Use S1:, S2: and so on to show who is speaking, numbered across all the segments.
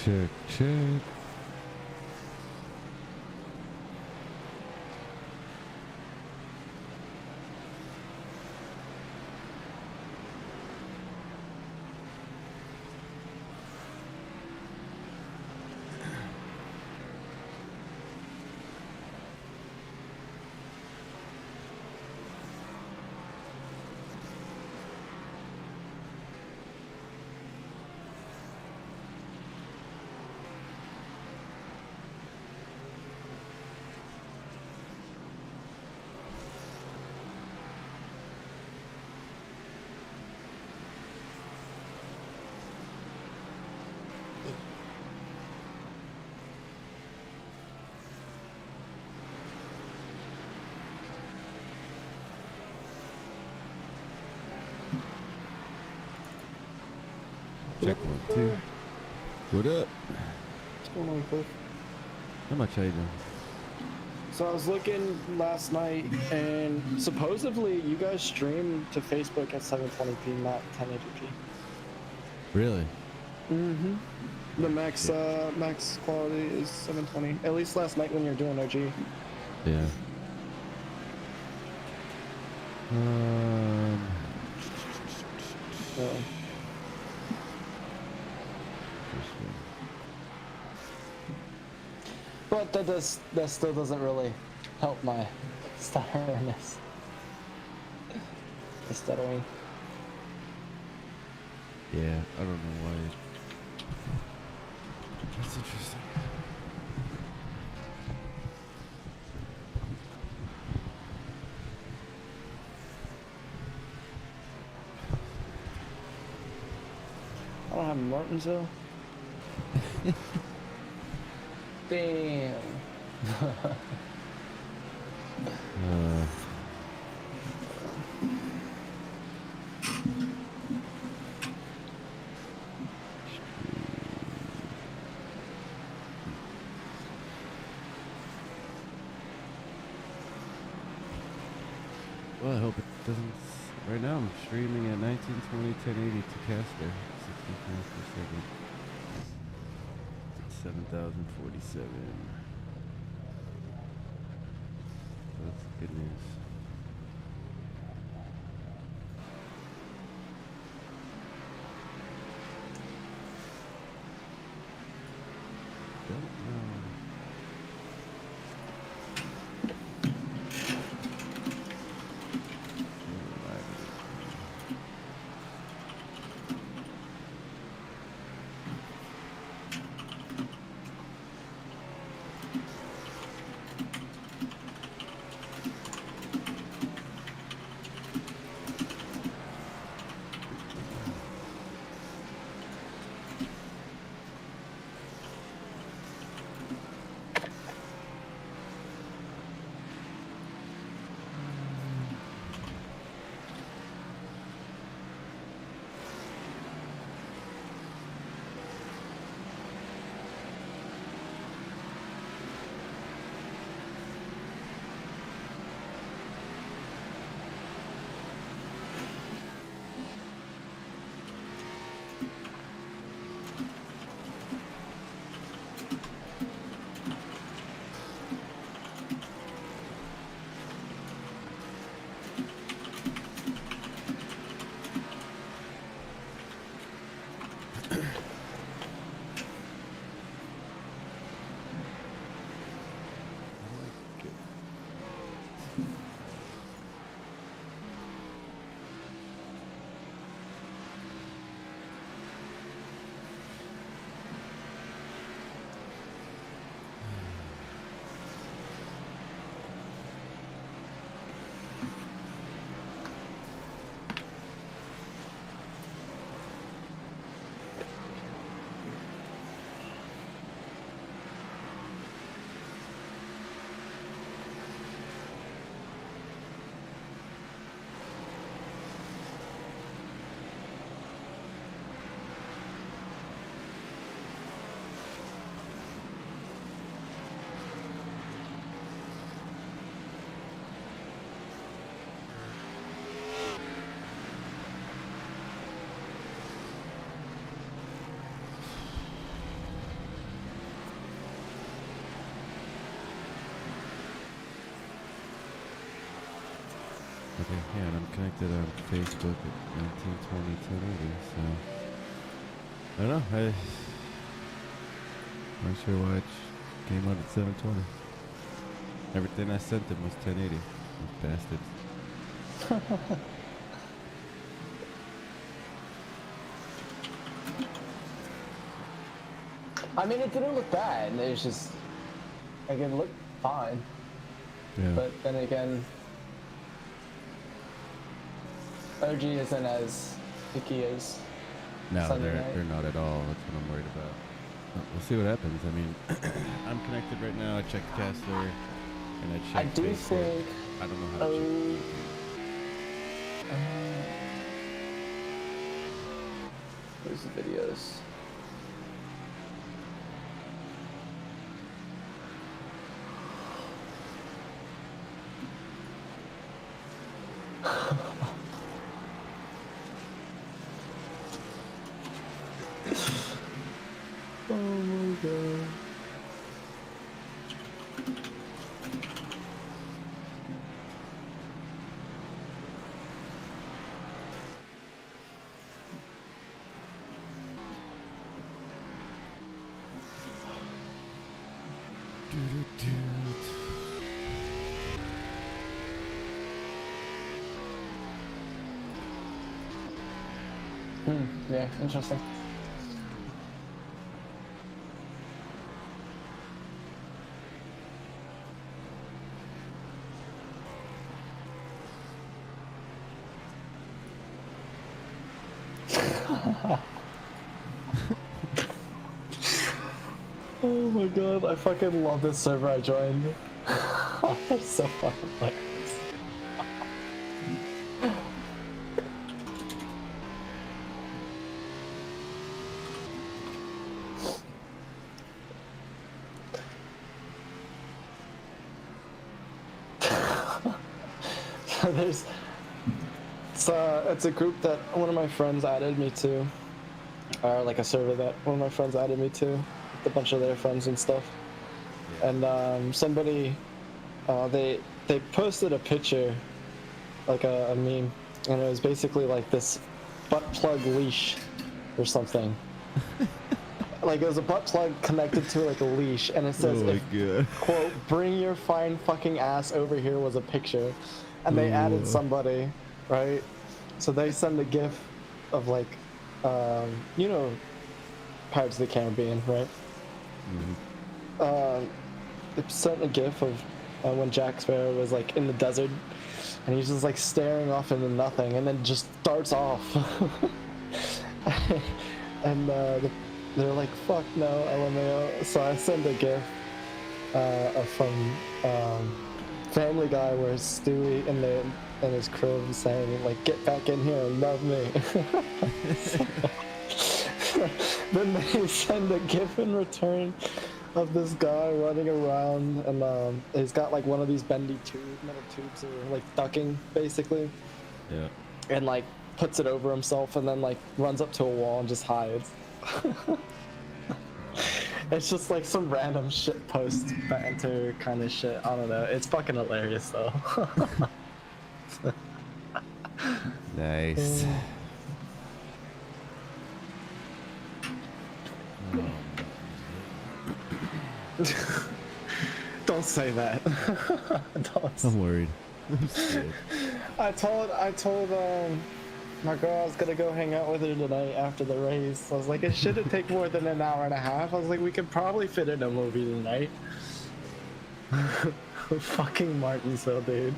S1: Check, check. Check 1, 2. What up?
S2: What's going on, Cliff?
S1: How much are you doing?
S2: So I was looking last night, and supposedly you guys stream to Facebook at 720p, not 1080p.
S1: Really?
S2: Mm-hmm. The max quality is 720. At least last night when you're doing OG.
S1: Yeah.
S2: So, but that still doesn't really help my stutteriness. The stuttering.
S1: Yeah, I don't know why. That's interesting.
S2: I don't have Martinsville. Damn.
S1: Well, I hope it doesn't. Right now, I'm streaming at 1920 1080 to caster, 60 frames per second. 7,047. So that's good news. Don't know. Okay, yeah, and I'm connected on Facebook at 1920 1080, so I don't know. I'm not sure why it came out at 720. Everything I sent them was 1080. Those bastards.
S2: I mean, it didn't look bad. It's just, like, it looked fine.
S1: Yeah.
S2: But then again, OG isn't as picky as
S1: No,
S2: Sunday night.
S1: they're not at all. That's what I'm worried about. We'll see what happens. I mean, I'm connected right now. I checked Castler, and I checked
S2: I do
S1: Facebook.
S2: think.
S1: I don't know how to check.
S2: Where's the videos? Oh my god. Yeah, interesting. Oh my god, I fucking love this server I joined. It's so fucking hilarious. There's it's a group that one of my friends added me to, or like a server that one of my friends added me to, with a bunch of their friends and stuff. And somebody, they posted a picture, like a meme, and it was basically like this butt plug leash or something. Like it was a butt plug connected to like a leash, and it says, quote, "Bring your fine fucking ass over here" was a picture, and they added somebody, right? So they send a GIF of like, you know, Pirates of the Caribbean, right? They sent a GIF of when Jack Sparrow was like in the desert, and he's just like staring off into nothing, and then just starts off. And they're like, "Fuck no, LMAO." So I sent a GIF from Family Guy where Stewie and his crew is saying like, "Get back in here and love me." Then they send a GIF in return of this guy running around, and he's got like one of these bendy metal tubes, or like ducking basically.
S1: Yeah.
S2: And like puts it over himself, and then like runs up to a wall and just hides. It's just like some random shit post banter kind of shit. I don't know. It's fucking hilarious though.
S1: Nice.
S2: Don't say that. Don't.
S1: I'm worried.
S2: I told my girl I was gonna go hang out with her tonight after the race. I was like, it shouldn't take more than an hour and a half. I was like, we could probably fit in a movie tonight. Fucking Martinsville, dude.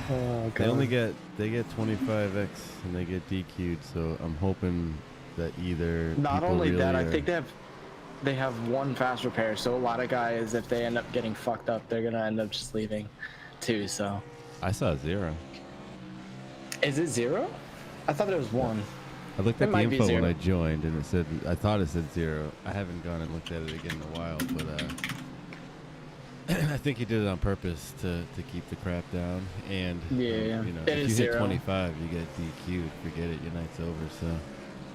S2: Oh, God.
S1: They get 25x and they get DQ'd, so I'm hoping that either
S2: Not
S1: people
S2: only
S1: really
S2: that, I
S1: are-
S2: think they have one fast repair, so a lot of guys, if they end up getting fucked up, they're gonna end up just leaving too. So
S1: I saw 0.
S2: is it 0? I thought it was 1.
S1: I looked
S2: It
S1: at the
S2: might be
S1: info when
S2: 0.
S1: I joined, and I thought it said 0. I haven't gone and looked at it again in a while, but I think he did it on purpose to keep the crap down. And
S2: Yeah,
S1: you know,
S2: it
S1: if
S2: is
S1: you hit
S2: 0.
S1: 25, you get DQ'd. Forget it, your night's over. So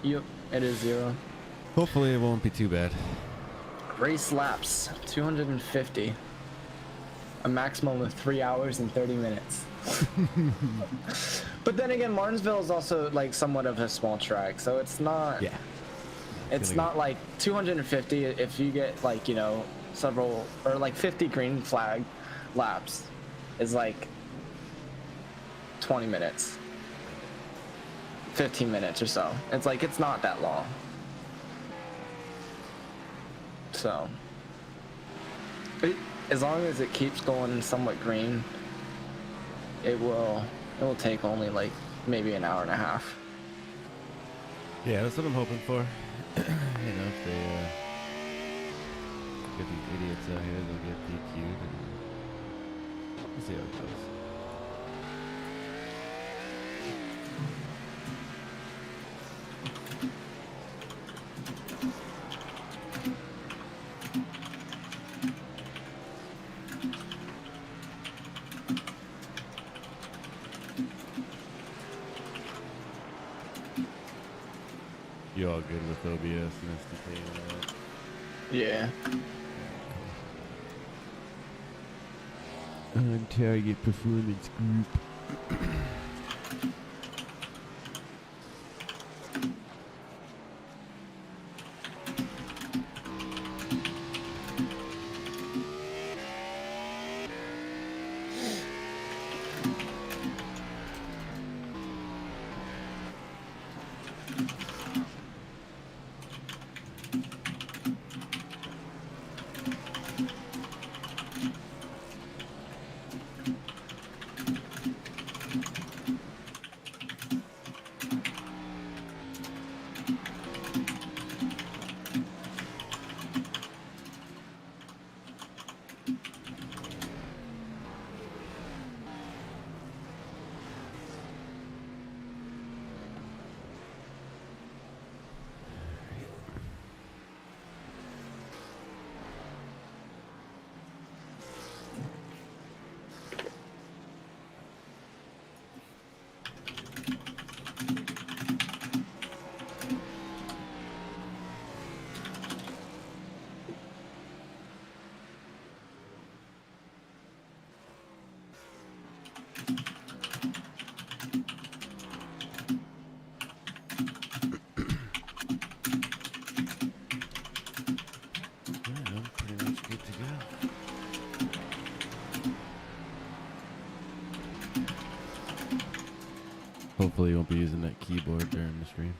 S2: Yep, it is 0.
S1: hopefully it won't be too bad.
S2: Race laps 250. a maximum of 3 hours and 30 minutes. But then again, Martinsville is also like somewhat of a small track, so it's not.
S1: Yeah.
S2: It's not like 250 if you get like, you know, several or like 50 green flag laps is like 20 minutes, 15 minutes or so. It's like, it's not that long. So as long as it keeps going somewhat green, it will take only like maybe an hour and a half.
S1: Yeah, that's what I'm hoping for. You know, if they get these idiots out here, they'll get DQ'd, and we'll see how it goes. You all good with OBS and SDK and all that?
S2: Yeah.
S1: On target performance group. Hopefully you won't be using that keyboard during the stream.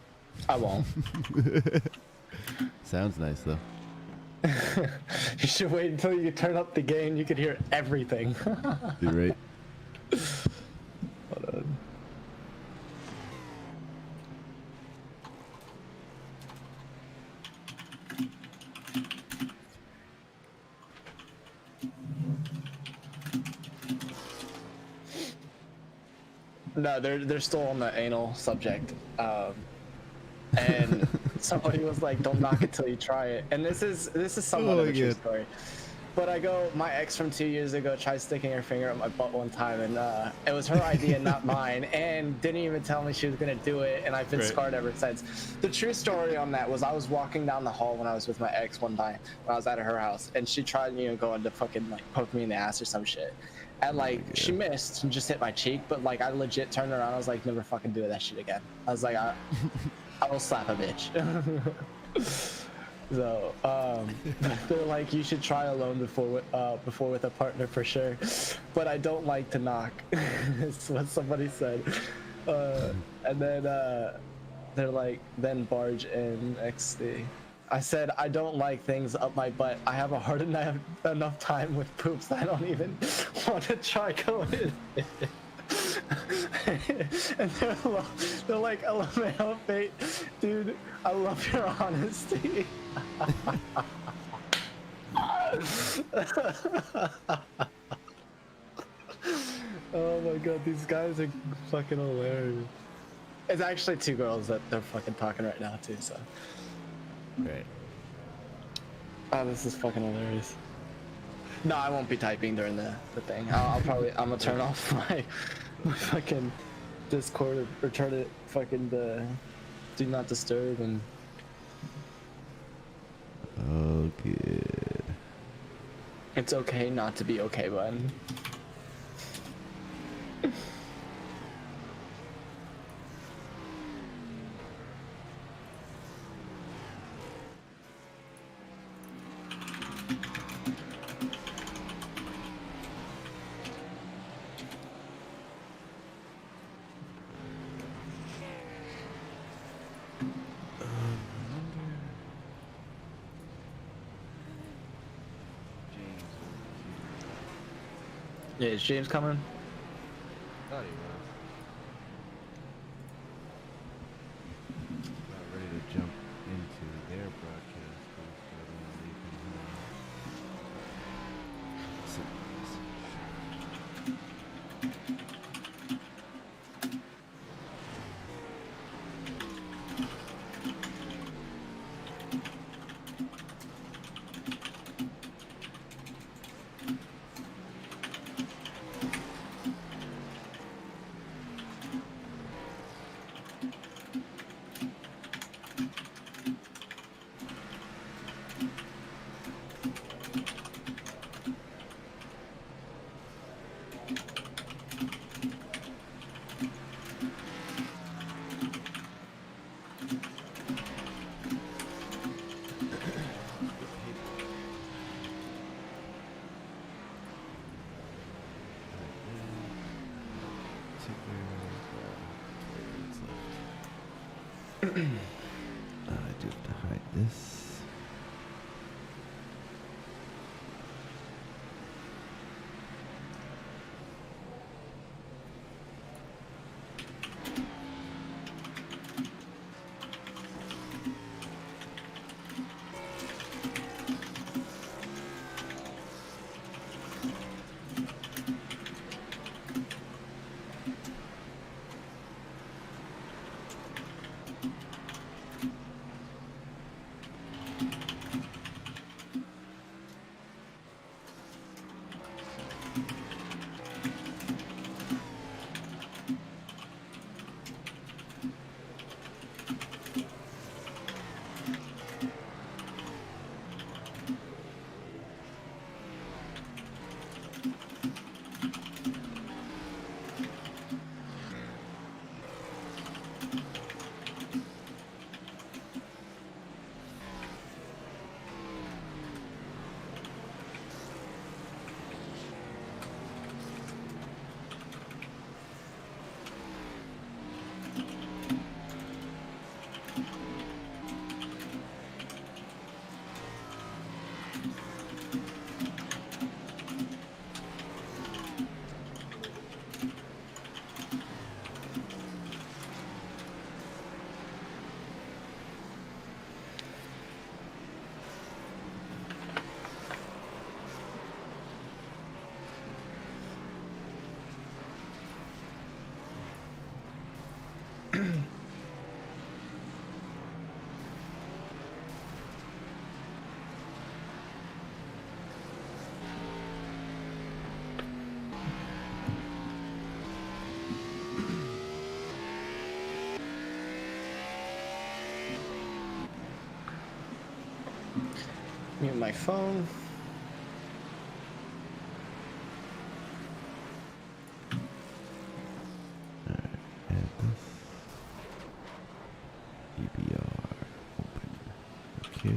S2: I won't.
S1: Sounds nice though.
S2: You should wait until you turn up the gain. You could hear everything.
S1: You're right.
S2: Hold on. No, they're still on the anal subject, and somebody was like, "Don't knock it till you try it." And this is somewhat of a true story. But I go, my ex from 2 years ago tried sticking her finger up my butt one time, and it was her idea, not mine, and didn't even tell me she was gonna do it, and I've been scarred ever since. The true story on that was I was walking down the hall when I was with my ex one time when I was at her house, and she tried, you know, going to fucking like poke me in the ass or some shit. And like she missed and just hit my cheek, but like I legit turned around. I was like, never fucking do that shit again. I was like, I will slap a bitch. So they're like, you should try alone before with a partner for sure. But I don't like to knock. It's what somebody said. And then they're like, then barge in XD. I said, I don't like things up my butt. I have a hard enough time with poops. I don't even want to try going in. And they're like, LMAO, fate. Dude, I love your honesty. Oh my god, these guys are fucking hilarious. It's actually two girls that they're fucking talking right now too, so.
S1: Right.
S2: Oh, this is fucking hilarious. No, I won't be typing during the thing. I'm gonna turn off my fucking Discord or turn it fucking the do not disturb and.
S1: Oh, good.
S2: It's okay not to be okay, bud. Yeah, is James coming?
S1: Thought he was. About ready to jump into their broadcast, but I don't want to leave him here. Send him a I do have to hide this.
S2: Mute my phone.
S1: Add this. EBR open. Okay.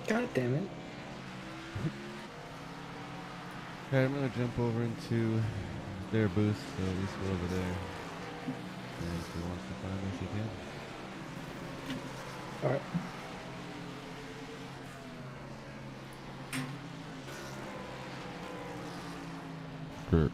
S2: God damn it.
S1: Alright, I'm gonna jump over into their booth, so at least we're over there. And if he wants to find us, he can.
S2: Alright.
S1: Sure.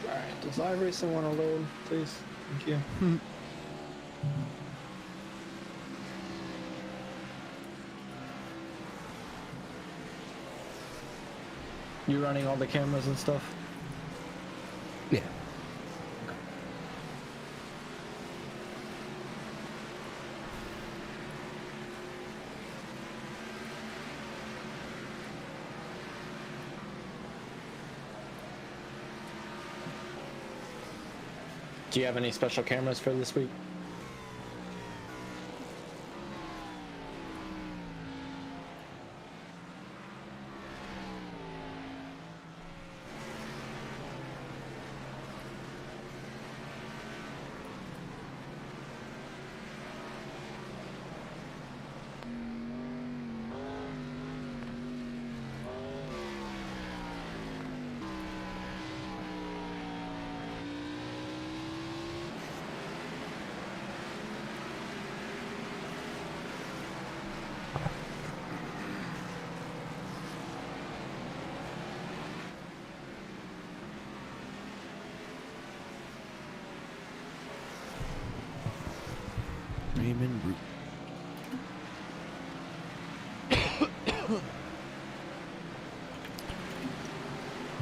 S2: Alright, does iRacing want to load, please? Thank you. You running all the cameras and stuff?
S1: Yeah.
S2: Do you have any special cameras for this week?
S1: Raymond Root.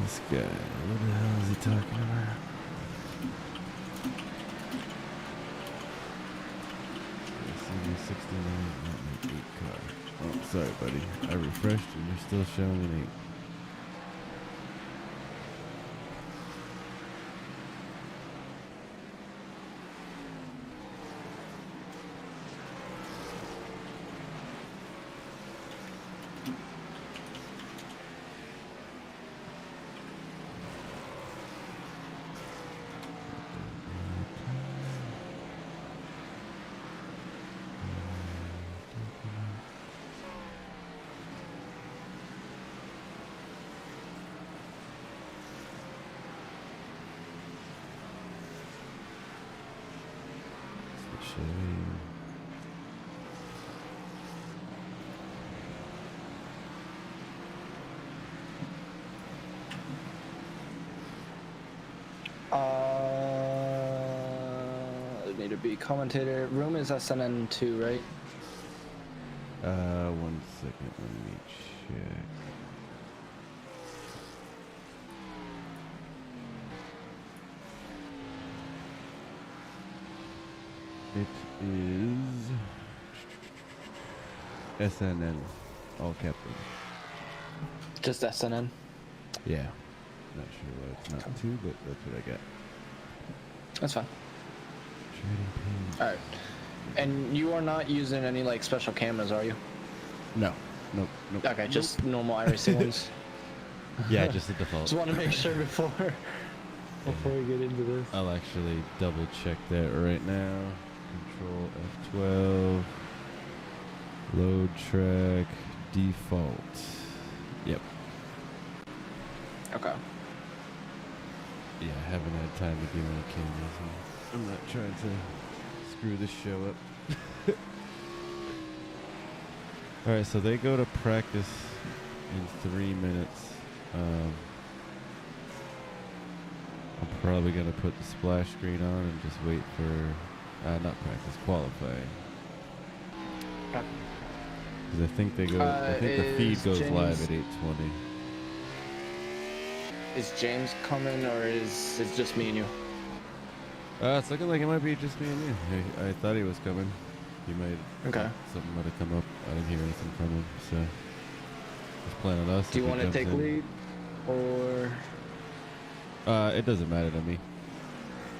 S1: This guy, what the hell is he talking about? CV69, not my 8 car. Oh, sorry, buddy. I refreshed and you're still showing an 8.
S2: Need to be commentator. Room is SNN 2, right?
S1: 1 second, let me check. It is SNN, all capitals.
S2: Just SNN.
S1: Yeah. Not sure why it's not 2, but that's what I got.
S2: That's fine.
S1: Trading page.
S2: All right. And you are not using any like special cameras, are you?
S1: No. Nope.
S2: Okay, just normal iRacing ones.
S1: Yeah, just the default.
S2: Just want to make sure before we get into this.
S1: I'll actually double check that right now. Control F12. Load track default. Yep.
S2: Okay.
S1: Yeah, I haven't had time to do any cameras. I'm not trying to screw this show up. Alright, so they go to practice in 3 minutes. I'm probably going to put the splash screen on and just wait for, not practice, qualifying. Because I think they go, I think the feed goes live at 8:20.
S2: Is James coming, or is it just me and you?
S1: It's looking like it might be just me and you. I thought he was coming. He might.
S2: Okay.
S1: Something might have come up. I didn't hear anything from him, so just plan on us.
S2: Do you want to take lead, or?
S1: It doesn't matter to me.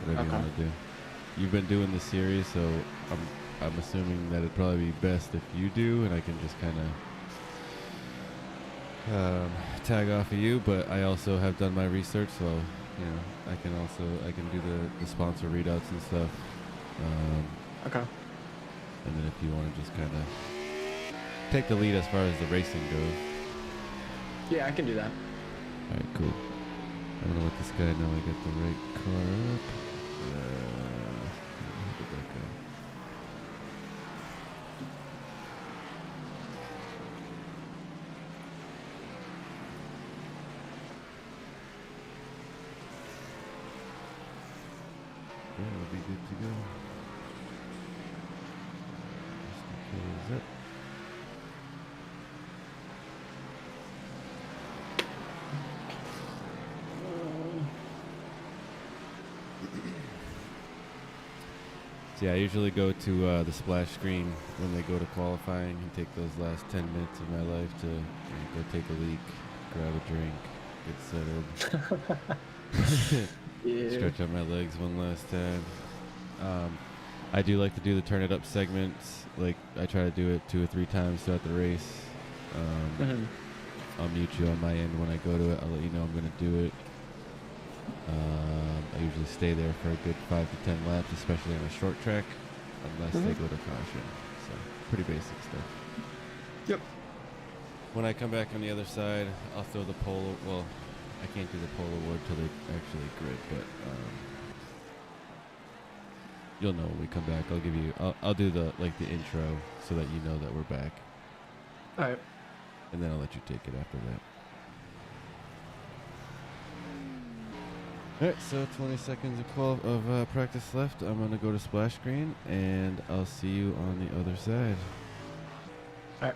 S1: Whatever you want to do. You've been doing the series, so I'm assuming that it'd probably be best if you do, and I can just kind of tag off of you. But I also have done my research, so you know I can do the sponsor readouts and stuff.
S2: Okay.
S1: And then if you want to just kind of take the lead as far as the racing goes.
S2: Yeah, I can do that.
S1: All right, cool. I'm gonna let this guy know I got the right car up. Where did that go? Yeah, it'll be good to go. Just in case. So yeah, I usually go to the splash screen when they go to qualifying and take those last 10 minutes of my life to go take a leak, grab a drink, get settled,
S2: Yeah.
S1: stretch out my legs one last time. I do like to do the turn it up segments. Like I try to do it 2 or 3 times throughout the race. I'll mute you on my end when I go to it. I'll let you know I'm going to do it. I usually stay there for a good 5 to 10 laps, especially on a short track, unless they go to caution. So, pretty basic stuff.
S2: Yep.
S1: When I come back on the other side, I'll throw the pole. Well, I can't do the pole award till they actually grid, but you'll know when we come back. I'll give you. I'll do the intro so that you know that we're back.
S2: All right.
S1: And then I'll let you take it after that. Alright, so 20 seconds of practice left. I'm going to go to splash screen, and I'll see you on the other side.
S2: All right.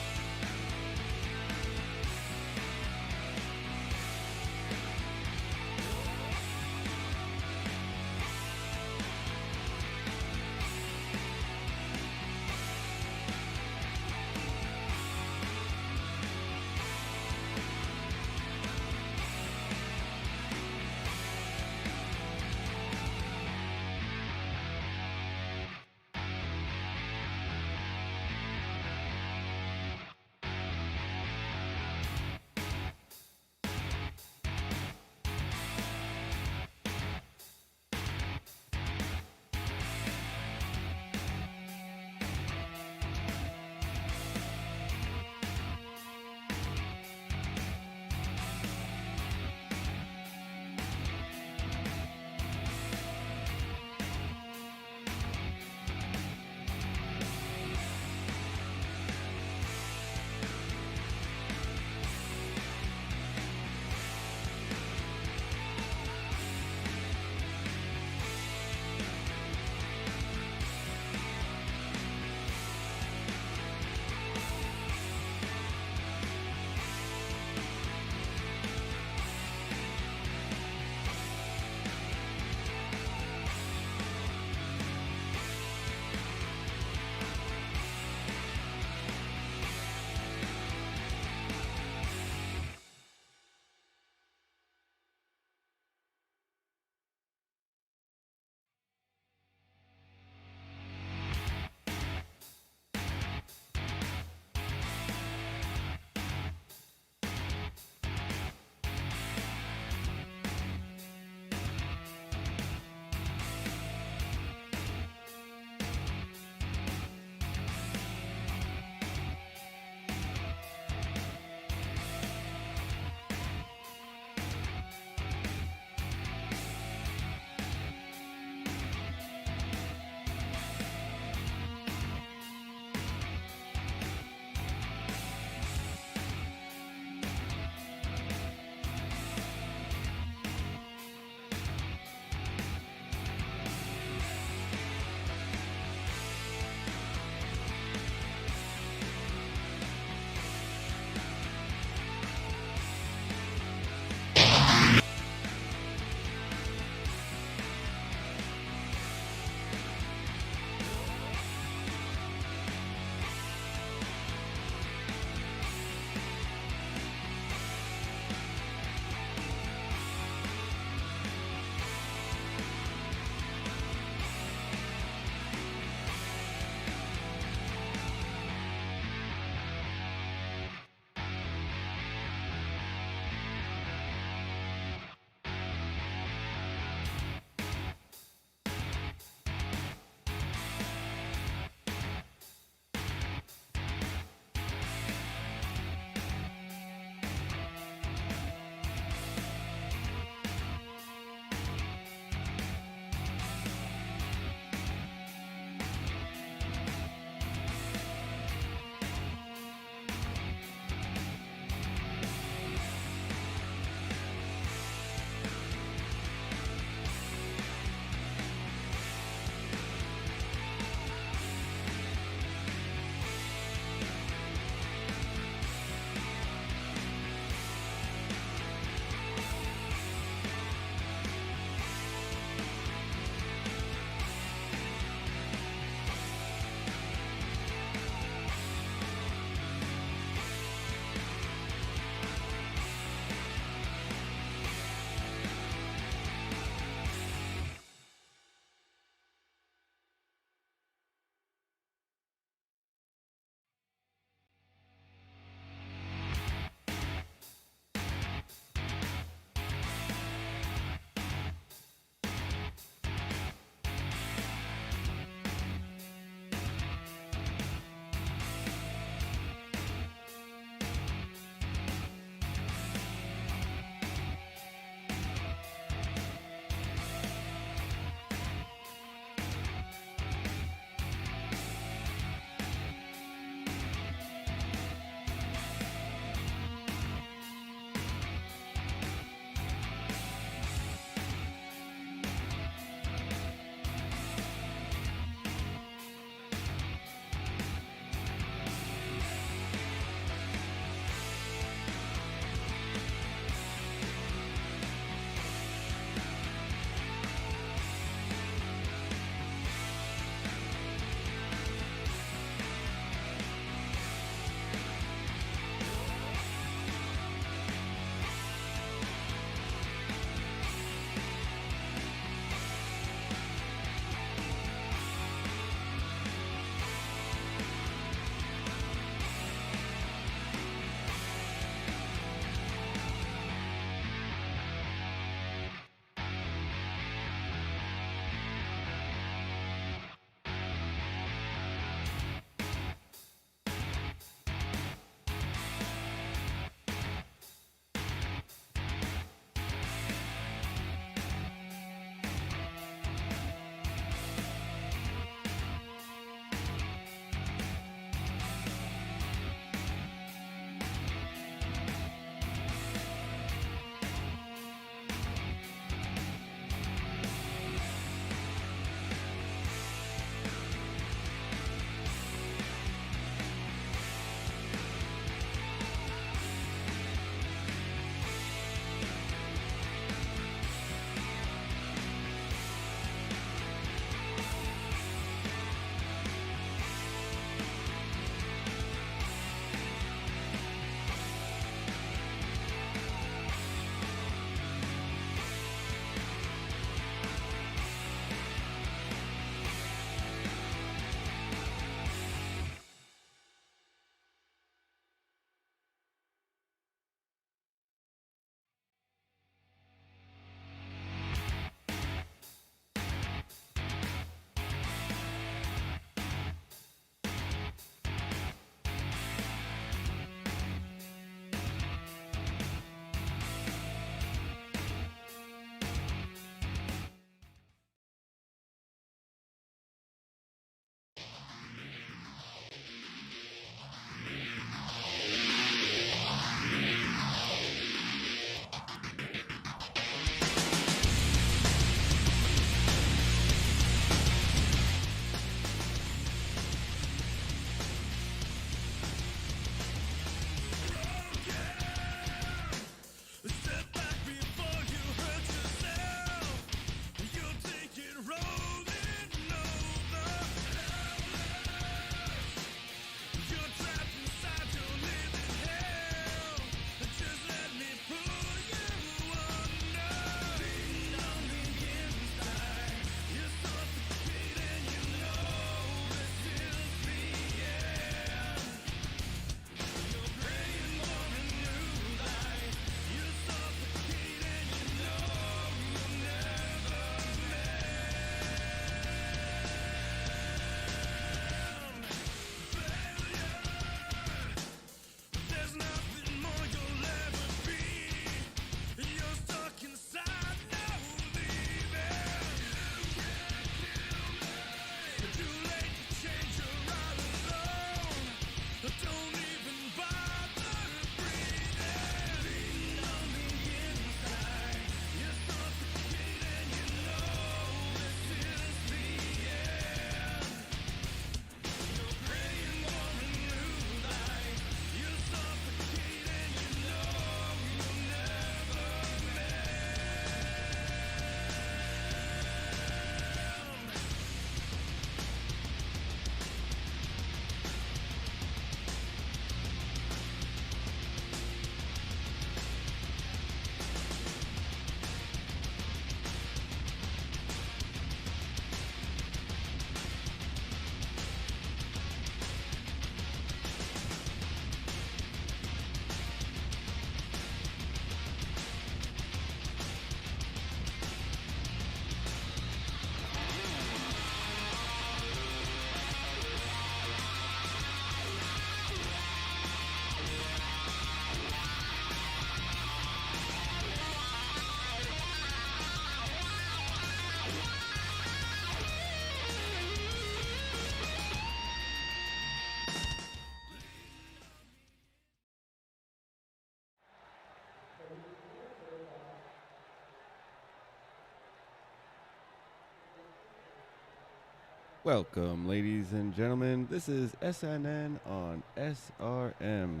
S1: Welcome, ladies and gentlemen. This is SNN on SRM.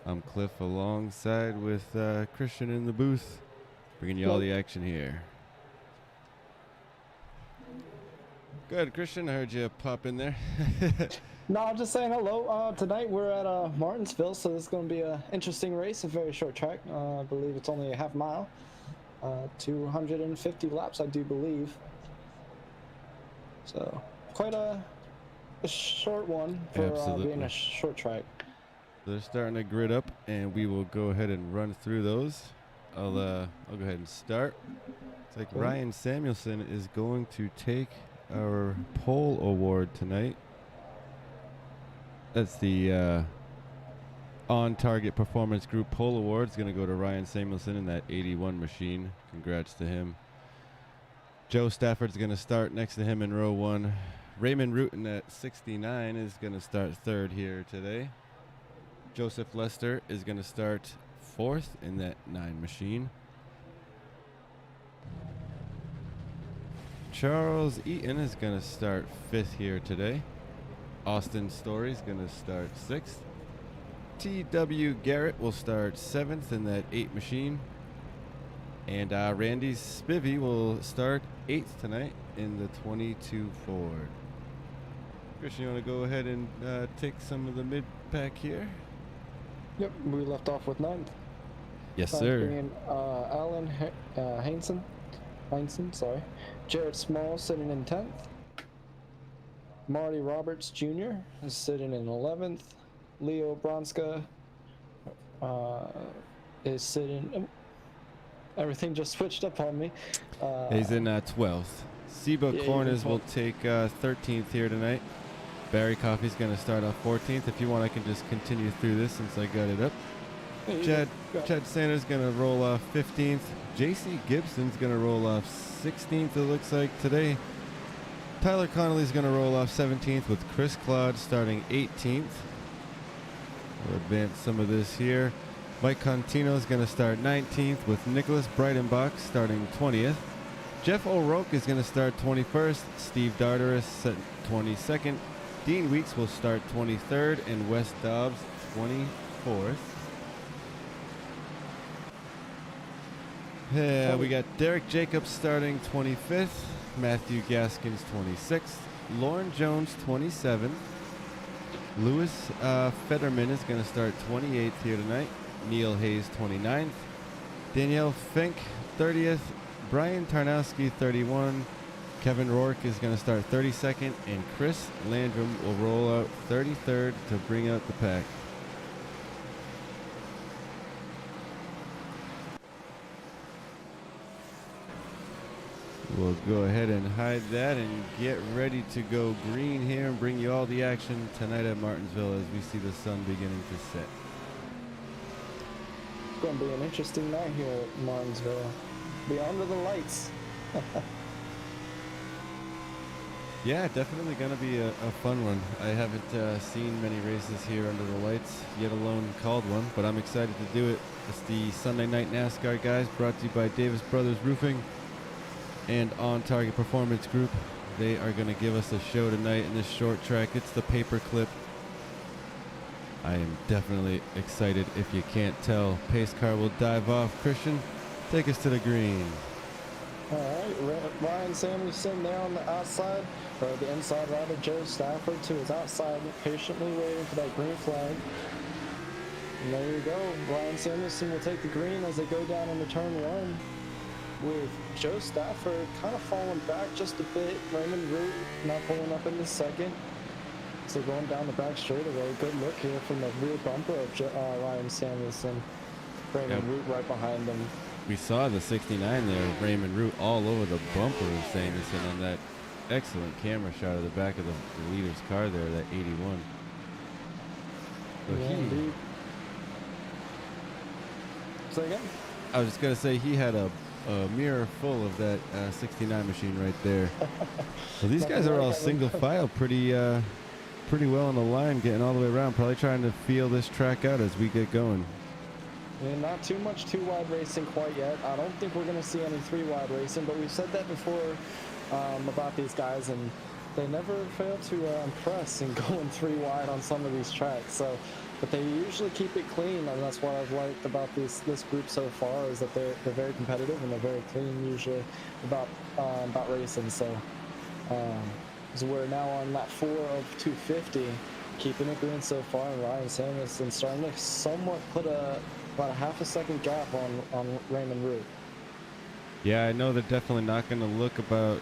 S1: I'm Cliff alongside with Christian in the booth, bringing you all the action here. Good, Christian. I heard you pop in there.
S2: No, I'm just saying hello. Tonight we're at Martinsville, so this is going to be an interesting race, a very short track. I believe it's only a half mile, 250 laps, I do believe. So quite a short one for being a short track.
S1: They're starting to grid up, and we will go ahead and run through those. I'll go ahead and start. It's like Ryan Samuelson is going to take our pole award tonight. That's the On Target Performance Group pole award. It's going to go to Ryan Samuelson in that 81 machine. Congrats to him. Joe Stafford's going to start next to him in row 1. Raymond Rutan at 69 is going to start 3rd here today. Joseph Lester is going to start 4th in that 9 machine. Charles Eaton is going to start 5th here today. Austin Story is going to start 6th. T.W. Garrett will start 7th in that 8 machine. And Randy Spivey will start 8th tonight in the 22 Ford. Christian, you want to go ahead and take some of the mid-pack here?
S2: Yep, we left off with 9th.
S1: Yes, sir.
S2: Being, Alan Heinsohn, sorry. Jared Small sitting in 10th. Marty Roberts Jr. is sitting in 11th. Leo Bronska is sitting... everything just switched up on me.
S1: He's in 12th. Seba Cornes will take 13th here tonight. Barry Coffey's going to start off 14th. If you want, I can just continue through this since I got it up. Chad Sanders going to roll off 15th. J.C. Gibson's going to roll off 16th, it looks like, today. Tyler Connolly's going to roll off 17th with Chris Claude starting 18th. We'll advance some of this here. Mike Contino is going to start 19th with Nicholas Breitenbach starting 20th. Jeff O'Rourke is going to start 21st. Steve Darteris 22nd. Dean Weeks will start 23rd and Wes Dobbs 24th. Yeah, we got Derek Jacobs starting 25th. Matthew Gaskins 26th. Lauren Jones 27th. Lewis Fetterman is going to start 28th here tonight. Neil Hayes 29th. Danielle Fink 30th. Brian Tarnowski 31. Kevin Rourke is going to start 32nd, and Chris Landrum will roll out 33rd to bring out the pack. We'll go ahead and hide that and get ready to go green here and bring you all the action tonight at Martinsville as we see the sun beginning to set.
S2: It's going to be an interesting night here at Martinsville. Be under the lights.
S1: Yeah, definitely going to be a fun one. I haven't seen many races here under the lights, yet alone called one, but I'm excited to do it. It's the Sunday Night NASCAR, guys, brought to you by Davis Brothers Roofing and On Target Performance Group. They are going to give us a show tonight in this short track. It's the paperclip. I am definitely excited if you can't tell. Pace car will dive off. Christian, take us to the green.
S2: All right, Ryan Samuelson there on the outside, or the inside rather. Joe Stafford to his outside, patiently waiting for that green flag. And there you go. Ryan Samuelson will take the green as they go down into turn 1. With Joe Stafford kind of falling back just a bit. Raymond Root not pulling up in the second. So going down the back straightaway. Good look here from the rear bumper of Ryan Samuelson. Raymond Root right behind him.
S1: We saw the 69 there, Raymond Root, all over the bumper of Samuelson on that excellent camera shot of the back of the leader's car there, that 81.
S2: Yeah, indeed. Say again?
S1: I was just going to say he had a mirror full of that 69 machine right there. So these guys are all single file, pretty well on the line, getting all the way around, probably trying to feel this track out as we get going.
S2: Yeah, not too much two-wide racing quite yet. I don't think we're going to see any three-wide racing, but we've said that before about these guys, and they never fail to impress and going 3 wide on some of these tracks. So, but they usually keep it clean, and that's what I've liked about this group so far, is that they're very competitive and they're very clean usually about racing. So, so we're now on lap 4 of 250, keeping it green so far, and Ryan Samuelson starting to somewhat put about a half a second gap on Raymond Root.
S1: Yeah, I know they're definitely not going to look about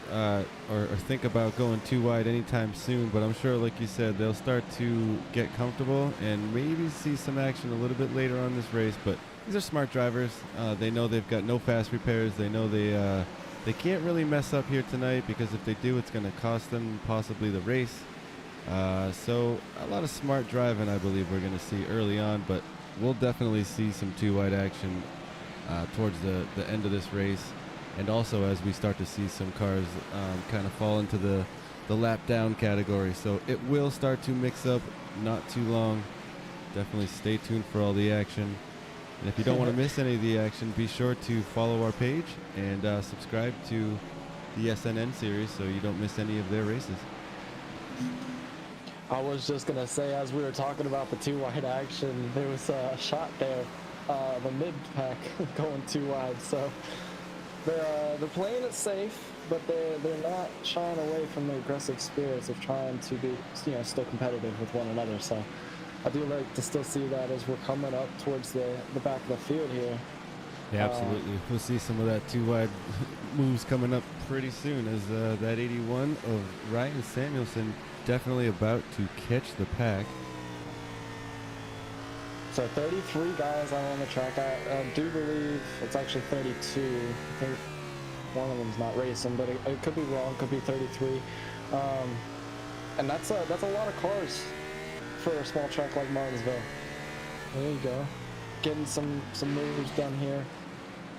S1: or think about going too wide anytime soon, but I'm sure, like you said, they'll start to get comfortable and maybe see some action a little bit later on this race. But these are smart drivers. They know they've got no fast repairs. They know they can't really mess up here tonight, because if they do, it's going to cost them possibly the race. So a lot of smart driving, I believe, we're going to see early on, but we'll definitely see some too wide action towards the end of this race. And also as we start to see some cars kind of fall into the lap down category. So it will start to mix up not too long. Definitely stay tuned for all the action. And if you don't want to miss any of the action, be sure to follow our page and subscribe to the SNN series so you don't miss any of their races.
S2: I was just going to say, as we were talking about the too wide action, there was a shot there, the mid-pack going too wide. So they're playing it safe, but they're not shying away from the aggressive spirits of trying to be, still competitive with one another. So I do like to still see that as we're coming up towards the back of the field here.
S1: Yeah, absolutely. We'll see some of that too wide moves coming up pretty soon, as that 81 of Ryan Samuelson definitely about to catch the pack.
S2: So 33 guys are on the track. I do believe it's actually 32. I think one of them's not racing, but it could be wrong. Could be 33. And that's a lot of cars for a small track like Martinsville. There you go. Getting some moves done here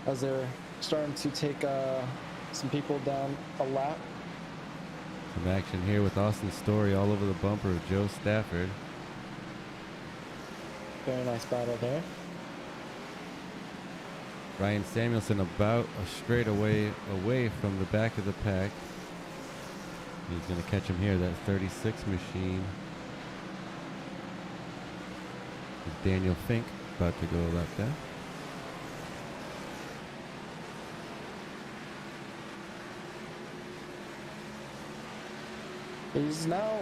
S2: as they're starting to take some people down a lap.
S1: Some action here with Austin Story all over the bumper of Joe Stafford.
S2: Very nice battle there.
S1: Ryan Samuelson about a straightaway away from the back of the pack. He's going to catch him here, that 36 machine. Daniel Fink about to go left down.
S2: He's now,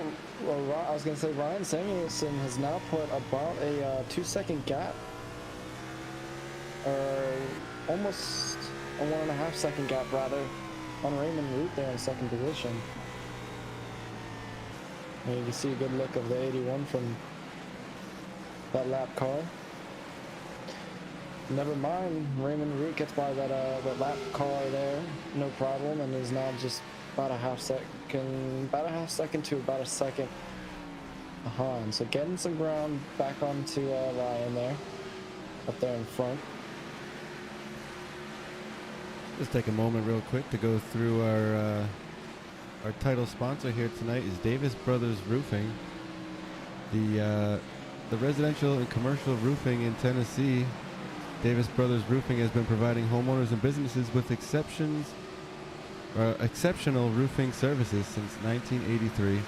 S2: I was going to say, Ryan Samuelson has now put about a 2-second gap, or almost a 1.5 second gap rather, on Raymond Root there in second position. And you can see a good look of the 81 from that lap car. Never mind, Raymond Root gets by that lap car there, no problem, and is now just about a half second to about a second behind. So getting some ground back onto Ryan there, up there in front.
S1: Let's take a moment real quick to go through our title sponsor here tonight is Davis Brothers Roofing. The residential and commercial roofing in Tennessee. Davis Brothers Roofing has been providing homeowners and businesses with exceptional roofing services since 1983.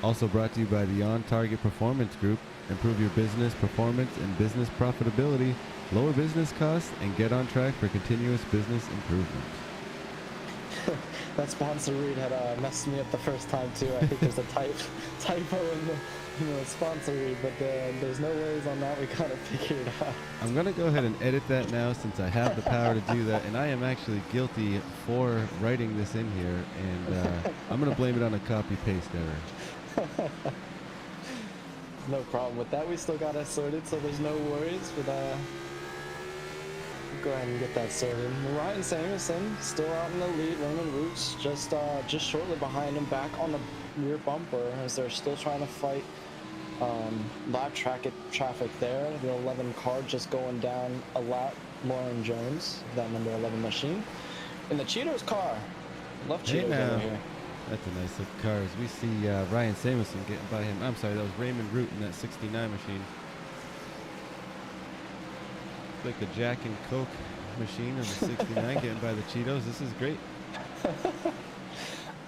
S1: Also brought to you by the On Target Performance Group. Improve your business performance and business profitability, lower business costs, and get on track for continuous business improvement.
S2: That sponsor read had messed me up the first time too. I think there's a typo in the sponsor read, but there's no ways on that. We kind of figured it out.
S1: I'm going to go ahead and edit that now since I have the power to do that, and I am actually guilty for writing this in here, and I'm going to blame it on a copy-paste error.
S2: No problem with that. We still got it sorted, so there's no worries. But go ahead and get that sorted. Ryan Samuelson still out in the lead. Raymond Roots just shortly behind him, back on the rear bumper as they're still trying to fight lap traffic there. The 11 car just going down a lap. Lauren Jones, that number 11 machine, in the Cheetos car. Love Cheetos over here.
S1: That's a nice looking car. As we see Ryan Samuelson getting by him. I'm sorry, that was Raymond Root in that 69 machine. Like the Jack and Coke machine of the 69 getting by the Cheetos. This is great.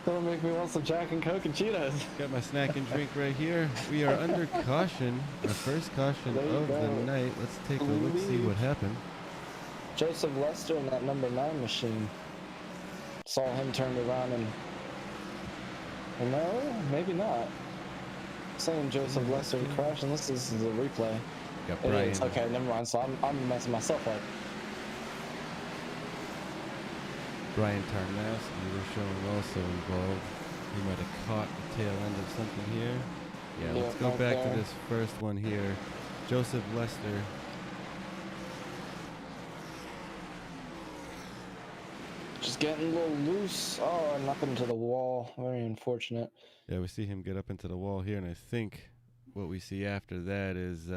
S2: Don't make me want some Jack and Coke and Cheetos.
S1: Got my snack and drink right here. We are under caution. Our first caution
S2: There you
S1: of the
S2: go.
S1: night. Let's take a look, see what happened.
S2: Joseph Lester in that number 9 machine. Saw him turned around and no, maybe not. Saying Joseph Lester crashed, and this is a replay.
S1: Got
S2: It
S1: Brian.
S2: is. Okay, never mind. So I'm messing myself up.
S1: Brian Tarnowski, we're showing also involved. He might have caught the tail end of something here. Yeah, let's go
S2: right
S1: back
S2: there.
S1: to this first one here. Joseph Lester.
S2: Just getting a little loose. Oh, and up into the wall. Very unfortunate.
S1: Yeah, we see him get up into the wall here, and I think what we see after that is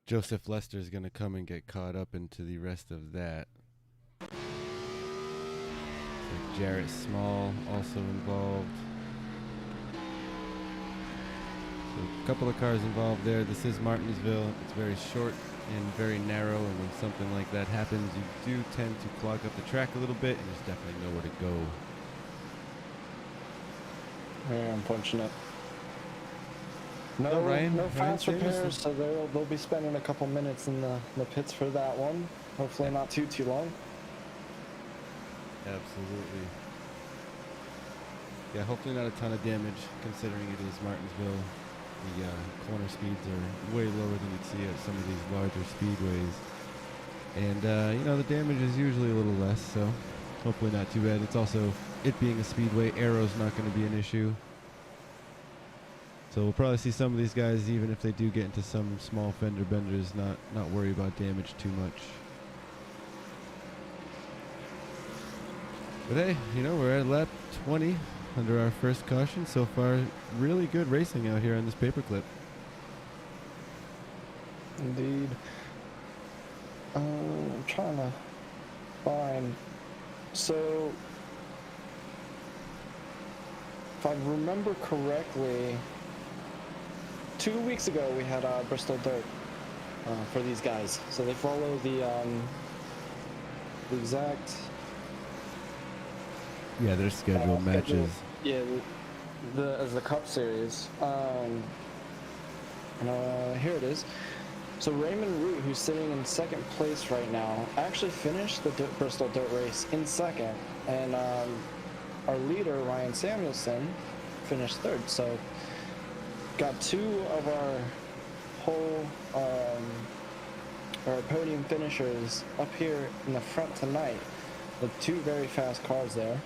S1: Joseph Lester is going to come and get caught up into the rest of that. Like Jarrett Small also involved. So a couple of cars involved there. This is Martinsville. It's very short and very narrow, and when something like that happens, you do tend to clog up the track a little bit, and there's definitely nowhere to go.
S2: Very unfortunate. No,
S1: Oh, Ryan
S2: fast
S1: Jameson.
S2: repairs, so they'll be spending a couple minutes in the pits for that one. Hopefully not too long.
S1: Absolutely. Yeah, hopefully not a ton of damage, considering it is Martinsville. The corner speeds are way lower than you'd see at some of these larger speedways. And, you know, the damage is usually a little less, so hopefully not too bad. It's also, it being a speedway, aero's not going to be an issue. So we'll probably see some of these guys, even if they do get into some small fender benders, not worry about damage too much. But hey, you know, we're at lap 20 under our first caution. So far, really good racing out here on this paperclip.
S2: Indeed. I'm trying to find. So, if I remember correctly, 2 weeks ago we had Bristol Dirt for these guys. So they follow the exact.
S1: Yeah, their schedule matches.
S2: Yeah, as the Cup Series. Here it is. So Raymond Root, who's sitting in second place right now, actually finished the Bristol Dirt race in second, and our leader Ryan Samuelson finished third. So got two of our whole our podium finishers up here in the front tonight with two very fast cars there.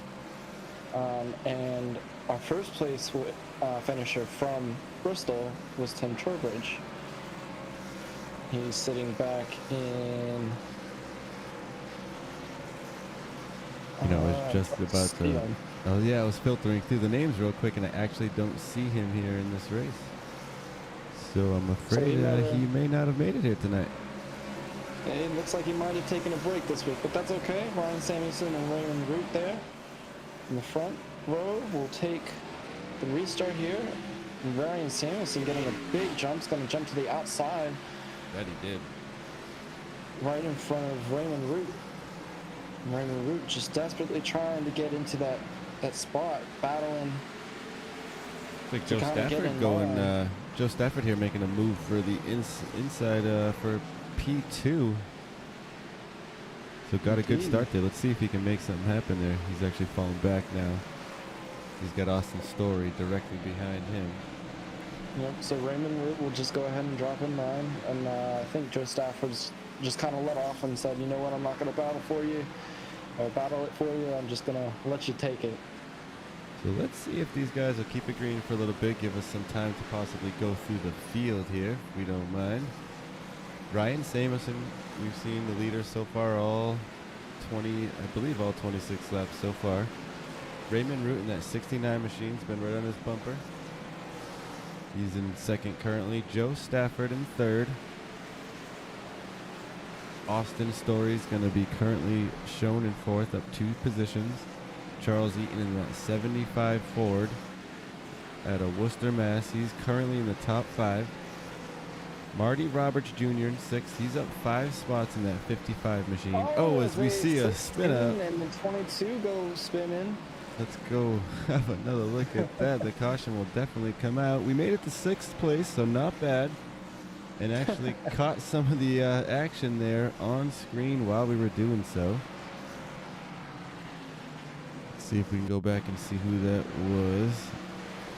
S2: And our first place finisher from Bristol was Tim Trowbridge. He's sitting back in.
S1: You know, I was just about to. Oh yeah, I was filtering through the names real quick, and I actually don't see him here in this race. So I'm afraid he may not have made it here tonight.
S2: It looks like he might have taken a break this week, but that's okay. Ryan Samuelson and Raymond Root there in the front row will take the restart here. And Ryan Samuelson getting a big jump. He's going to jump to the outside.
S1: That he did.
S2: Right in front of Raymond Root. Raymond Root just desperately trying to get into that spot, battling.
S1: It's like Joe Stafford going. Joe Stafford here making a move for the inside for P2. So got a good start there. Let's see if he can make something happen there. He's actually falling back now. He's got Austin Story directly behind him.
S2: Yep, so Raymond Root will just go ahead and drop in line. And I think Joe Stafford's just kind of let off and said, you know what, I'm not going to battle for you. Or battle it for you. I'm just going to let you take it.
S1: So let's see if these guys will keep it green for a little bit. Give us some time to possibly go through the field here, if we don't mind. Ryan Samuelson, we've seen the leader so far all 20, I believe all 26 laps so far. Raymond Root in that 69 machine's been right on his bumper. He's in second currently. Joe Stafford in third. Austin Story's going to be currently shown in fourth, up 2 positions. Charles Eaton in that 75 Ford out of Worcester, Mass. He's currently in the top 5. Marty Roberts Jr. in 6th. He's up 5 spots in that 55 machine.
S2: Oh,
S1: As we see a spin out.
S2: And then 22 go spinning.
S1: Let's go have another look at that. The caution will definitely come out. We made it to 6th place, so not bad. And actually caught some of the action there on screen while we were doing so. Let's see if we can go back and see who that was.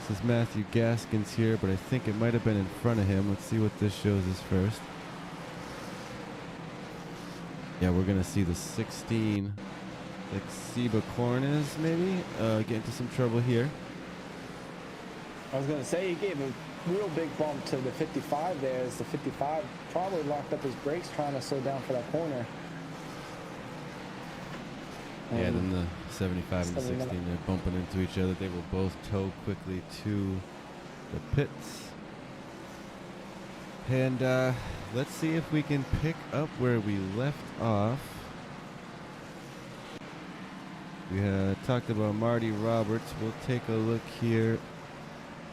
S1: This is Matthew Gaskins here, but I think it might have been in front of him. Let's see what this shows us first. Yeah, we're going to see the 16. Like Seba Cornes, maybe? Get into some trouble here.
S2: I was going to say, he gave a real big bump to the 55 there, as the 55 probably locked up his brakes trying to slow down for that corner.
S1: Yeah, then the 75 and the 16, they're bumping into each other. They will both tow quickly to the pits. And let's see if we can pick up where we left off. We talked about Marty Roberts. We'll take a look here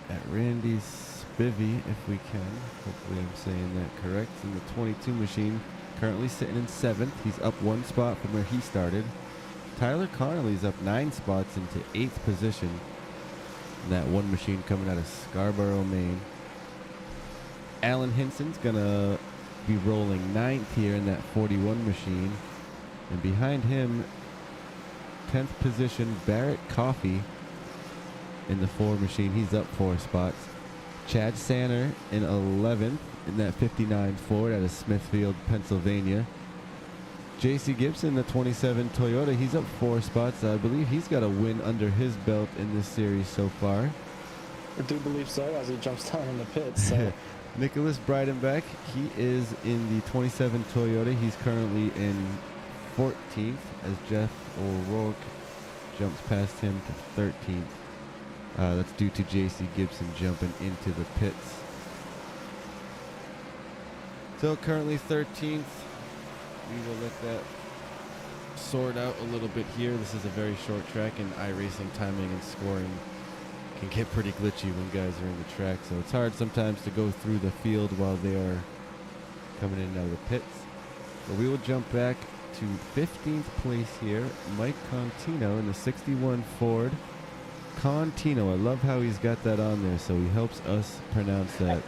S1: at Randy Spivey if we can. Hopefully I'm saying that correct. In the 22 machine, currently sitting in 7th. He's up 1 spot from where he started. Tyler Connolly's up 9 spots into 8th position in that 1 machine coming out of Scarborough, Maine. Alan Hinson's gonna be rolling 9th here in that 41 machine. And behind him, 10th position, Barrett Coffey in the 4 machine. He's up 4 spots. Chad Sanner in 11th in that 59 Ford out of Smithfield, Pennsylvania. J.C. Gibson, the 27 Toyota, he's up 4 spots. I believe he's got a win under his belt in this series so far.
S2: I do believe so, as he jumps down in the pits. So.
S1: Nicholas Breidenbeck, he is in the 27 Toyota. He's currently in 14th as Jeff O'Rourke jumps past him to 13th. That's due to J.C. Gibson jumping into the pits. So currently 13th. We will let that sort out a little bit here. This is a very short track, and iRacing timing and scoring can get pretty glitchy when guys are in the track. So it's hard sometimes to go through the field while they are coming in and out of the pits. But we will jump back to 15th place here. Mike Contino in the 61 Ford. Contino, I love how he's got that on there, so he helps us pronounce that.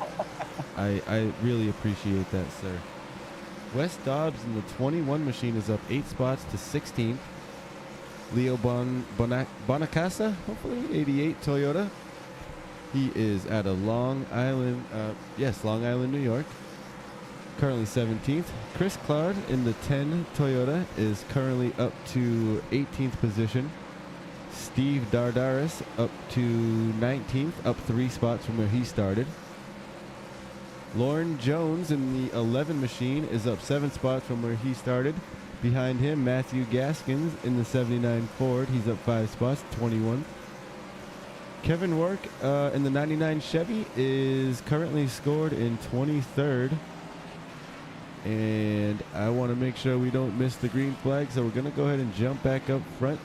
S1: I really appreciate that, sir. Wes Dobbs in the 21 machine is up 8 spots to 16th. Leo Bonacasa, hopefully, 88 Toyota. He is at a Long Island, New York. Currently 17th. Chris Clark in the 10 Toyota is currently up to 18th position. Steve Dardaris up to 19th, up 3 spots from where he started. Lauren Jones in the 11 machine is up 7 spots from where he started. Behind him, Matthew Gaskins in the 79 Ford. He's up 5 spots, 21. Kevin Work in the 99 Chevy is currently scored in 23rd. And I want to make sure we don't miss the green flag, so we're going to go ahead and jump back up front.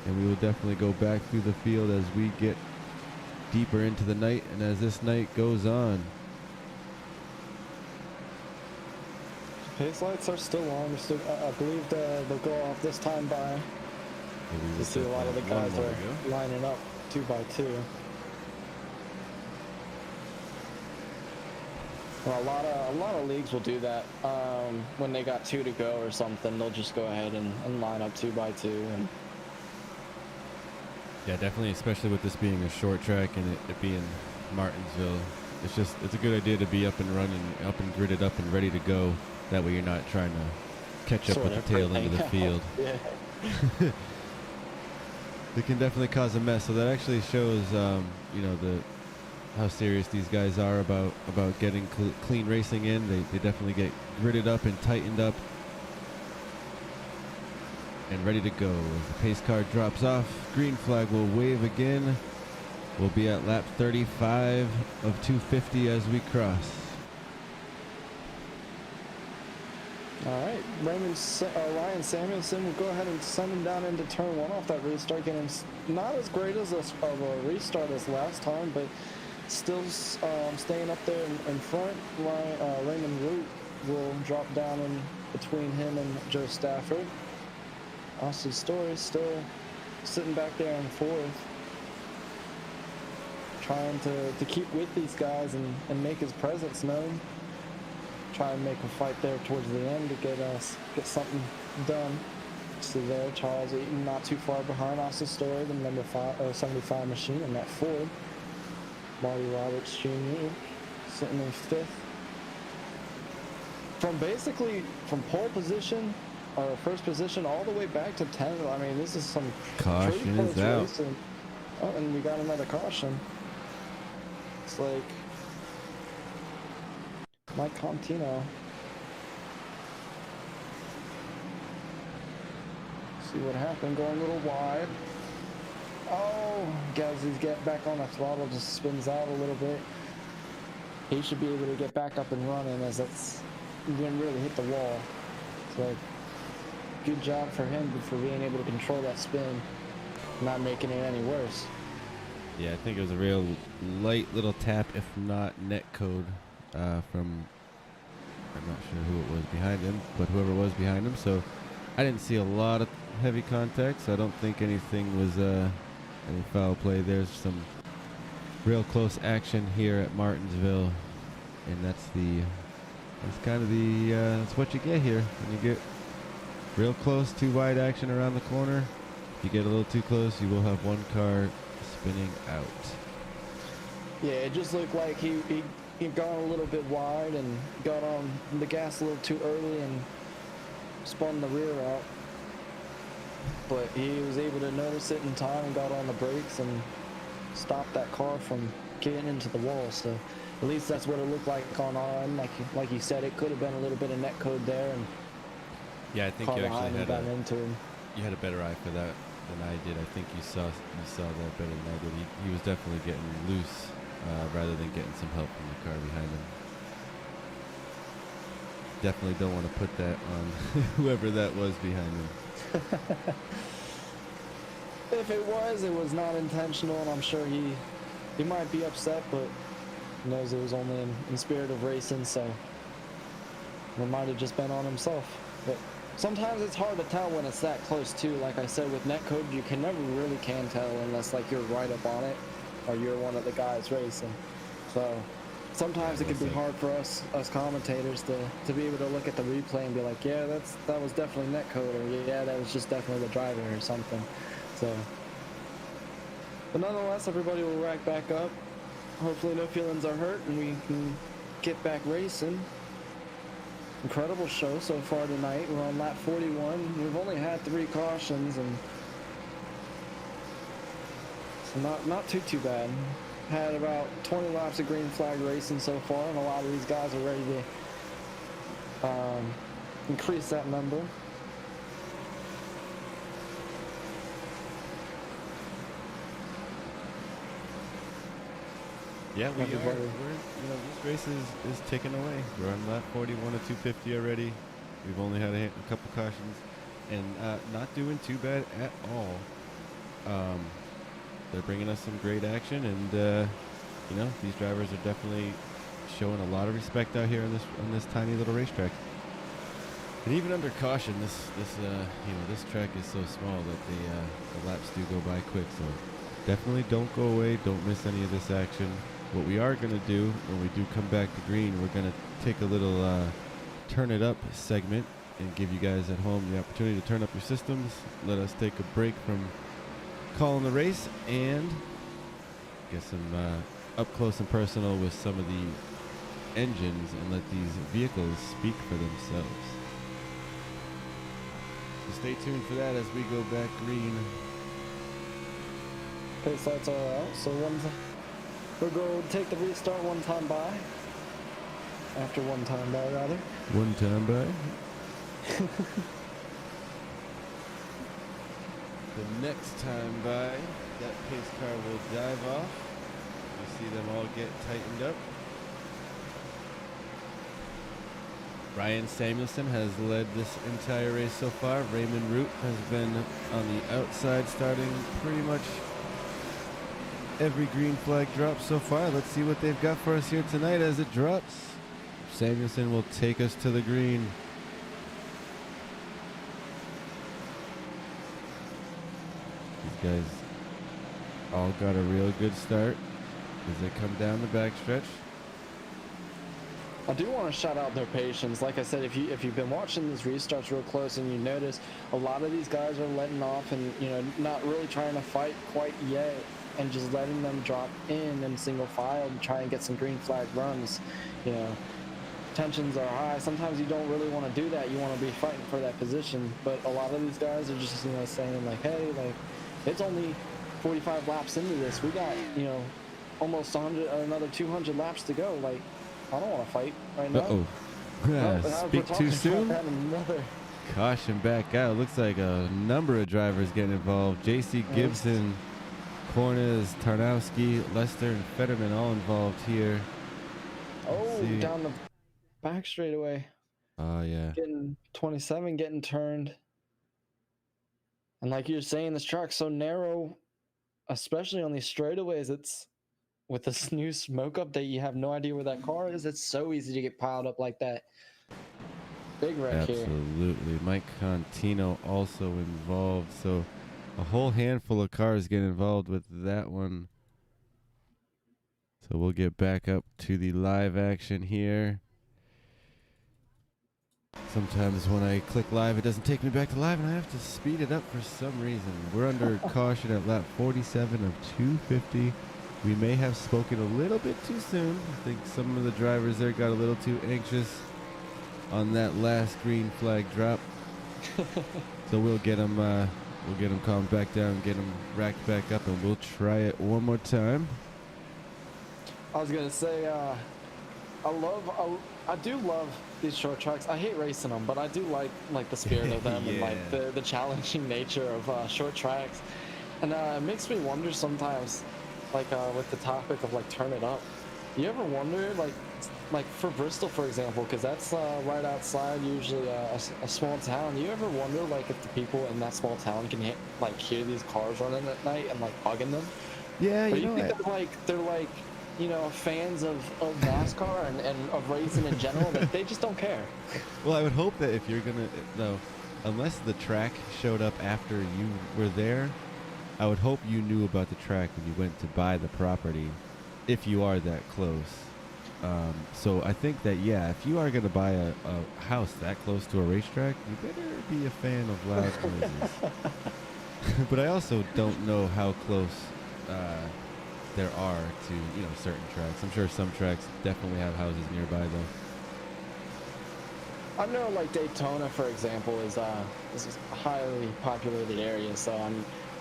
S1: And we will definitely go back through the field as we get deeper into the night and as this night goes on.
S2: Pace lights are still on. I believe they'll go off this time by. You see a lot of the guys are lining up 2 by 2. Well, a lot of leagues will do that. When they got 2 to go or something, they'll just go ahead and line up 2 by 2. And
S1: yeah, definitely, especially with this being a short track and it being Martinsville. It's a good idea to be up and running, up and gridded up and ready to go. That way you're not trying to catch up with the tail end of the field.
S2: Yeah.
S1: It can definitely cause a mess. So that actually shows, how serious these guys are about getting clean racing in. They definitely get gridded up and tightened up and ready to go. As the pace car drops off, green flag will wave again. We'll be at lap 35 of 250 as we cross.
S2: All right, Ryan Samuelson will go ahead and send him down into turn 1 off that restart. Getting not as great as of a restart as last time, but Still staying up there in front. Raymond Root will drop down in between him and Joe Stafford. Austin Story still sitting back there in fourth, trying to keep with these guys and make his presence known. Try and make a fight there towards the end to get something done. See there, Charles Eaton not too far behind Austin Story, the number 75 machine in that Ford. Marty Roberts Jr. sitting in fifth. From pole position or first position all the way back to 10th. I mean, this is some
S1: Caution is out.
S2: racing. Oh, and we got another caution. It's like Mike Contino. See what happened, going a little wide. Oh, guys, he's getting back on the throttle, just spins out a little bit. He should be able to get back up and running, as he didn't really hit the wall. So good job for him for being able to control that spin, not making it any worse.
S1: Yeah, I think it was a real light little tap, if not net code, from, I'm not sure who it was behind him, but whoever was behind him. So I didn't see a lot of heavy contact, so I don't think anything was any foul play. There's some real close action here at Martinsville, and that's kind of that's what you get here when you get real close, too wide action around the corner. If you get a little too close, you will have one car spinning out.
S2: Yeah, it just looked like he got a little bit wide and got on the gas a little too early and spun the rear out. But he was able to notice it in time and got on the brakes and stopped that car from getting into the wall. So at least that's what it looked like on our end. Like you said, it could have been a little bit of net code there, and
S1: yeah, I think you actually had a better eye for that than I did. I think you saw that better than I did. He was definitely getting loose rather than getting some help from the car behind him. Definitely don't want to put that on whoever that was behind him.
S2: If it was not intentional, and I'm sure he might be upset, but he knows it was only in spirit of racing, so it might have just been on himself. But sometimes it's hard to tell when it's that close too. Like I said, with netcode, you can never really can tell unless like you're right up on it or you're one of the guys racing. So sometimes it can be hard for us commentators to be able to look at the replay and be like, yeah, that was definitely netcode, or yeah, that was just definitely the driver or something. So, but nonetheless, everybody will rack back up. Hopefully no feelings are hurt and we can get back racing. Incredible show so far tonight. We're on lap 41. We've only had 3 cautions, and so not too bad. Had about 20 laps of green flag racing so far, and a lot of these guys are ready to increase that number.
S1: Yeah, we are. This race is ticking away. We're on lap 41 of 250 already. We've only had a couple cautions, and not doing too bad at all. They're bringing us some great action, and these drivers are definitely showing a lot of respect out here on this tiny little racetrack. And even under caution, this track is so small that the laps do go by quick. So definitely don't go away. Don't miss any of this action. What we are going to do when we do come back to green, we're going to take a little turn it up segment and give you guys at home the opportunity to turn up your systems. Let us take a break from calling the race and get some up close and personal with some of the engines and let these vehicles speak for themselves. So stay tuned for that as we go back green.
S2: Pace lights are out, so we'll go take the restart one time by. After one time by, rather.
S1: One time by. The next time by, that pace car will dive off. You see them all get tightened up. Ryan Samuelson has led this entire race so far. Raymond Root has been on the outside, starting pretty much every green flag drop so far. Let's see what they've got for us here tonight as it drops. Samuelson will take us to the green. These guys all got a real good start as they come down the backstretch.
S2: I do want to shout out their patience. Like I said, if you've been watching these restarts real close and you notice a lot of these guys are letting off and not really trying to fight quite yet, and just letting them drop in single file and try and get some green flag runs. Tensions are high. Sometimes you don't really want to do that. You want to be fighting for that position. But a lot of these guys are just saying like, hey, like it's only 45 laps into this. We got almost 100, another 200 laps to go. Like, I don't want to fight right now.
S1: Speak too soon. Caution back out. Looks like a number of drivers getting involved. JC Gibson, Cornes, Tarnowski, Lester, and Fetterman all involved here.
S2: Oh, down the back straightaway.
S1: Oh, yeah.
S2: Getting 27, getting turned. And like you're saying, this track's so narrow, especially on these straightaways. It's with this new smoke update, you have no idea where that car is. It's so easy to get piled up like that. Big wreck here.
S1: Absolutely. Mike Contino also involved. So a whole handful of cars get involved with that one. So we'll get back up to the live action here. Sometimes when I click live, it doesn't take me back to live, and I have to speed it up for some reason. We're under caution at lap 47 of 250. We may have spoken a little bit too soon. I think some of the drivers there got a little too anxious on that last green flag drop. So we'll get them calmed back down, get them racked back up, and we'll try it one more time.
S2: I was gonna say, I do love these short tracks. I hate racing them, but I do like the spirit of them.
S1: Yeah.
S2: And like the challenging nature of short tracks. And it makes me wonder sometimes, like with the topic of like turn it up. You ever wonder like for Bristol, for example, because that's right outside usually a small town. You ever wonder like if the people in that small town can hear these cars running at night and like bugging them?
S1: Yeah,
S2: but you think they're like fans of NASCAR and of racing in general, that they just don't care.
S1: Well, I would hope that if you're gonna, though, unless the track showed up after you were there, I would hope you knew about the track when you went to buy the property, if you are that close. So I think that, yeah, if you are gonna buy a house that close to a racetrack, you better be a fan of loud noises. But I also don't know how close there are to certain tracks. I'm sure some tracks definitely have houses nearby though.
S2: I know like Daytona, for example, is a highly populated area,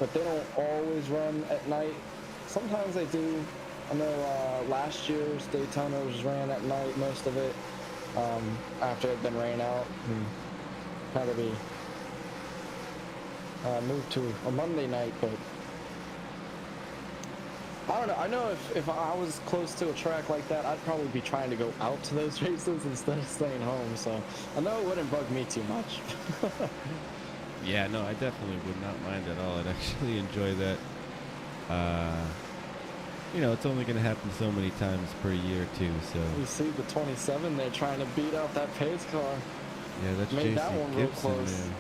S2: but they don't always run at night. Sometimes they do. I know last year's Daytona was ran at night, most of it, after it had been rained out and had to be moved to a Monday night, but I don't know. I know if I was close to a track like that, I'd probably be trying to go out to those races instead of staying home. So I know it wouldn't bug me too much.
S1: Yeah, no, I definitely would not mind at all. I'd actually enjoy that. It's only going to happen so many times per year too. So
S2: you see the 27, they're trying to beat out that pace car.
S1: Yeah, that's
S2: made
S1: JC
S2: that one
S1: Gibson,
S2: real close.
S1: man.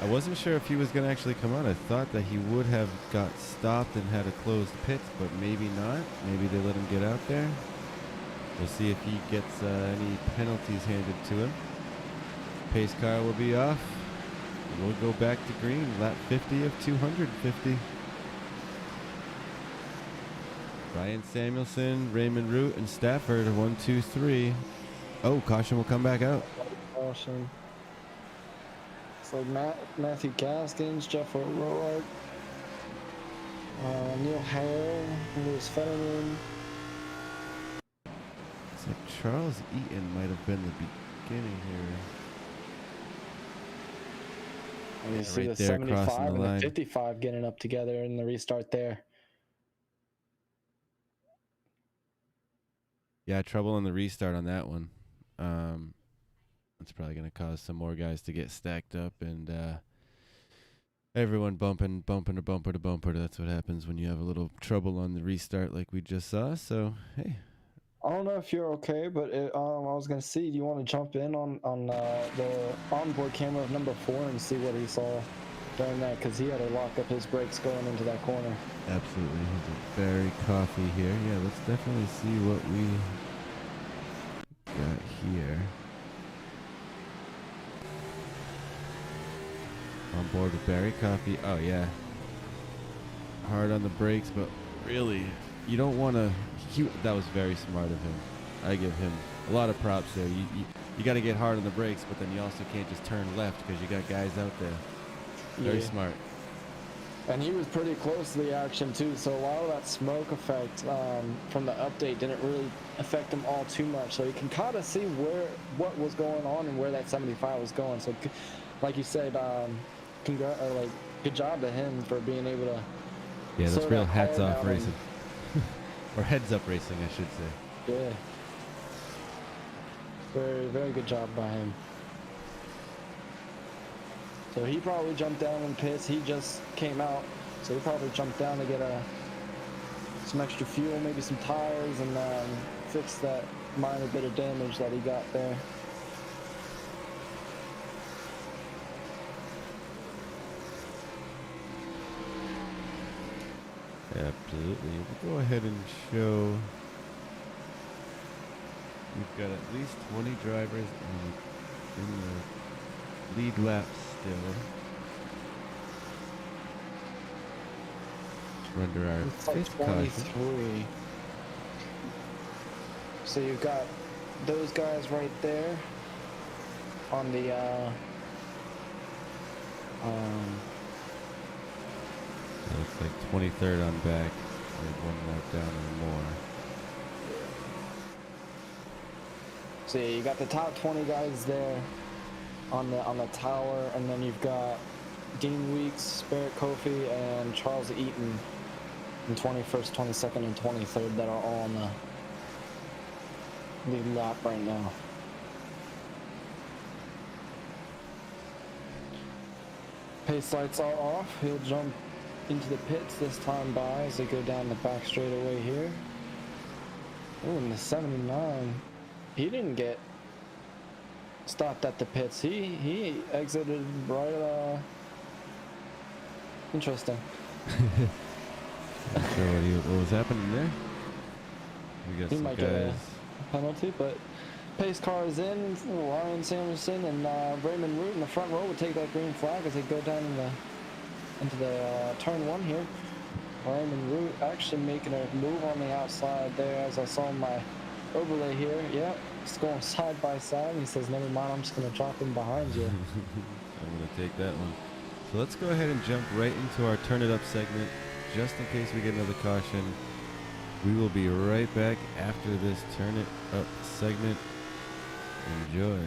S1: I wasn't sure if he was going to actually come out. I thought that he would have got stopped and had a closed pit, but maybe not. Maybe they let him get out there. We'll see if he gets any penalties handed to him. Pace car will be off. We'll go back to green. Lap 50 of 250. Ryan Samuelson, Raymond Root, and Stafford are 1, 2, 3. Oh, caution will come back out.
S2: Caution. So Matthew Gaskins, Jeff O'Rourke, Neil Harrell, Lewis Fetterman.
S1: It's like Charles Eaton might have been the beginning here.
S2: And you see
S1: right
S2: the
S1: there
S2: 75 and
S1: line.
S2: the 55 getting up together in the restart there.
S1: Yeah, trouble in the restart on that one. It's probably going to cause some more guys to get stacked up and Everyone bumping to bumper to bumper. That's what happens when you have a little trouble on the restart like we just saw. So, hey.
S2: I don't know if you're okay, but I was gonna see. Do you want to jump in on the onboard camera of number 4 and see what he saw during that? Because he had to lock up his brakes going into that corner.
S1: Absolutely. He's a berry coffee here. Yeah, let's definitely see what we got here. On board with berry coffee. Oh, yeah. Hard on the brakes, but really, you don't want to... That was very smart of him. I give him a lot of props there. You got to get hard on the brakes, but then you also can't just turn left because you got guys out there. Very smart.
S2: And he was pretty close to the action too, so a lot of that smoke effect from the update didn't really affect him all too much. So you can kind of see what was going on and where that 75 was going. So, like you said, good job to him for being able to.
S1: Yeah, that's real hats off racing. Or heads up racing, I should say.
S2: Yeah. Very, very good job by him. So he probably jumped down in pits. He just came out, so he probably jumped down to get some extra fuel, maybe some tires, and fix that minor bit of damage that he got there.
S1: Absolutely. We'll go ahead and show. We've got at least 20 drivers in the lead lap still. We're under our fifth caution.
S2: So you've got those guys right there on the
S1: It looks like 23rd on back. We're one lap down or more.
S2: So yeah, you got the top 20 guys there on the tower, and then you've got Dean Weeks, Barrett Kofi, and Charles Eaton in 21st, 22nd, and 23rd that are all on the lead lap right now. Pace lights are off. He'll jump into the pits this time by as they go down the back straightaway here. Oh, and the 79. He didn't get stopped at the pits. He exited right interesting.
S1: Not sure what was happening there. We got
S2: He
S1: some
S2: might
S1: guys.
S2: get a penalty, but pace car is in. Ryan Samuelson and Raymond Root in the front row will take that green flag as they go down into the turn 1 here. Raymond Root actually making a move on the outside there, as I saw my overlay here. Yeah, it's going side by side. He says, never mind, I'm just going to drop him behind you.
S1: I'm going to take that one. So let's go ahead and jump right into our Turn It Up segment, just in case we get another caution. We will be right back after this Turn It Up segment. Enjoy.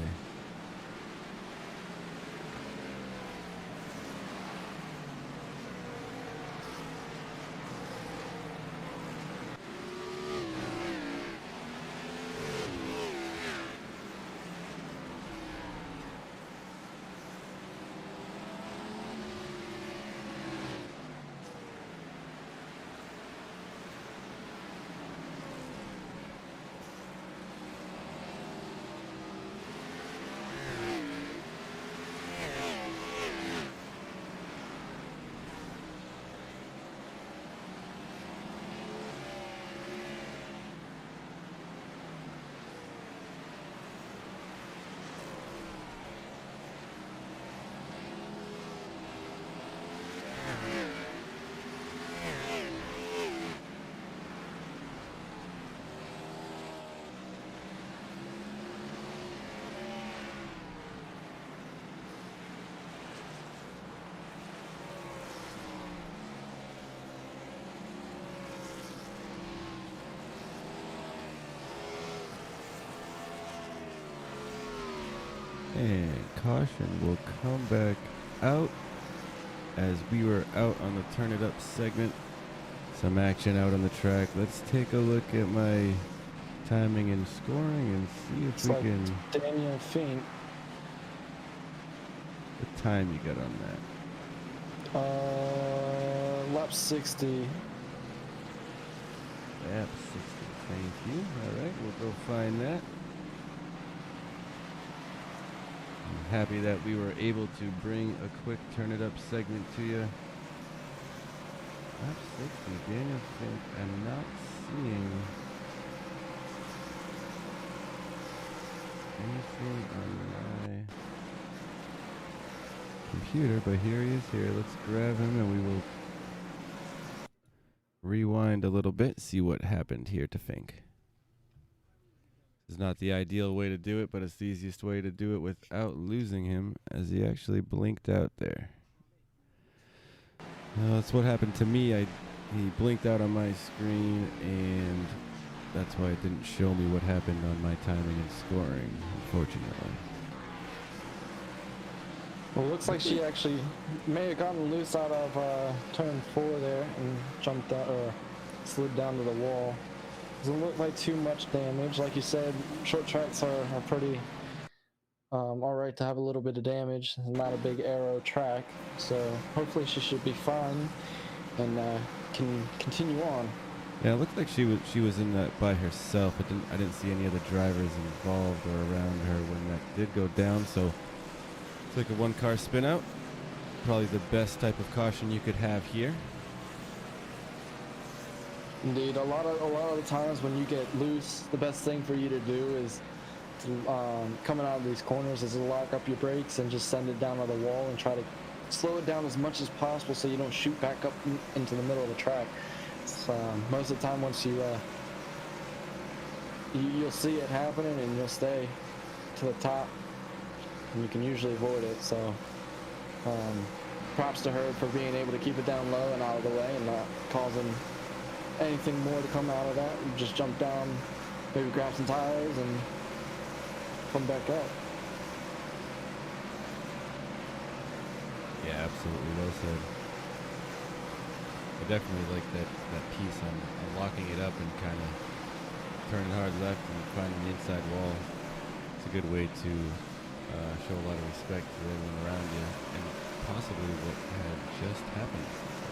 S1: And caution will come back out as we were out on the Turn It Up segment. Some action out on the track. Let's take a look at my timing and scoring and see if we can...
S2: Daniel Fink.
S1: What time you got on that?
S2: Lap 60.
S1: Lap 60. Thank you. All right, we'll go find that. I'm happy that we were able to bring a quick turn it up segment to you. Lap 60, Daniel Fink. I'm not seeing anything on my computer, but here he is here. Let's grab him and we will rewind a little bit, see what happened here to Fink. This is not the ideal way to do it, but it's the easiest way to do it without losing him, as he actually blinked out there. That's what happened to me. He blinked out on my screen, and that's why it didn't show me what happened on my timing and scoring, unfortunately.
S2: Well, it looks like she actually may have gotten loose out of turn 4 there and jumped out or slid down to the wall. Doesn't look like too much damage. Like you said, short tracks are pretty alright to have a little bit of damage. It's not a big aero track, so hopefully she should be fine and can continue on.
S1: Yeah, it looked like she was in that by herself. I didn't see any other drivers involved or around her when that did go down, so it's like a one-car spin out. Probably the best type of caution you could have here.
S2: Indeed, a lot of the times when you get loose, the best thing for you to do is to, coming out of these corners is to lock up your brakes and just send it down to the wall and try to slow it down as much as possible so you don't shoot back up into the middle of the track. Most of the time, once you'll see it happening and you'll stay to the top, and you can usually avoid it. So props to her for being able to keep it down low and out of the way and not causing anything more to come out of that. You just jump down, maybe grab some tires and come back up.
S1: Yeah, absolutely, well said. I definitely like that piece on locking it up and kind of turning hard left and finding the inside wall. It's a good way to show a lot of respect to everyone around you and possibly what had just happened. So,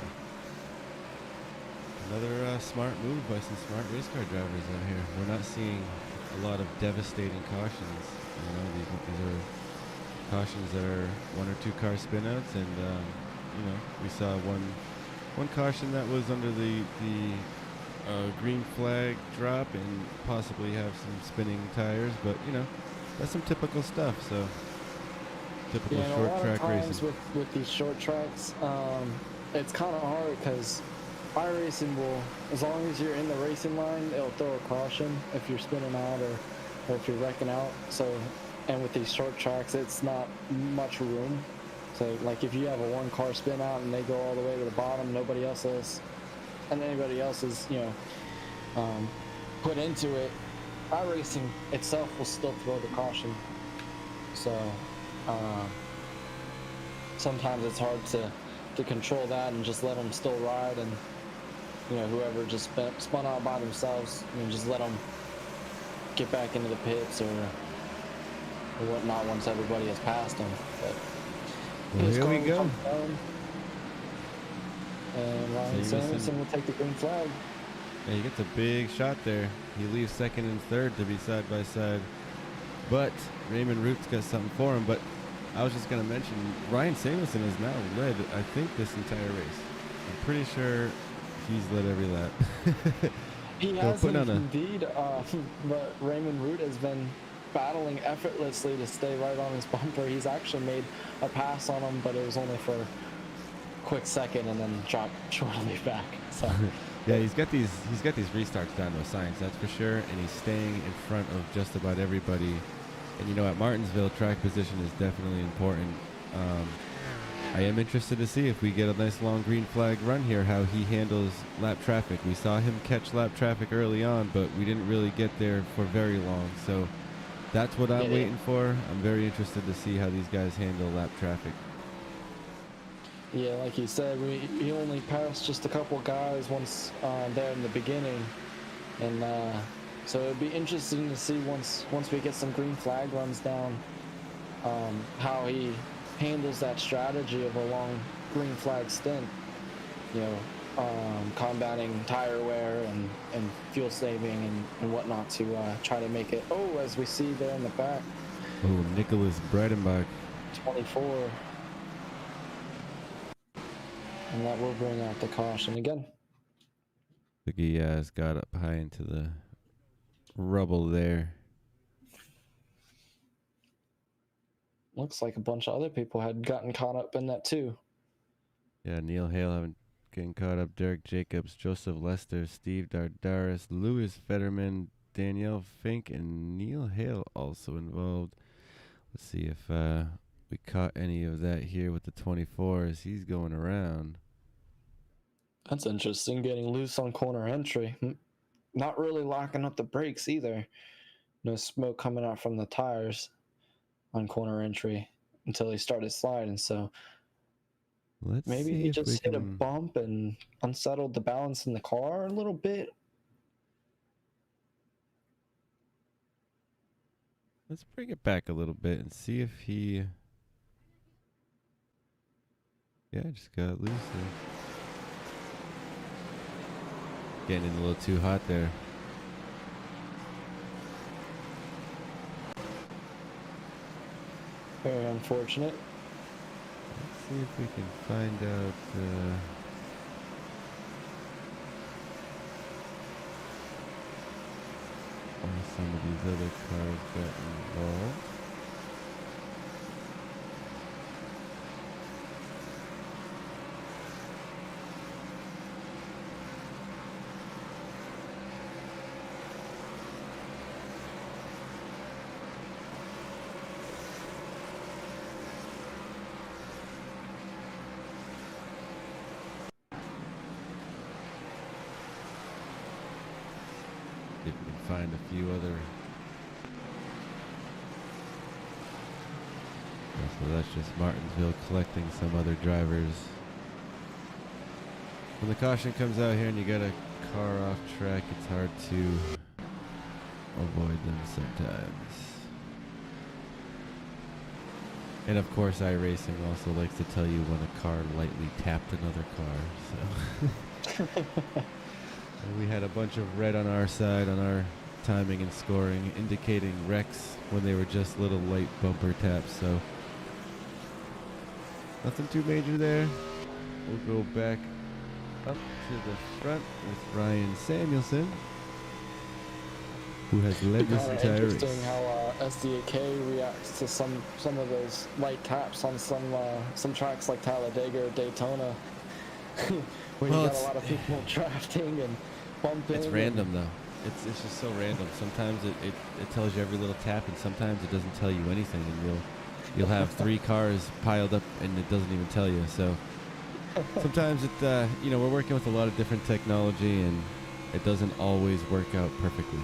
S1: another smart move by some smart race car drivers out here. We're not seeing a lot of devastating cautions. You know, these are cautions that are 1 or 2 car spinouts, and you know, we saw one caution that was under the green flag drop and possibly have some spinning tires, but you know, that's some typical stuff. So typical short track racing.
S2: With these short tracks, it's kind of hard because iRacing will, as long as you're in the racing line, it'll throw a caution if you're spinning out or if you're wrecking out. So, and with these short tracks, it's not much room. So, like if you have a 1-car spin out and they go all the way to the bottom, nobody else is, and anybody else is, you know, put into it, iRacing itself will still throw the caution. So, sometimes it's hard to control that and just let them still ride, and you know, whoever just spun out by themselves, you know, just let them get back into the pits or whatnot once everybody has passed them. But
S1: well, here we go.
S2: And Ryan Sanderson will take the green flag.
S1: Yeah, he gets a big shot there. He leaves second and third to be side by side, but Raymond Root's got something for him. But I was just going to mention, Ryan Samuelson has now led, I think, this entire race. I'm pretty sure he's led every lap.
S2: He has indeed, but Raymond Root has been battling effortlessly to stay right on his bumper. He's actually made a pass on him, but it was only for a quick second and then dropped shortly back. So
S1: yeah, he's got these restarts down to a science, that's for sure, and he's staying in front of just about everybody. And you know, at Martinsville, track position is definitely important. I am interested to see if we get a nice long green flag run here, how he handles lap traffic. We saw him catch lap traffic early on, but we didn't really get there for very long. So that's what I'm waiting for. I'm very interested to see how these guys handle lap traffic.
S2: Yeah, like you said, he only passed just a couple guys once there in the beginning, and so it'd be interesting to see once we get some green flag runs down, how he handles that strategy of a long green flag stint, you know, combating tire wear and fuel saving and whatnot to try to make it. Oh, as we see there in the back,
S1: Oh, Nicholas Breitenbach.
S2: 24. And that will bring out the caution again.
S1: Look, he has got up high into the rubble there.
S2: Looks like a bunch of other people had gotten caught up in that too.
S1: Yeah, Neil Hale having getting caught up. Derek Jacobs, Joseph Lester, Steve Dardaris, Louis Fetterman, Danielle Fink, and Neil Hale also involved. Let's see if we caught any of that here with the 24 as he's going around.
S2: That's interesting, getting loose on corner entry. Not really locking up the brakes either. No smoke coming out from the tires on corner entry until he started sliding. So maybe he just hit a bump and unsettled the balance in the car a little bit.
S1: Let's bring it back a little bit and see if he... Yeah, just got loose there. Getting in a little too hot there.
S2: Very unfortunate.
S1: Let's see if we can find out why some of these other cars got involved. If we can find a few other. So that's just Martinsville collecting some other drivers. When the caution comes out here and you got a car off track, it's hard to avoid them sometimes. And of course, iRacing also likes to tell you when a car lightly tapped another car. So. We had a bunch of red on our side on our timing and scoring, indicating wrecks when they were just little light bumper taps. So nothing too major there. We'll go back up to the front with Ryan Samuelson, who has led this entire race.
S2: Interesting how SDAK reacts to some of those light taps on some tracks like Talladega or Daytona, where you got a lot of people drafting and bumping.
S1: It's random though. It's just so random. Sometimes it tells you every little tap, and sometimes it doesn't tell you anything, and you'll have 3 cars piled up and it doesn't even tell you. So sometimes we're working with a lot of different technology, and it doesn't always work out perfectly.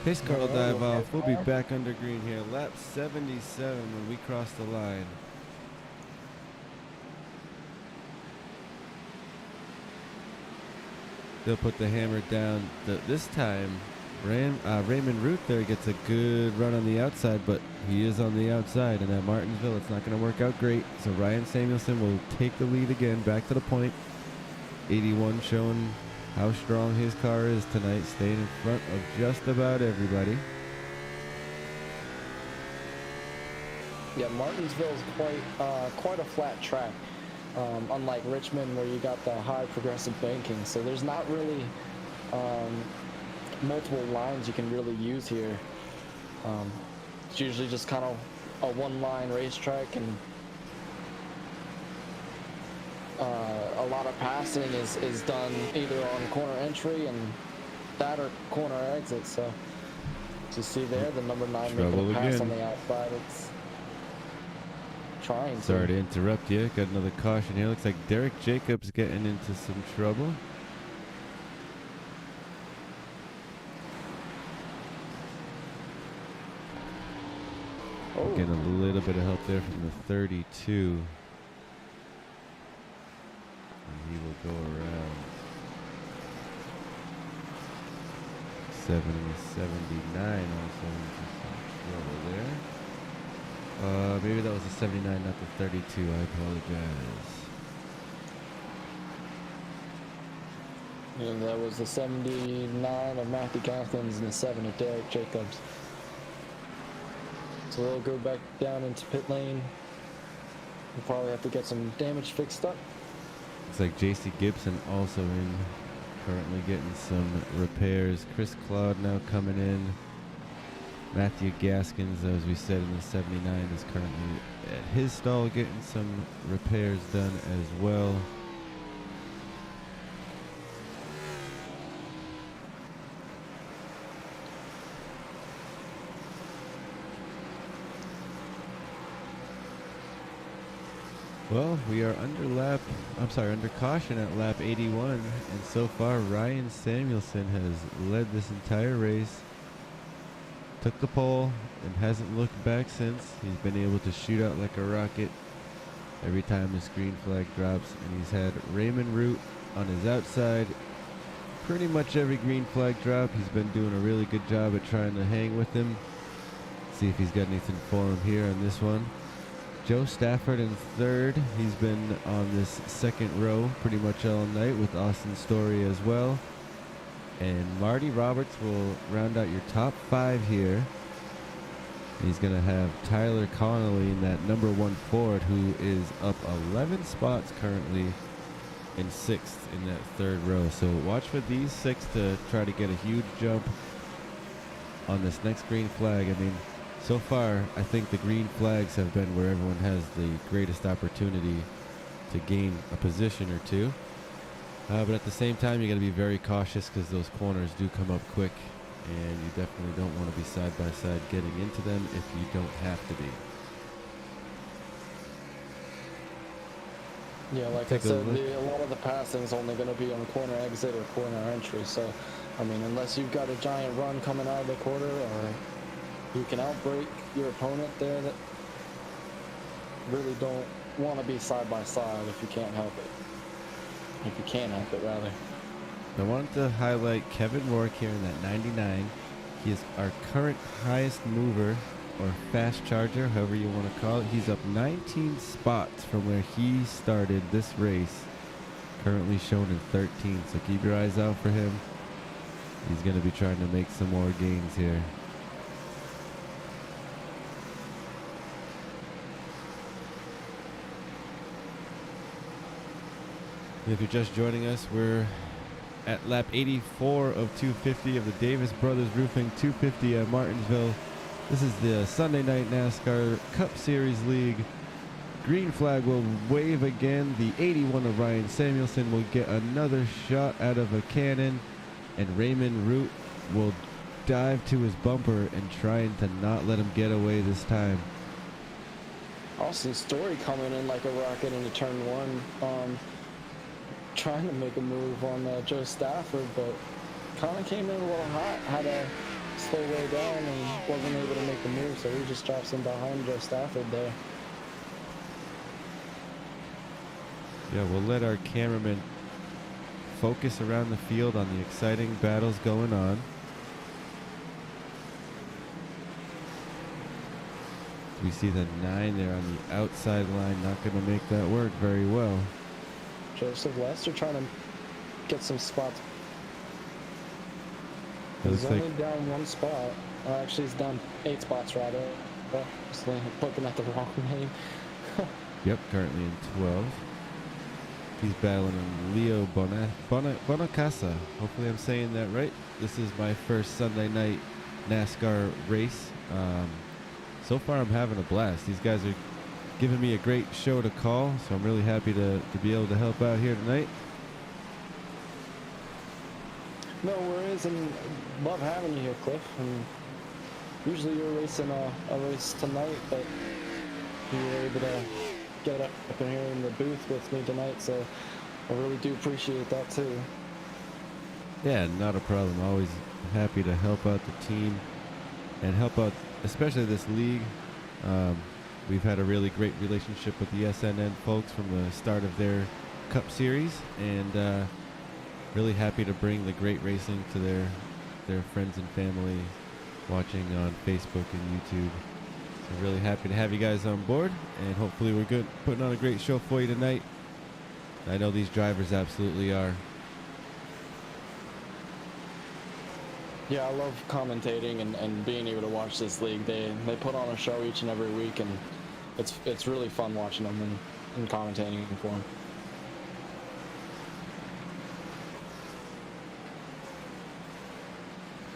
S1: Pace car will dive off. We'll be back under green here. Lap 77 when we cross the line. They'll put the hammer down. This time, Raymond Root there gets a good run on the outside, but he is on the outside, and at Martinsville, it's not going to work out great. So Ryan Samuelson will take the lead again, back to the point. 81 showing how strong his car is tonight, staying in front of just about everybody.
S2: Yeah, Martinsville is quite a flat track. Unlike Richmond, where you got the high progressive banking, so there's not really multiple lines you can really use here. It's usually just kind of a one-line racetrack, and a lot of passing is done either on corner entry and that or corner exit. So you see there, the number 9 making a pass on the outside. It's trying to.
S1: Sorry to interrupt you. Got another caution here. Looks like Derek Jacobs getting into some trouble. Oh. Getting a little bit of help there from the 32. And he will go around 79 also into some trouble there. Maybe that was the 79, not the 32. I apologize.
S2: And that was the 79 of Matthew Gaskins and the 7 of Derek Jacobs. So we'll go back down into pit lane. We'll probably have to get some damage fixed up.
S1: Looks like JC Gibson also in, currently getting some repairs. Chris Claude now coming in. Matthew Gaskins, as we said in the 79, is currently at his stall getting some repairs done as well. Well, we are under caution at lap 81, and so far Ryan Samuelson has led this entire race. Took the pole and hasn't looked back since. He's been able to shoot out like a rocket every time his green flag drops, and he's had Raymond Root on his outside pretty much every green flag drop. He's been doing a really good job at trying to hang with him. See if he's got anything for him here on this one. Joe Stafford in third. He's been on this second row pretty much all night with Austin Story as well. And Marty Roberts will round out your top 5 here. He's going to have Tyler Connolly in that number 1 Ford, who is up 11 spots currently in 6th in that third row. So watch for these 6 to try to get a huge jump on this next green flag. I mean, so far, I think the green flags have been where everyone has the greatest opportunity to gain a position or two. But at the same time, you got to be very cautious because those corners do come up quick, and you definitely don't want to be side by side getting into them if you don't have to be.
S2: Yeah, like I said, a lot of the passing is only going to be on corner exit or corner entry. So, I mean, unless you've got a giant run coming out of the quarter, or you can outbrake your opponent there, that really don't want to be side by side if you can't help it. If you can help it, rather.
S1: I wanted to highlight Kevin Rourke here in that 99. He is our current highest mover, or fast charger, however you want to call it. He's up 19 spots from where he started this race, currently shown in 13. So keep your eyes out for him. He's going to be trying to make some more gains here. If you're just joining us, we're at lap 84 of 250 of the Davis Brothers Roofing 250 at Martinsville. This is the Sunday Night NASCAR Cup Series League. Green flag will wave again. The 81 of Ryan Samuelson will get another shot out of a cannon, and Raymond Root will dive to his bumper and trying to not let him get away this time.
S2: Austin Story coming in like a rocket into turn 1. Trying to make a move on Joe Stafford, but kind of came in a little hot, had a slow way down and wasn't able to make the move, so he just drops in behind Joe Stafford there.
S1: Yeah, we'll let our cameraman focus around the field on the exciting battles going on. We see the 9 there on the outside line, not going to make that work very well.
S2: Joseph Lester trying to get some spots.
S1: He's
S2: only down 1 spot. Actually, he's down 8 spots, rather. Just looking at the wrong name.
S1: Yep, currently in 12. He's battling Leo Bonacasa. Hopefully I'm saying that right. This is my first Sunday night NASCAR race. So far I'm having a blast. These guys are giving me a great show to call, so I'm really happy to be able to help out here tonight.
S2: No worries, and love having you here, Cliff. And usually you're racing a race tonight, but you were able to get up in here in the booth with me tonight, so I really do appreciate that too.
S1: Yeah, not a problem. Always happy to help out the team and help out especially this league. We've had a really great relationship with the SNN folks from the start of their Cup Series, and really happy to bring the great racing to their friends and family watching on Facebook and YouTube. We're really happy to have you guys on board, and hopefully we're good, putting on a great show for you tonight. I know these drivers absolutely are.
S2: Yeah, I love commentating and being able to watch this league. They put on a show each and every week, and it's really fun watching them and commentating for them.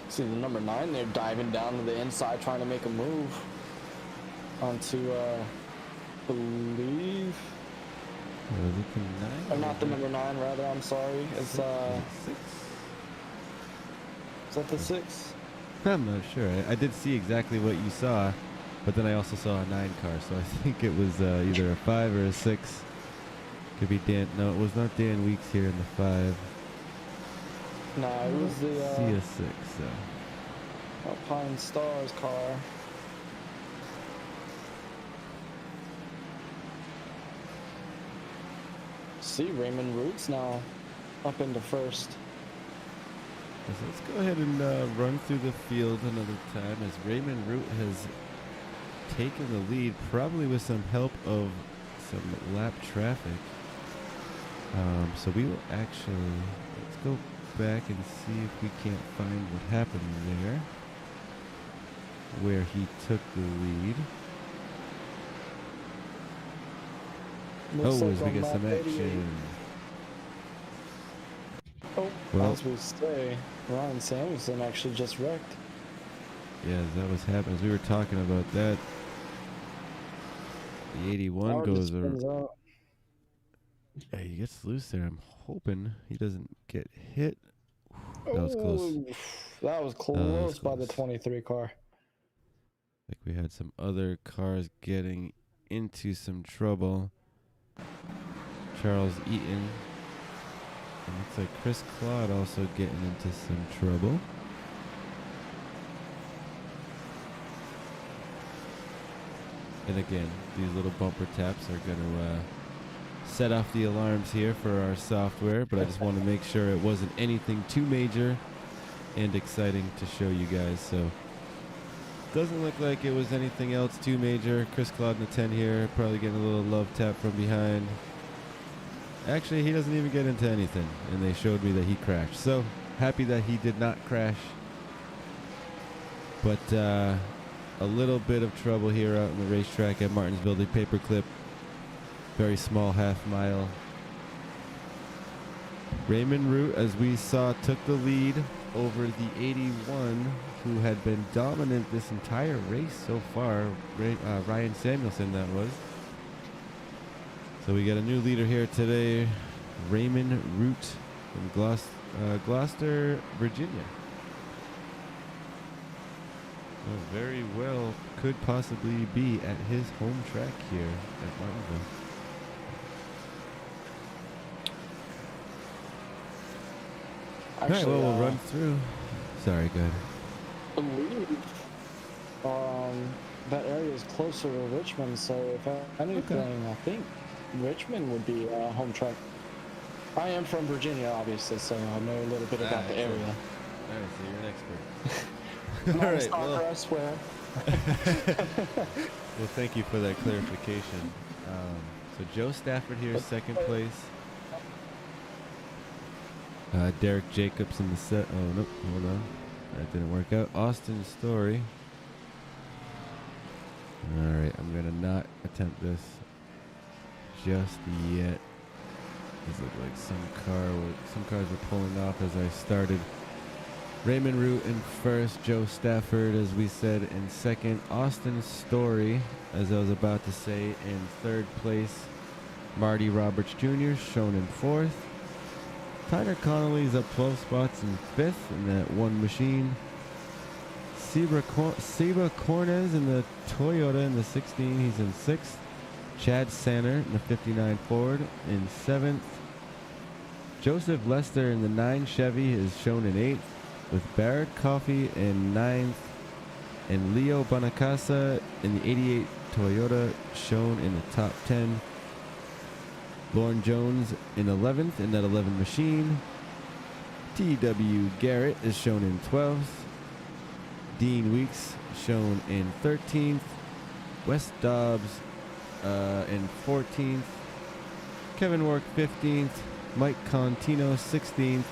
S2: See the number 9, they're diving down to the inside trying to make a move onto, believe, or not the number 9, rather, I'm sorry, it's,
S1: 6?
S2: Is that the 6?
S1: I'm not sure. I did see exactly what you saw, but then I also saw a 9 car, so I think it was either a 5 or a 6. Could be Dan. No, it was not Dan Weeks here in the 5.
S2: No, it was the
S1: see a 6, so.
S2: Alpine Stars car. See, Raymond Root's now up into first.
S1: So let's go ahead and run through the field another time, as Raymond Root has taken the lead, probably with some help of some lap traffic. So we will actually, let's go back and see if we can't find what happened there, where he took the lead.
S2: Looks
S1: Oh,
S2: like
S1: as we
S2: on
S1: get
S2: lap
S1: some
S2: 88.
S1: action.
S2: Oh,
S1: Well,
S2: as we say, Ryan Samuelson actually just wrecked.
S1: yeah, that was happening. As we were talking about that, the 81
S2: Power
S1: goes
S2: just spins out.
S1: Yeah, he gets loose there. I'm hoping he doesn't get hit. That was close.
S2: Oh, that was close by the 23 car.
S1: Like we had some other cars getting into some trouble. Charles Eaton. And looks like Chris Claude also getting into some trouble. And again, these little bumper taps are going to set off the alarms here for our software, but I just want to make sure it wasn't anything too major and exciting to show you guys. So doesn't look like it was anything else too major. Chris Claude in the 10 here, probably getting a little love tap from behind. Actually, he doesn't even get into anything, and they showed me that he crashed. So happy that he did not crash. But a little bit of trouble here out in the racetrack at Martinsville. The paperclip, very small half mile. Raymond Root, as we saw, took the lead over the 81, who had been dominant this entire race so far. Ryan Samuelson, that was. So we got a new leader here today, Raymond Root from Gloucester, Virginia. So very well could possibly be at his home track here at Martinsville.
S2: Actually,
S1: all right, well, we'll run through. Sorry, go ahead.
S2: I believe that area is closer to Richmond, so if anything, I think Richmond would be home track. I am from Virginia, obviously, so I know a little bit about the area.
S1: All right, so you're an expert.
S2: Not
S1: All
S2: a
S1: right,
S2: stalker,
S1: well,
S2: I swear.
S1: well, thank you for that clarification. So Joe Stafford here, second place. Derek Jacobs in the set. Oh, nope, hold on. That didn't work out. Austin Story. All right, I'm going to not attempt this just yet. These look like some cars were pulling off as I started. Raymond Root in first, Joe Stafford, as we said, in second. Austin Story, as I was about to say, in third place. Marty Roberts Jr., shown in fourth. Tyler Connolly's up 12 spots in fifth in that one machine. Seba Cornez in the Toyota in the 16, he's in sixth. Chad Sanner in the 59 Ford in seventh. Joseph Lester in the 9 Chevy is shown in eighth, with Barrett Coffey in ninth, and Leo Bonacasa in the 88 Toyota shown in the top 10. Lauren Jones in 11th in that 11 machine. T.W. Garrett is shown in 12th. Dean Weeks shown in 13th. Wes Dobbs in 14th. Kevin Wark 15th. Mike Contino 16th.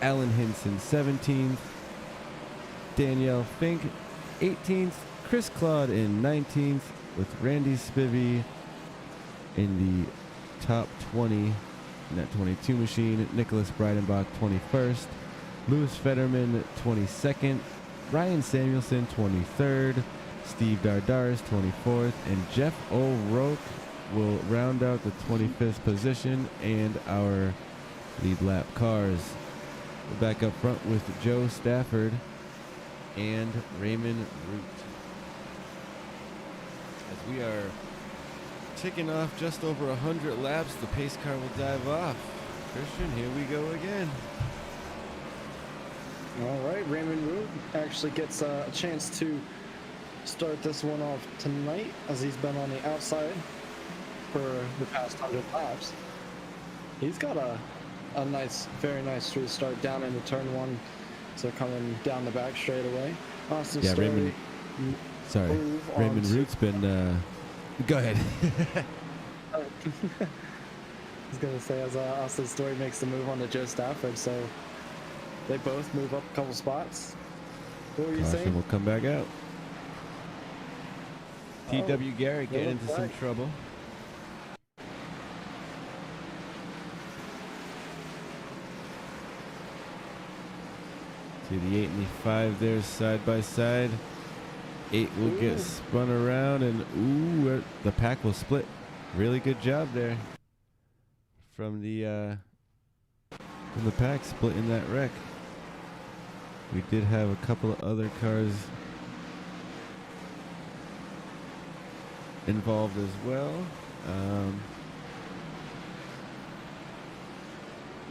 S1: Alan Hinson 17th. Danielle Fink 18th. Chris Claude in 19th, with Randy Spivey in the top 20 in that 22 machine. Nicholas Breidenbach 21st. Louis Fetterman 22nd. Ryan Samuelson 23rd. Steve Dardaris 24th. And Jeff O'Rourke will round out the 25th position and our lead lap cars. We're back up front with Joe Stafford and Raymond Root. As we are ticking off just over 100 laps, the pace car will dive off. Christian, here we go again.
S2: All right, Raymond Root actually gets a chance to start this one off tonight, as he's been on the outside for the past 100 laps. He's got a nice, very nice restart down into turn one, so coming down the back straight away. Austin Story.
S1: Raymond Root's been. Go ahead.
S2: I was gonna say, as Austin Story makes the move on to Joe Stafford, so they both move up a couple spots. What were you saying?
S1: We'll come back out. T.W. Garrett getting into some trouble. See the 8 and the 5 there side by side. 8 will get spun around, and the pack will split. Really good job there from the pack splitting that wreck. We did have a couple of other cars involved as well.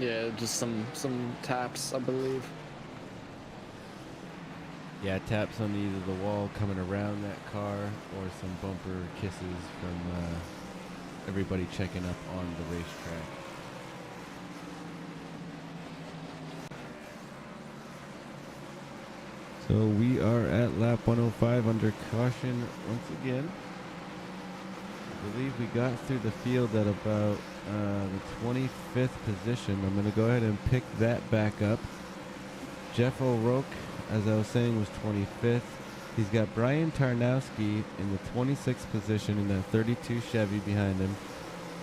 S2: Yeah, just some taps, I believe.
S1: Yeah, taps on either the wall coming around that car or some bumper kisses from everybody checking up on the racetrack. So we are at lap 105 under caution once again. I believe we got through the field at about the 25th position. I'm going to go ahead and pick that back up. Jeff O'Rourke, as I was saying, was 25th. He's got Brian Tarnowski in the 26th position in that 32 Chevy behind him.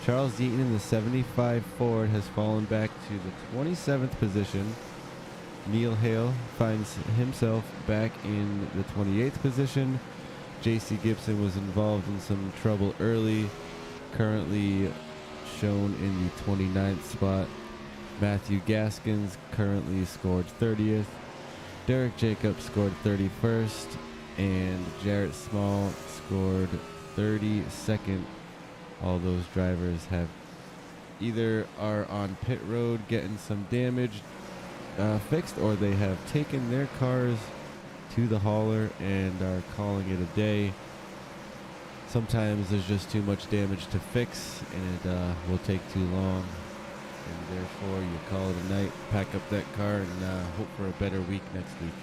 S1: Charles Eaton in the 75 Ford has fallen back to the 27th position. Neil Hale finds himself back in the 28th position. J.C. Gibson was involved in some trouble early, currently shown in the 29th spot. Matthew Gaskins currently scored 30th. Derek Jacobs scored 31st, and Jarrett Small scored 32nd. All those drivers have either are on pit road getting some damage fixed, or they have taken their cars to the hauler and are calling it a day. Sometimes there's just too much damage to fix, and it will take too long, and therefore you call it a night, pack up that car, and hope for a better week next week.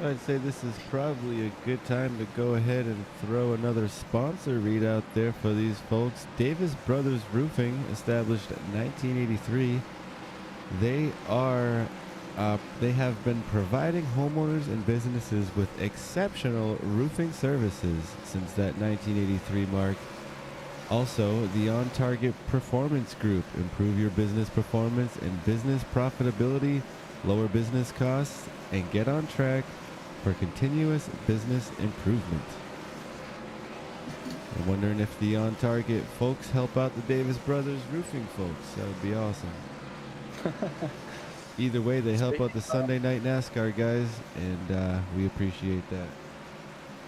S1: I'd say this is probably a good time to go ahead and throw another sponsor read out there for these folks. Davis Brothers Roofing, established in 1983. They have been providing homeowners and businesses with exceptional roofing services since that 1983 mark. Also, the On Target Performance Group. Improve your business performance and business profitability, lower business costs, and get on track for continuous business improvement. I'm wondering if the On Target folks help out the Davis Brothers Roofing folks. That would be awesome. Either way, they help out the Sunday Night NASCAR guys, and we appreciate that.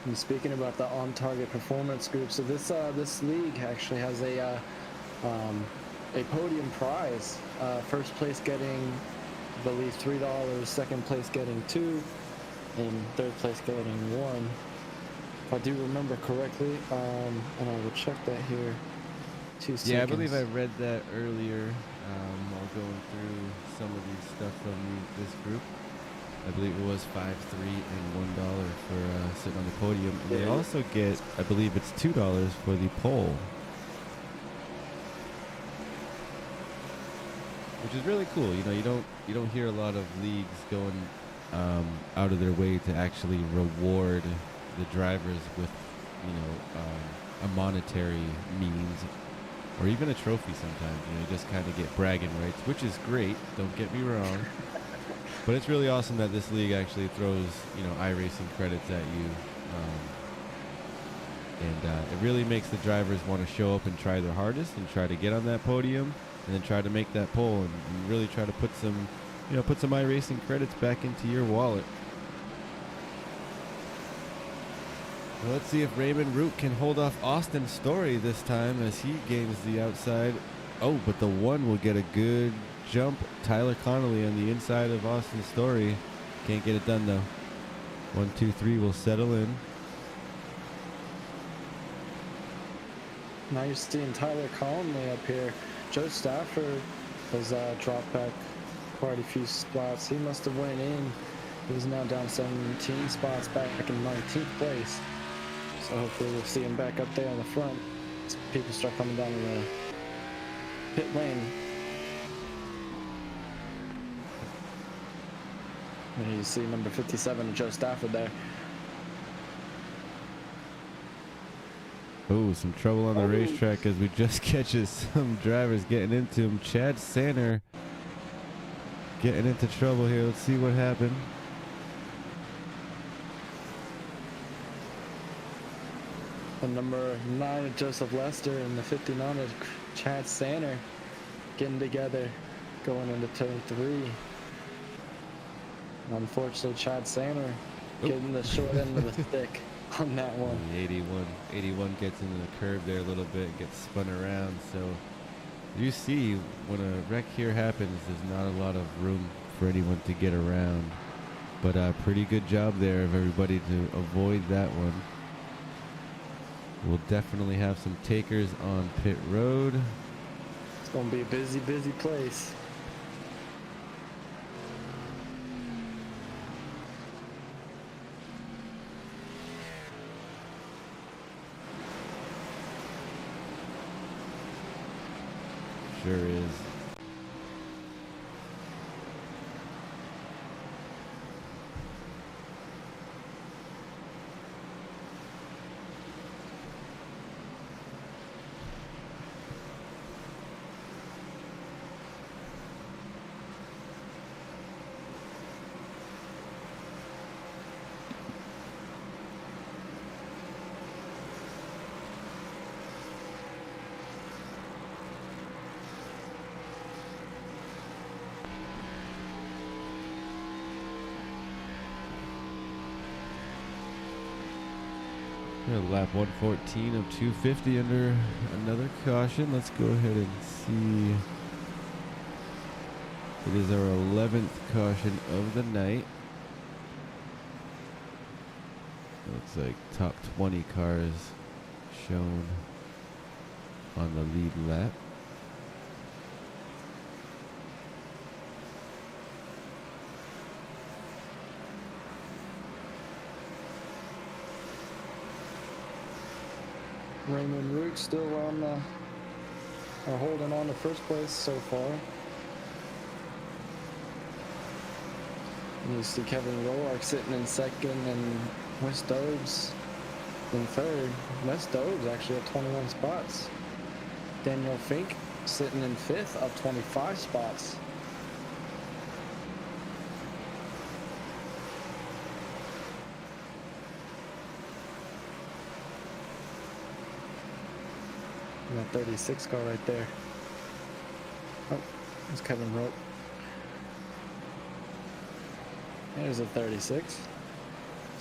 S2: And speaking about the On Target Performance Group, so this league actually has a podium prize. First place getting, I believe, $3. Second place getting $2, and third place getting $1. If I do remember correctly, and I will check that here. 2 seconds.
S1: Yeah, I believe I read that earlier. while going through some of these stuff from this group. I believe it was $5, $3, and $1 for sitting on the podium. And they also get, I believe it's $2 for the pole, which is really cool. You know, you don't hear a lot of leagues going out of their way to actually reward the drivers with, you know, a monetary means or even a trophy. Sometimes, you know, you just kind of get bragging rights, which is great. Don't get me wrong. But it's really awesome that this league actually throws, you know, iRacing credits at you. And it really makes the drivers want to show up and try their hardest and try to get on that podium and then try to make that pole and really try to put some, you know, put some iRacing credits back into your wallet. Well, let's see if Raymond Root can hold off Austin Story this time as he gains the outside. Oh, but the one will get a good jump. Tyler Connolly on the inside of Austin Story. Can't get it done though. 1, 2, 3 will settle in.
S2: Now you're seeing Tyler Connolly up here. Joe Stafford has dropped back quite a few spots. He must have went in. He's now down 17 spots back in 19th place. So hopefully we'll see him back up there in the front as people start coming down in the pit lane. And you see number 57, Joe Stafford there.
S1: Oh, some trouble on the racetrack as we just catches some drivers getting into him. Chad Sanner getting into trouble here. Let's see what happened.
S2: The number 9 of Joseph Lester and the 59 of Chad Sanner getting together going into turn 3. Unfortunately, Chad Sanner getting the short end of the stick on that one.
S1: 81 gets into the curve there a little bit, gets spun around. So you see when a wreck here happens, there's not a lot of room for anyone to get around. But a pretty good job there of everybody to avoid that one. We'll definitely have some takers on pit road.
S2: It's going to be a busy, busy place.
S1: Sure is. Lap 114 of 250 under another caution. Let's go ahead and see. It is our 11th caution of the night. Looks like top 20 cars shown on the lead lap.
S2: Raymond Root still on holding on to first place so far. And you see Kevin Roark sitting in second and Wes Dobbs in third. Wes Dobbs actually at 21 spots. Daniel Fink sitting in fifth, up 25 spots. That 36 car right there. Oh, there's Kevin Roark. There's a 36.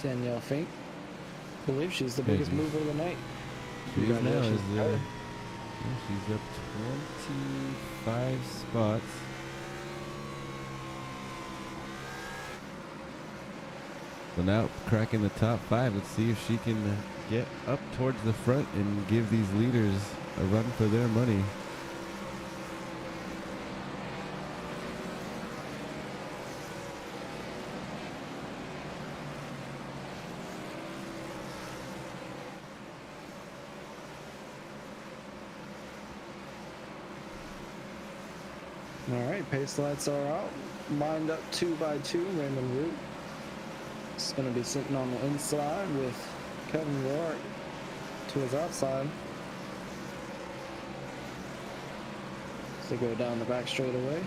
S2: Danielle Fink. I believe she's the biggest mover of the night.
S1: She's now she's up 25 spots. So now cracking the top 5. Let's see if she can get up towards the front and give these leaders a run for their money.
S2: All right, pace lights are out. Lined up 2x2, Raymond Root. It's going to be sitting on the inside with Kevin Rourke to his outside. As they go down the back straightaway.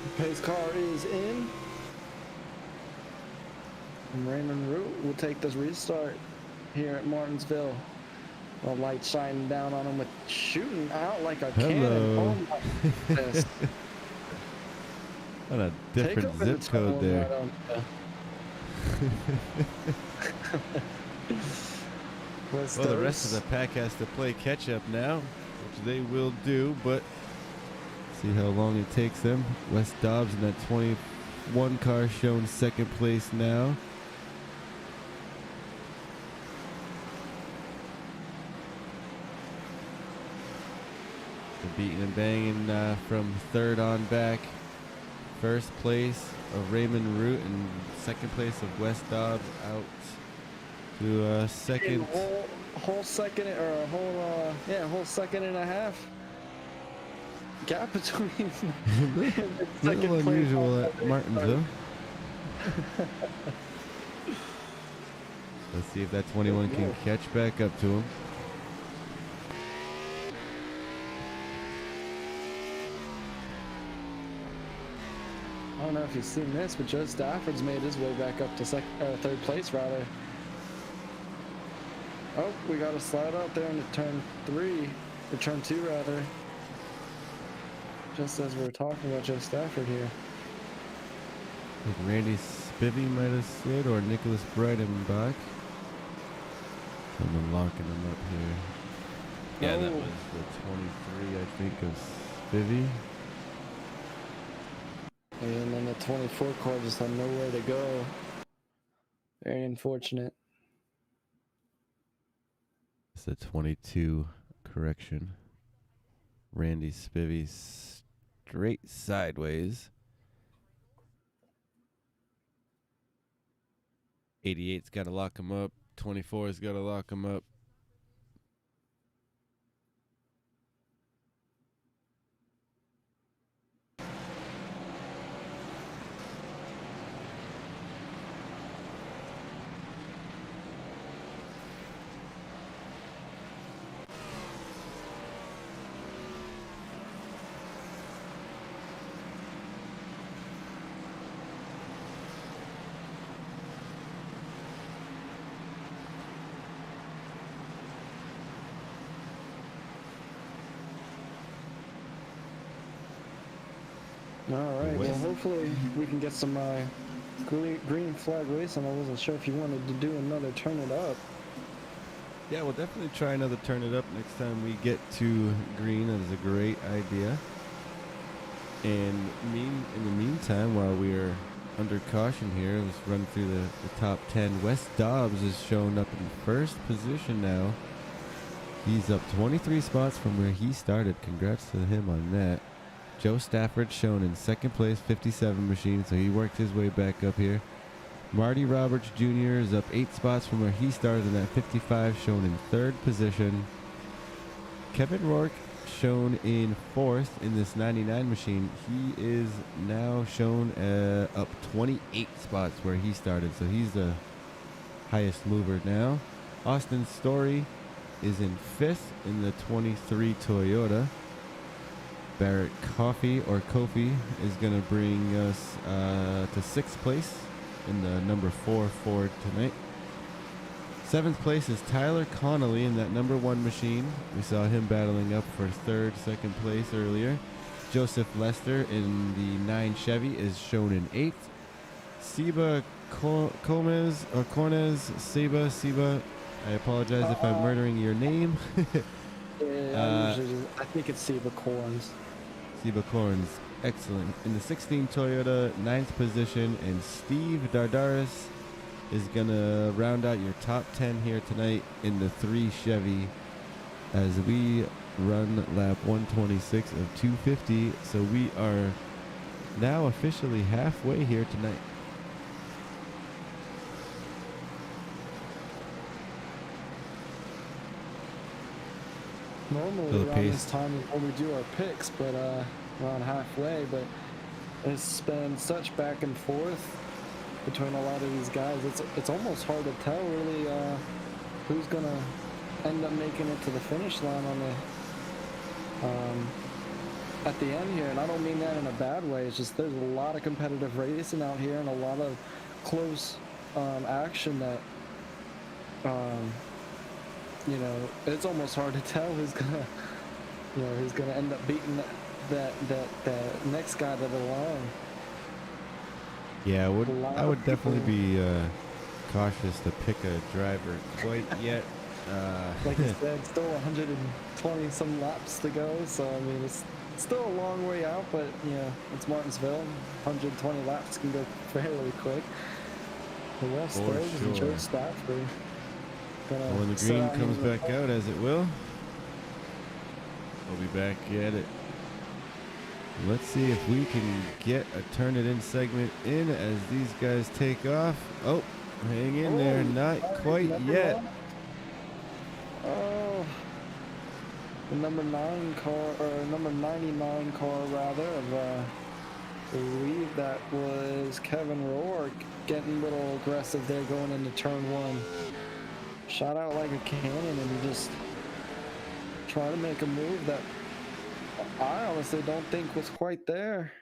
S2: The pace car is in. And Raymond Root will take this restart here at Martinsville. The light shining down on him with shooting out like a cannon. Oh my goodness.
S1: On a different zip code there. Well, the rest of the pack has to play catch up now, which they will do, but see how long it takes them. Wes Dobbs in that 21 car showing second place now. Beating and banging from third on back. First place of Raymond Root and second place of Wes Dobbs out to second.
S2: Whole second or a whole second and a half gap between.
S1: A little unusual at Martinsville. Let's see if that 21 can catch back up to him.
S2: I don't know if you've seen this, but Joe Stafford's made his way back up to third place, rather. Oh, we got a slide out there into turn 3, or turn 2, rather. Just as we're talking about Joe Stafford here.
S1: I think Randy Spivey might have slid, or Nicholas Breidenbach. Someone locking him up here. Yeah, that was the 23, I think, of Spivey.
S2: And then the 24 car just had nowhere to go. Very unfortunate.
S1: It's the 22 correction. Randy Spivey straight sideways. 88's got to lock him up. 24's got to lock him up.
S2: All right, well, hopefully we can get some green flag racing. I wasn't sure if you wanted to do another turn it up.
S1: Yeah, we'll definitely try another turn it up next time we get to green. That is a great idea. And in the meantime, while we are under caution here, let's run through the top 10. Wes Dobbs is showing up in first position now. He's up 23 spots from where he started. Congrats to him on that. Joe Stafford shown in second place, 57 machine, so he worked his way back up here. Marty Roberts Jr. is up 8 spots from where he started in that 55, shown in third position. Kevin Rourke shown in fourth in this 99 machine. He is now shown up 28 spots where he started, so he's the highest mover now. Austin Story is in fifth in the 23 Toyota. Barrett Kofi is going to bring us to sixth place in the number 4 Ford tonight. Seventh place is Tyler Connolly in that number 1 machine. We saw him battling up for second place earlier. Joseph Lester in the 9 Chevy is shown in 8th. Seba Seba, I apologize if I'm murdering your name.
S2: I think it's Seba Corns.
S1: Seba Corns, excellent. In the 16 Toyota, 9th position, and Steve Dardaris is going to round out your top 10 here tonight in the 3 Chevy as we run lap 126 of 250. So we are now officially halfway here tonight.
S2: normally
S1: Feel the
S2: around
S1: pace.
S2: this time is when we do our picks, but around halfway. But it's been such back and forth between a lot of these guys. It's almost hard to tell really who's gonna end up making it to the finish line on the at the end here. And I don't mean that in a bad way. It's just there's a lot of competitive racing out here and a lot of close action that you know, it's almost hard to tell who's gonna end up beating that next guy to the line.
S1: Yeah, I would definitely be cautious to pick a driver quite yet.
S2: Like I said, still 120 some laps to go, so I mean it's still a long way out, but you know, it's Martinsville. 120 laps can go fairly quick. The West
S1: For
S2: Thurbs and
S1: sure.
S2: Joe Stafford.
S1: When the green comes back out, as it will, we'll be back at it. Let's see if we can get a Turn It In segment in as these guys take off. Oh, hang in there. Not quite yet.
S2: Oh, the number 9 car, or number 99 car rather, of I believe that was Kevin Rourke, getting a little aggressive there going into turn 1. Shot out like a cannon and just try to make a move that I honestly don't think was quite there.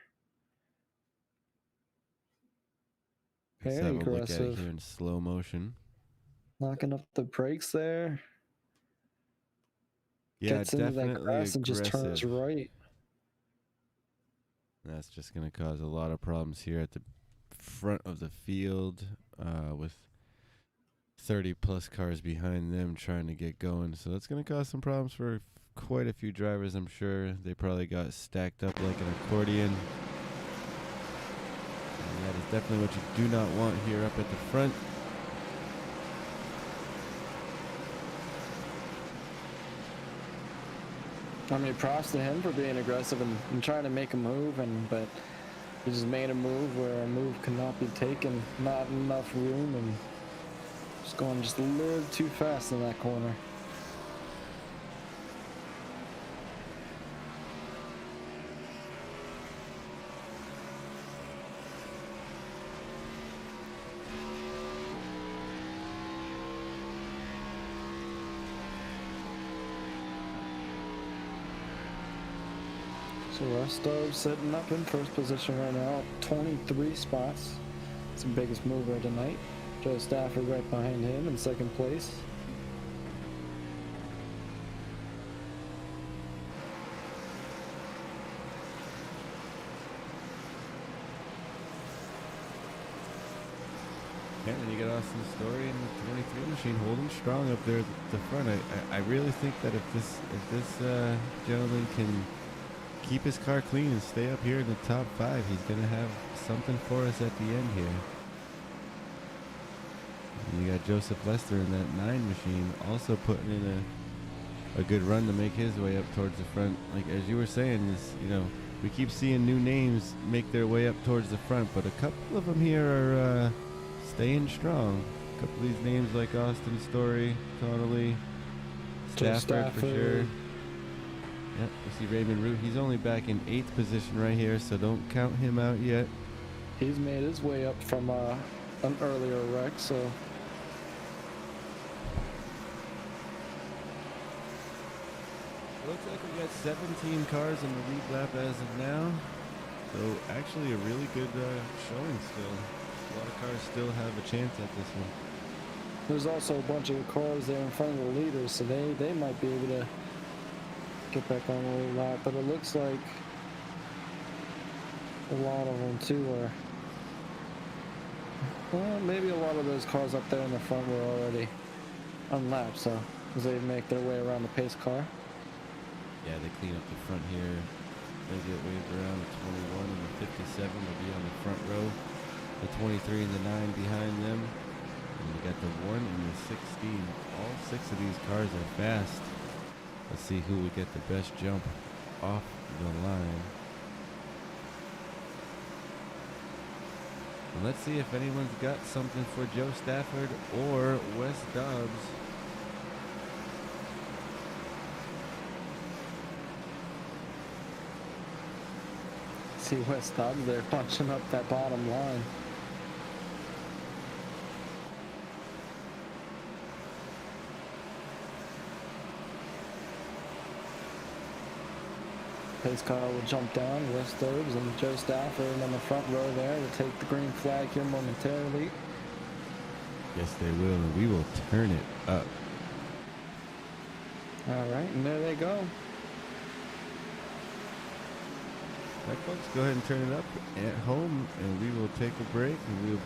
S1: Let's
S2: Very
S1: have a look at it
S2: aggressive.
S1: here in slow motion.
S2: Knocking up the brakes there.
S1: Yeah,
S2: Gets into that
S1: definitely
S2: grass and just turns
S1: aggressive.
S2: right.
S1: That's just going to cause a lot of problems here at the front of the field with 30 plus cars behind them trying to get going. So that's going to cause some problems for quite a few drivers, I'm sure. They probably got stacked up like an accordion. And that is definitely what you do not want here up at the front.
S2: I mean, props to him for being aggressive and trying to make a move, but he just made a move where a move cannot be taken, not enough room, and just going just a little too fast in that corner. So Rostov sitting up in first position right now, 23 spots. It's the biggest mover tonight. Joe Stafford right behind him in second place.
S1: Yeah, then you get Austin Story and the 23 machine holding strong up there at the front. I really think that if this gentleman can keep his car clean and stay up here in the top 5, he's going to have something for us at the end here. And you got Joseph Lester in that 9 machine also putting in a good run to make his way up towards the front. Like as you were saying, is we keep seeing new names make their way up towards the front, but a couple of them here are staying strong. A couple of these names like Austin Story, Connolly, Stafford for sure. Yep, we see Raymond Root. He's only back in 8th position right here, so don't count him out yet.
S2: He's made his way up from an earlier wreck, so.
S1: Looks like we got 17 cars in the lead lap as of now. So actually a really good showing still. A lot of cars still have a chance at this one.
S2: There's also a bunch of cars there in front of the leaders, so they might be able to get back on the lead lap, but it looks like a lot of them too are, well, maybe a lot of those cars up there in the front were already on lap, so as they make their way around the pace car.
S1: Yeah, they clean up the front here. They get waved around. The 21 and the 57 will be on the front row. The 23 and the 9 behind them. And you got the 1 and the 16. All 6 of these cars are fast. Let's see who will get the best jump off the line. And let's see if anyone's got something for Joe Stafford or Wes Dobbs.
S2: see West Dobbs there punching up that bottom line. Pace car will jump down, West Dobbs and Joe Stafford on the front row there to take the green flag here momentarily.
S1: Yes, they will, and we will turn it up.
S2: All right, and there they go.
S1: All right, folks, go ahead and turn it up at home, and we will take a break, and we'll...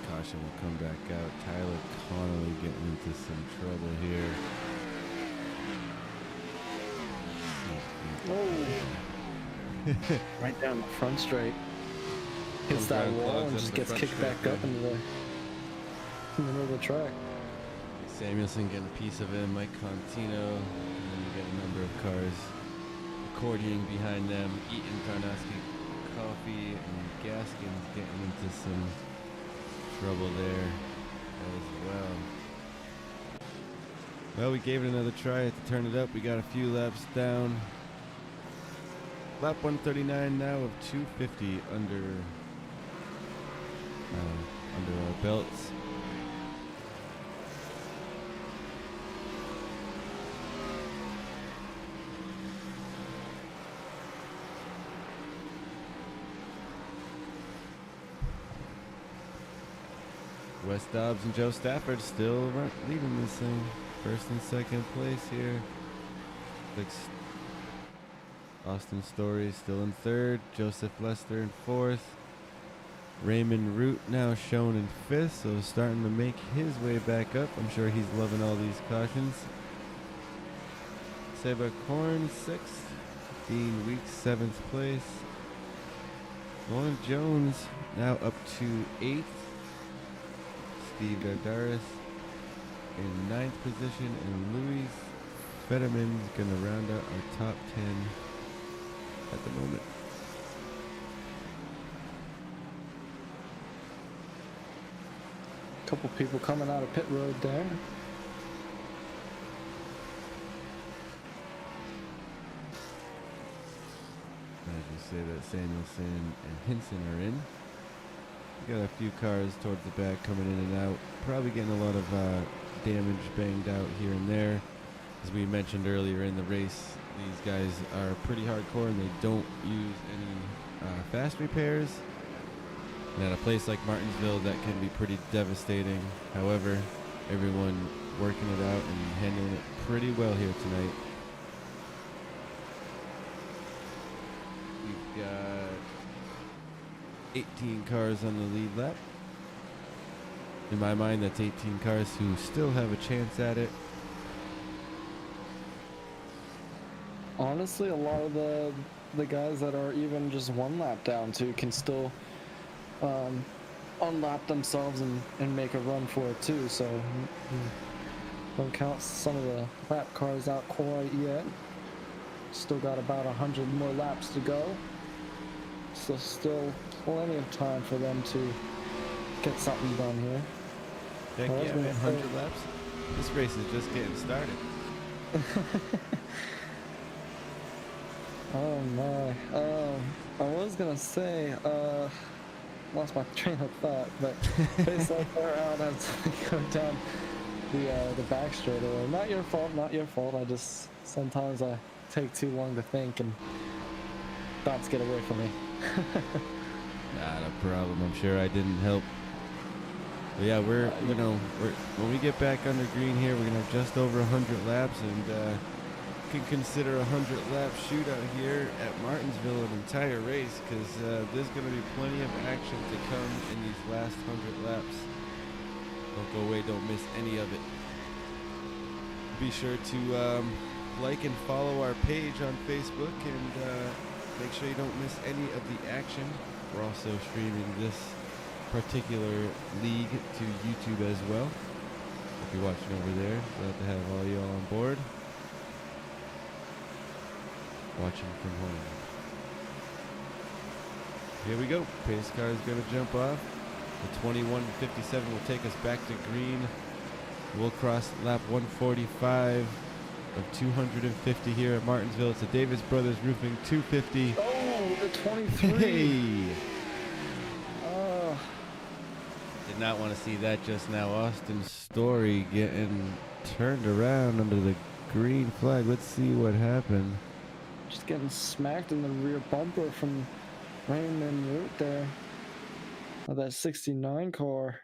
S1: Caution will come back out. Tyler Connolly getting into some trouble here.
S2: Oh! Right down the front straight. Hits that wall and just gets kicked back up into the middle of the track.
S1: Samuelson getting a piece of him. Mike Contino. And then you get a number of cars accordioning behind them. Eaton Karnowski Coffee and Gaskins getting into some trouble there as well. Well, we gave it another try to turn it up. We got a few laps down. Lap 139 now of 250 under our belts. Wes Dobbs and Joe Stafford still leading this thing. First and second place here. Austin Story still in third. Joseph Lester in fourth. Raymond Root now shown in fifth, so starting to make his way back up. I'm sure he's loving all these cautions. Seba Korn sixth. Dean Weeks seventh place. Lauren Jones now up to eighth. Steve Dardaris in ninth position, and Louis Fetterman is going to round out our top 10 at the moment.
S2: Couple people coming out of pit road there.
S1: As you say that Samuelson and Hinson are in. We got a few cars towards the back coming in and out. Probably getting a lot of damage banged out here and there. As we mentioned earlier in the race, these guys are pretty hardcore and they don't use any fast repairs. And at a place like Martinsville, that can be pretty devastating. However, everyone working it out and handling it pretty well here tonight. We've got 18 cars on the lead lap. In my mind, that's 18 cars who still have a chance at it.
S2: Honestly, a lot of the guys that are even just one lap down too can still unlap themselves and make a run for it too. So don't count some of the lap cars out quite yet. Still got about 100 more laps to go. So still plenty of time for them to get something done here.
S1: Heck yeah, man, 100 laps. This race is just getting started.
S2: Oh my. I was gonna say, lost my train of thought, but based like far out as we go down the back straightaway. Not your fault, not your fault. I just sometimes I take too long to think and thoughts get away from me.
S1: Not a problem. I'm sure I didn't help. But yeah, we're when we get back under green here, we're gonna have just over 100 laps, and can consider a 100-lap shootout here at Martinsville an entire race, because there's gonna be plenty of action to come in these last 100 laps. Don't go away. Don't miss any of it. Be sure to like and follow our page on Facebook, and make sure you don't miss any of the action. We're also streaming this particular league to YouTube as well. If you're watching over there, glad to have all y'all on board. Watching from home. Here we go. Pace car is going to jump off. The 21.57 will take us back to green. We'll cross lap 145 of 250 here at Martinsville. It's a Davis Brothers Roofing 250.
S2: Oh, the 23.
S1: Hey! Did not want to see that just now. Austin Story getting turned around under the green flag. Let's see what happened.
S2: Just getting smacked in the rear bumper from Raymond Root there. Of that 69 car.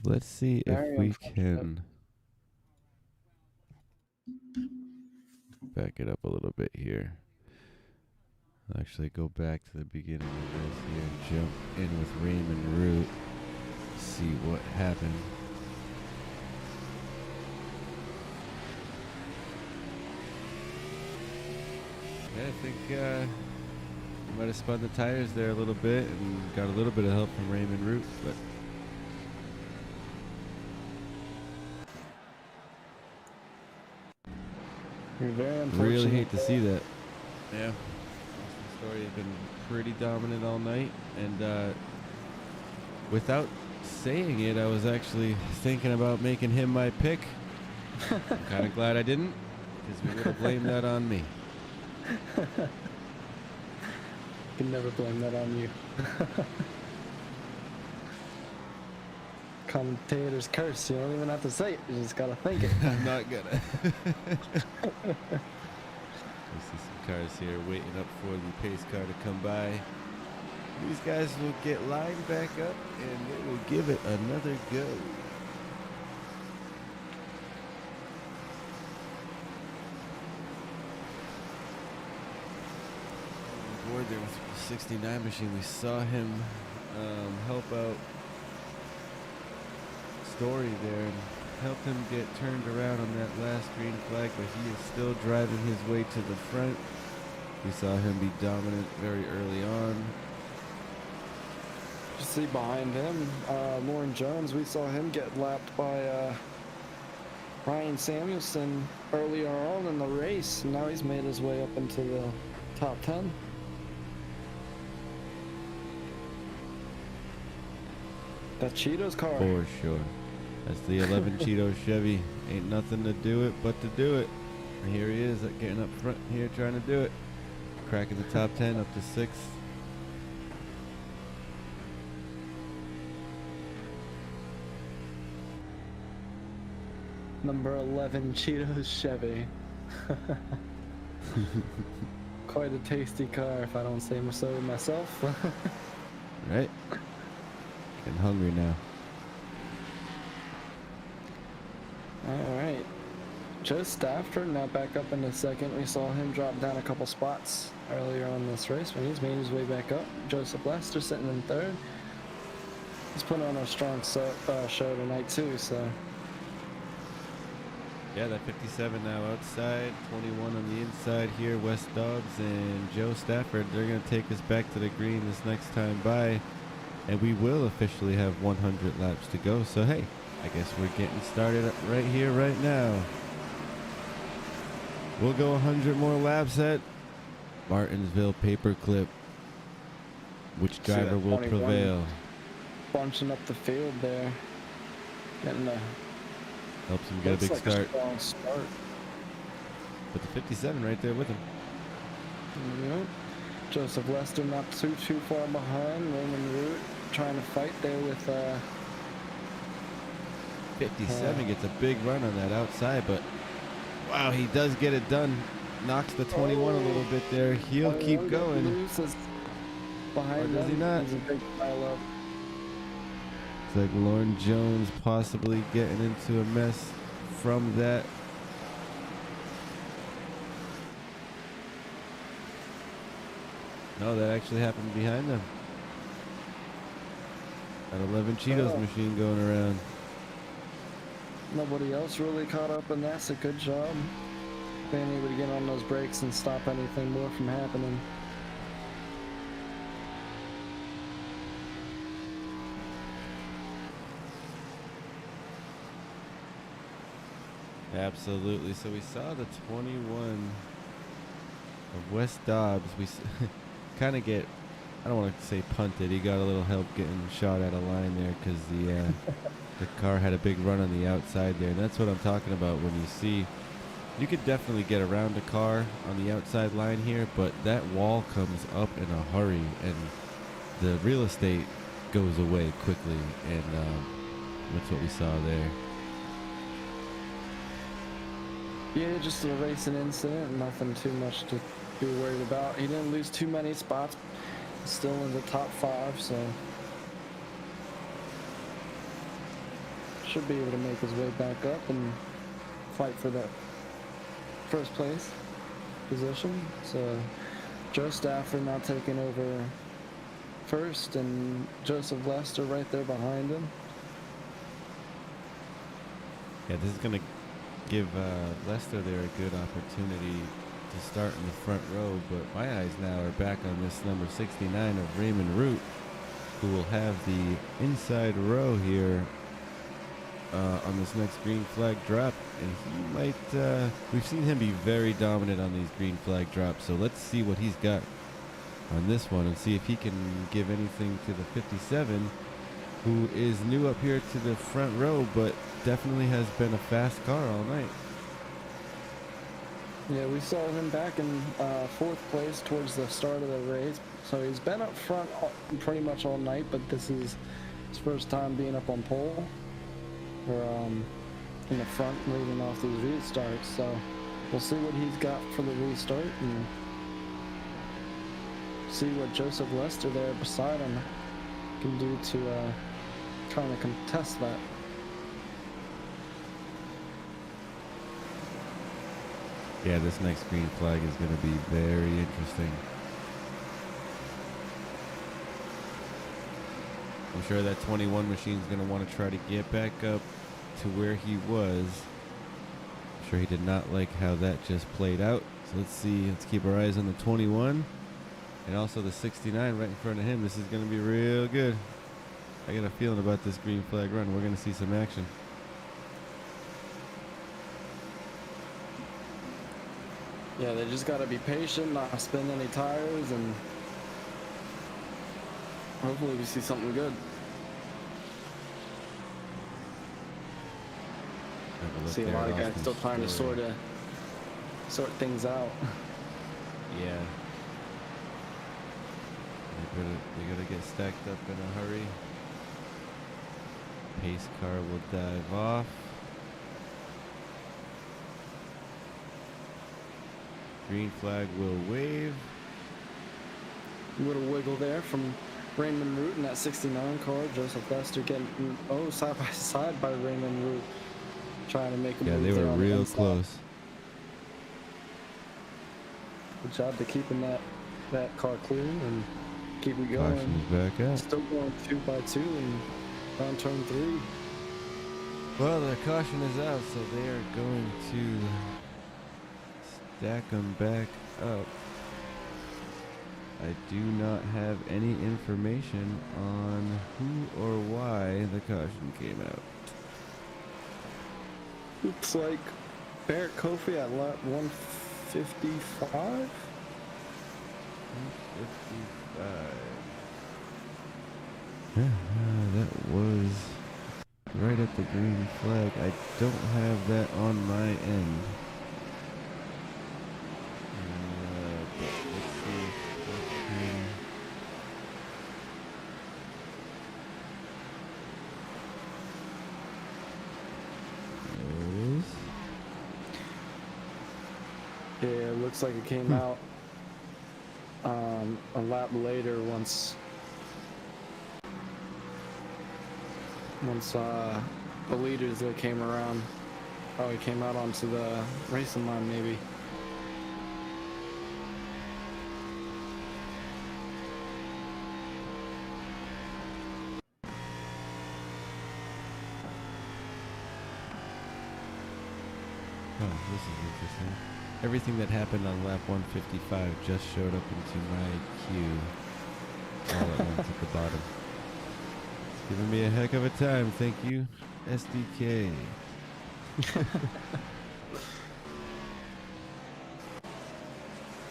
S1: Let's see if we can back it up a little bit here. I'll actually go back to the beginning of this here and jump in with Raymond Root. See what happened. Yeah, I think we might have spun the tires there a little bit and got a little bit of help from Raymond Root, but
S2: You're very unfortunate.
S1: really hate to see that. Yeah. Austin Story has been pretty dominant all night, and without saying it, I was actually thinking about making him my pick. I'm kind of glad I didn't, because we would have blamed that on me.
S2: Can never blame that on you. Commentator's curse. You don't even have to say it. You just gotta think it.
S1: I'm not gonna. We see some cars here waiting up for the pace car to come by. These guys will get lined back up and they will give it another go. On board there with the 69 machine, we saw him help out Story there and helped him get turned around on that last green flag, but he is still driving his way to the front. We saw him be dominant very early on.
S2: You see behind him, Lauren Jones, we saw him get lapped by Ryan Samuelson earlier on in the race. And now he's made his way up into the top 10. That Cheetos car.
S1: For sure. That's the 11 Cheetos Chevy. Ain't nothing to do it but to do it. And here he is getting up front here trying to do it. Cracking the top 10 up to 6th.
S2: Number 11 Cheetos Chevy. Quite a tasty car, if I don't say so myself.
S1: Right? Getting hungry now.
S2: Alright. Joe Stafford now back up in the second. We saw him drop down a couple spots earlier on this race when he's made his way back up. Joseph Lester sitting in third. He's putting on a strong show tonight too, so.
S1: Yeah, that 57 now outside, 21 on the inside here. Wes Dobbs and Joe Stafford, they're going to take us back to the green this next time by. And we will officially have 100 laps to go. So, hey, I guess we're getting started right here, right now. We'll go 100 more laps at Martinsville Paperclip. Which driver will prevail?
S2: Bunching up the field there. Getting a...
S1: Helps him get a big
S2: like
S1: start.
S2: A strong start.
S1: But the 57 right there with him.
S2: Yep. Joseph Lester not too far behind. Raymond Root trying to fight there with
S1: 57 gets a big run on that outside, but wow, he does get it done. Knocks the 21 a little bit there. He'll keep going.
S2: Behind
S1: or does he not?
S2: He's a big pile up.
S1: It's like Lauren Jones possibly getting into a mess from that. No, that actually happened behind them. That 11 Cheetos machine going around.
S2: Nobody else really caught up, and that's a good job. Being able to get on those brakes and stop anything more from happening.
S1: Absolutely. So we saw the 21 of Wes Dobbs. We kind of get, I don't want to say punted. He got a little help getting shot at a line there because the car had a big run on the outside there. And that's what I'm talking about when you see, you could definitely get around a car on the outside line here, but that wall comes up in a hurry and the real estate goes away quickly. And that's what we saw there.
S2: Yeah, just a racing incident, nothing too much to be worried about. He didn't lose too many spots, still in the top 5, so should be able to make his way back up and fight for that first place position. So Joe Stafford now taking over first, and Joseph Lester right there behind him.
S1: Yeah, this is going to give Lester there a good opportunity to start in the front row, but my eyes now are back on this number 69 of Raymond Root, who will have the inside row here on this next green flag drop, and he might, we've seen him be very dominant on these green flag drops, so let's see what he's got on this one and see if he can give anything to the 57, who is new up here to the front row, but definitely has been a fast car all night.
S2: Yeah, we saw him back in 4th place towards the start of the race. So he's been up front pretty much all night, but this is his first time being up on pole or in the front leading off these restarts. So we'll see what he's got for the restart and see what Joseph Lester there beside him can do to trying to contest that.
S1: Yeah, this next green flag is going to be very interesting. I'm sure that 21 machine is going to want to try to get back up to where he was. I'm sure he did not like how that just played out. So let's see. Let's keep our eyes on the 21 and also the 69 right in front of him. This is going to be real good. I got a feeling about this green flag run. We're going to see some action.
S2: Yeah, they just got to be patient, not spin any tires, and hopefully we see something good. See a lot of guys still trying to sort things out.
S1: Yeah. They gotta get stacked up in a hurry. Pace car will dive off. Green flag will wave.
S2: A little wiggle there from Raymond Root in that 69 car. Joseph Lester getting side by side by Raymond Root, trying to make a move.
S1: Yeah, they were
S2: on
S1: real
S2: the
S1: close.
S2: Good job to keeping that car clean and keep it going.
S1: Caution's back up.
S2: Still going 2 by 2 and on turn 3.
S1: Well, their caution is out, so they are going to stack them back up. I do not have any information on who or why the caution came out.
S2: Looks like Barrett Kofi at lap 155.
S1: 155. Yeah, that was right at the green flag. I don't have that on my end. But let's see.
S2: looks like it came out a lap later once the leaders that came around. Probably came out onto the racing line maybe.
S1: Oh, this is interesting. Everything that happened on lap 155 just showed up into my queue all at once at the bottom. It's giving me a heck of a time. Thank you, SDK.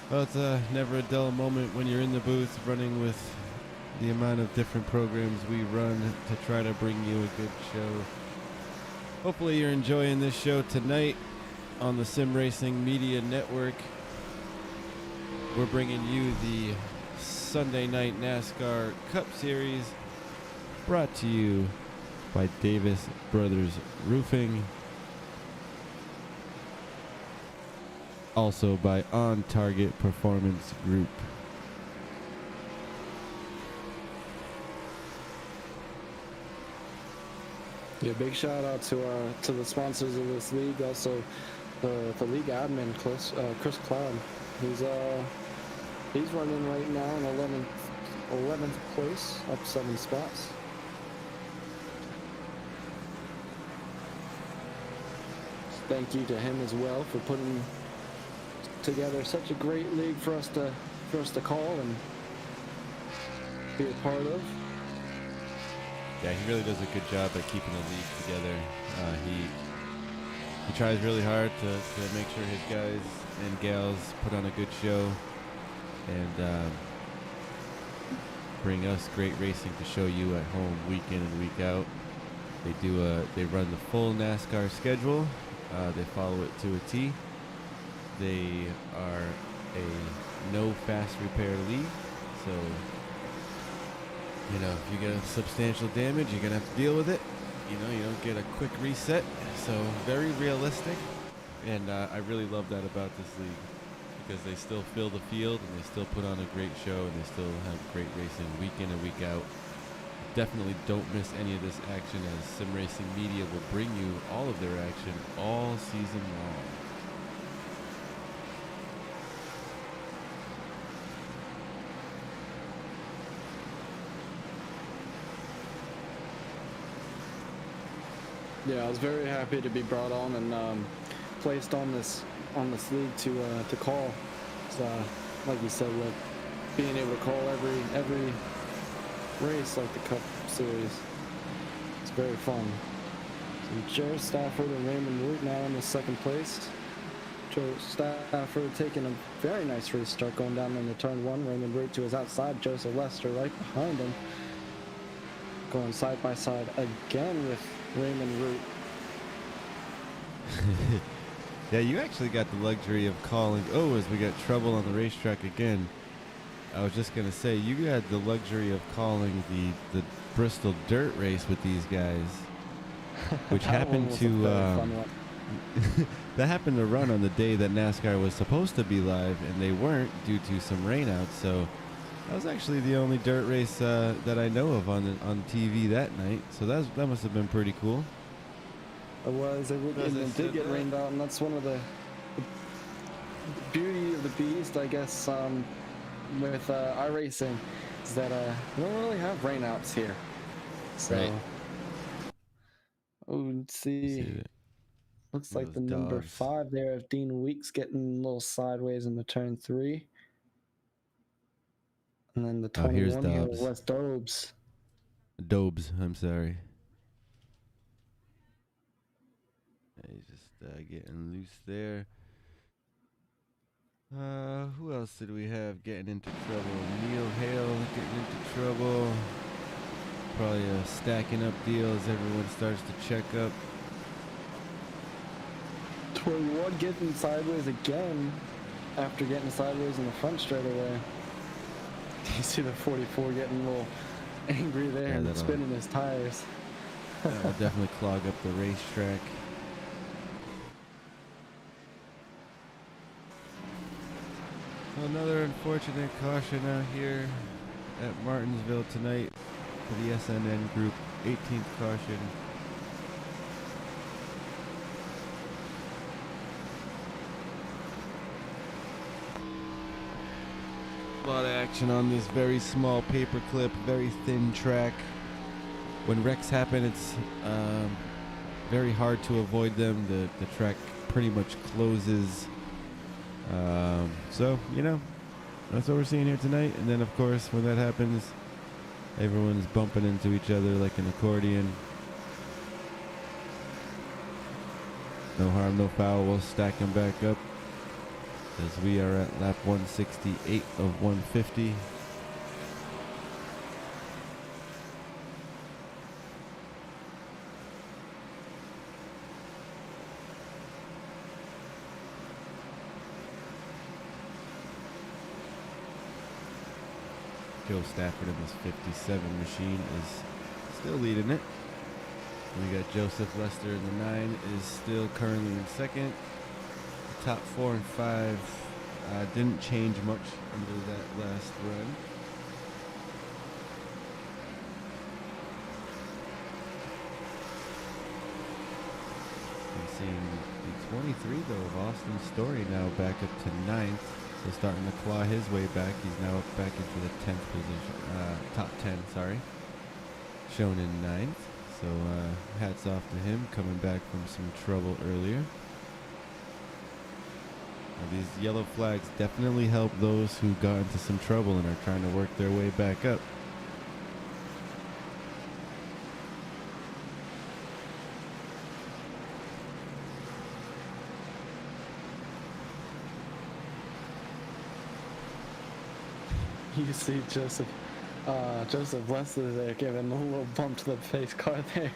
S1: Well, it's never a dull moment when you're in the booth running with the amount of different programs we run to try to bring you a good show. Hopefully you're enjoying this show tonight on the Sim Racing Media Network. We're bringing you the Sunday Night NASCAR Cup Series, brought to you by Davis Brothers Roofing, also by On Target Performance Group.
S2: Yeah, big shout out to the sponsors of this league. Also, the league admin, Chris Cloud. He's running right now in 11th place, up 7 spots. Thank you to him as well for putting together such a great league for us to call and be a part of.
S1: Yeah, he really does a good job at keeping the league together. He tries really hard to make sure his guys and gals put on a good show and bring us great racing to show you at home week in and week out. They run the full NASCAR schedule. They follow it to a T. They are a no fast repair league, so you know, if you get a substantial damage, you're gonna have to deal with it. You know, you don't get a quick reset. So very realistic, and I really love that about this league because they still fill the field and they still put on a great show and they still have great racing week in and week out. Definitely don't miss any of this action, as Sim Racing Media will bring you all of their action all season long.
S2: Yeah, I was very happy to be brought on and placed on this league to call. So, like you said, with being able to call every race like the Cup Series, it's very fun. So Joe Stafford and Raymond Root now in the second place. Joe Stafford taking a very nice race start going down into turn 1. Raymond Root to his outside. Joseph Lester right behind him. Going side by side again with Raymond Root.
S1: Yeah, you actually got the luxury of calling. Oh, as we got trouble on the racetrack again. I was just going to say, you had the luxury of calling the Bristol dirt race with these guys, which happened to that happened to run on the day that NASCAR was supposed to be live, and they weren't due to some rainouts. So that was actually the only dirt race that I know of on TV that night. So that must have been pretty cool.
S2: It was. It did get rained out, and that's one of the beauty of the beast, I guess, with iRacing, is that we don't really have rainouts here. So,
S1: right.
S2: Oh, let's see. Looks like the number 5 there of Dean Weeks getting a little sideways in the turn 3. And then the 21 here, Wes Dobes.
S1: Dobes, I'm sorry. He's just getting loose there. Who else did we have getting into trouble? Neil Hale getting into trouble. Probably a stacking up deal as everyone starts to check up.
S2: 21 getting sideways again after getting sideways in the front straightaway. You see the 44 getting a little angry there and spinning his tires.
S1: That'll definitely clog up the racetrack. Another unfortunate caution out here at Martinsville tonight for the SNN group. 18th caution. A lot of action on this very small paperclip, very thin track. When wrecks happen, it's very hard to avoid them. The track pretty much closes. So, you know, that's what we're seeing here tonight. And then, of course, when that happens, everyone's bumping into each other like an accordion. No harm, no foul. We'll stack them back up as we are at lap 168 of 150. Joe Stafford in this 57 machine is still leading it. We got Joseph Lester in the 9 is still currently in second. The top 4 and 5 didn't change much under that last run. I'm seeing the 23 though of Austin Story now back up to 9th. So starting to claw his way back. He's now up back into the 10th position, top 10, sorry. Shown in 9th. So hats off to him, coming back from some trouble earlier. Now, these yellow flags definitely help those who got into some trouble and are trying to work their way back up.
S2: You see Joseph Lester there giving a little bump to the pace car there.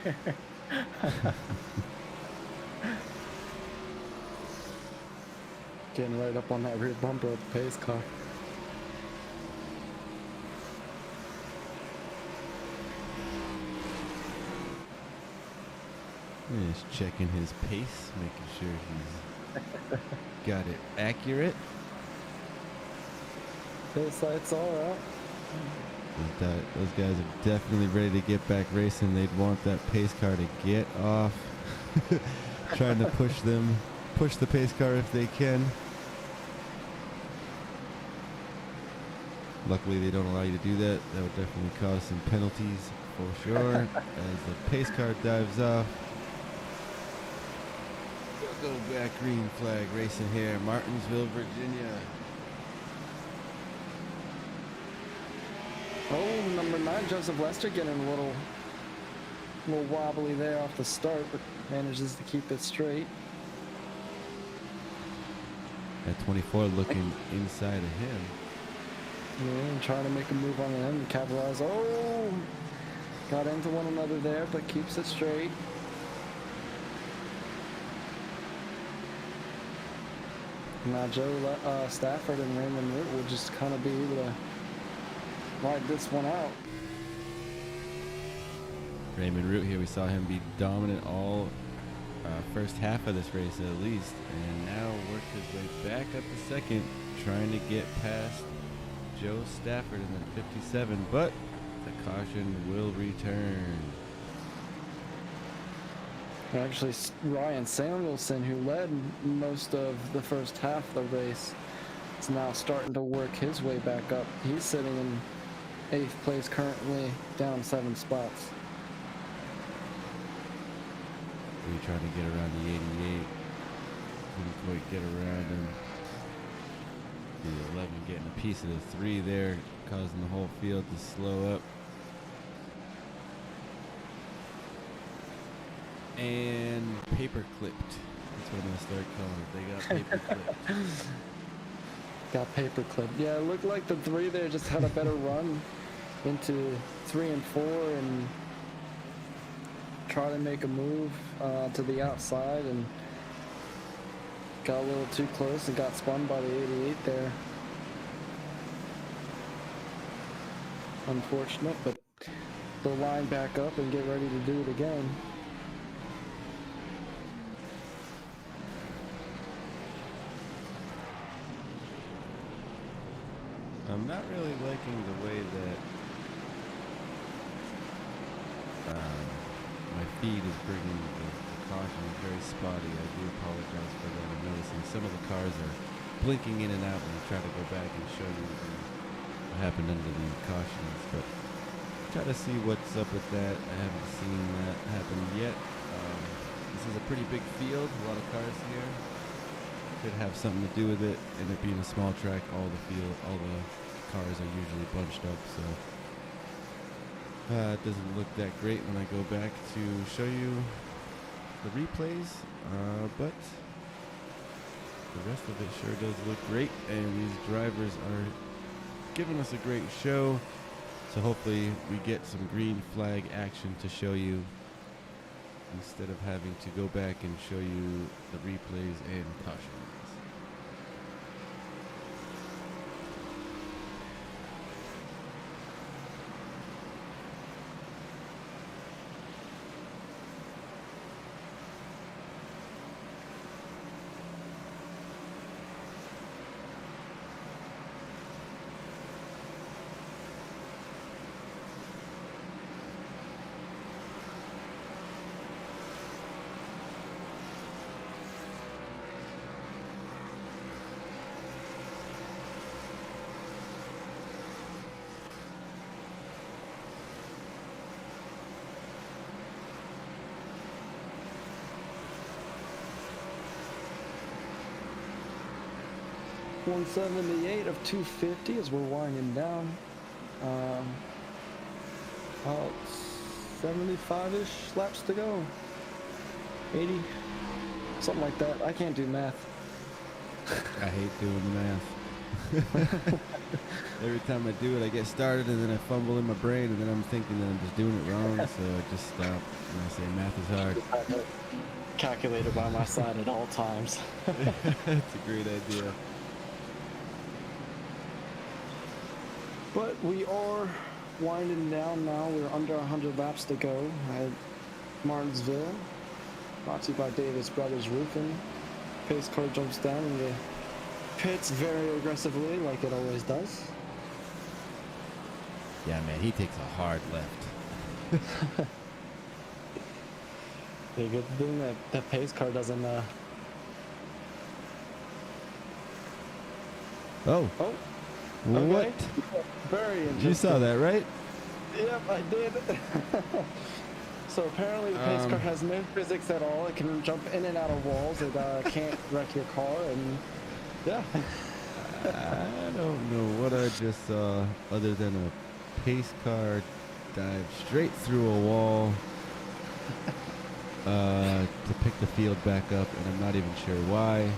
S2: Getting right up on that rear bumper of the pace car.
S1: Just checking his pace, making sure he's got it accurate.
S2: Pace light's alright.
S1: Those guys are definitely ready to get back racing. They'd want that pace car to get off. Trying to push the pace car if they can. Luckily, they don't allow you to do that. That would definitely cause some penalties for sure. As the pace car dives off. Go back, green flag racing here, Martinsville, Virginia.
S2: Oh, number 9, Joseph Lester getting a little wobbly there off the start, but manages to keep it straight.
S1: At 24 looking inside of him.
S2: Yeah, and trying to make a move on him to capitalize. Oh, got into one another there, but keeps it straight. Now Joe Stafford and Raymond Root will just kind of be able to ride this one out.
S1: Raymond Root here, we saw him be dominant all first half of this race at least, and now worked his way back up to second, trying to get past Joe Stafford in the 57, but the caution will return.
S2: Actually, Ryan Samuelson, who led most of the first half of the race, is now starting to work his way back up. He's sitting in 8th place currently, down 7 spots.
S1: We trying to get around the 88. Couldn't quite get around him. The 11 getting a piece of the 3 there, causing the whole field to slow up. And paper clipped. That's what I'm gonna start calling it. They got paper clipped.
S2: Got paper clipped. Yeah, it looked like the 3 there just had a better run into 3 and 4 and try to make a move to the outside and got a little too close and got spun by the 88 there. Unfortunate, but they'll line back up and get ready to do it again.
S1: I'm not really liking the way that my feed is bringing the caution very spotty. I do apologize for that. I'm noticing some of the cars are blinking in and out when I try to go back and show you what happened under the cautions, but try to see what's up with that. I haven't seen that happen yet. This is a pretty big field, a lot of cars here. Could have something to do with it, and it being a small track, all the cars are usually bunched up, so it doesn't look that great when I go back to show you the replays, but the rest of it sure does look great, and these drivers are giving us a great show, so hopefully we get some green flag action to show you instead of having to go back and show you the replays and cautions.
S2: .178 of 250 as we're winding down. About 75-ish laps to go. 80, something like that. I can't do math.
S1: I hate doing math. Every time I do it, I get started and then I fumble in my brain and then I'm thinking that I'm just doing it wrong, so I just stop and I say math is hard.
S2: Calculator by my side at all times.
S1: That's a great idea.
S2: But we are winding down now. We're under 100 laps to go at Martinsville. Brought to you by Davis Brothers Roofing. Pace car jumps down in the pits very aggressively, like it always does.
S1: Yeah, man, he takes a hard left.
S2: The good thing that the pace car doesn't.
S1: Oh.
S2: Oh.
S1: What?
S2: Okay. Very interesting.
S1: You saw that, right?
S2: Yep, I did. So apparently the pace car has no physics at all. It can jump in and out of walls. It can't wreck your car, and yeah.
S1: I don't know what I just saw other than a pace car dive straight through a wall to pick the field back up, and I'm not even sure why.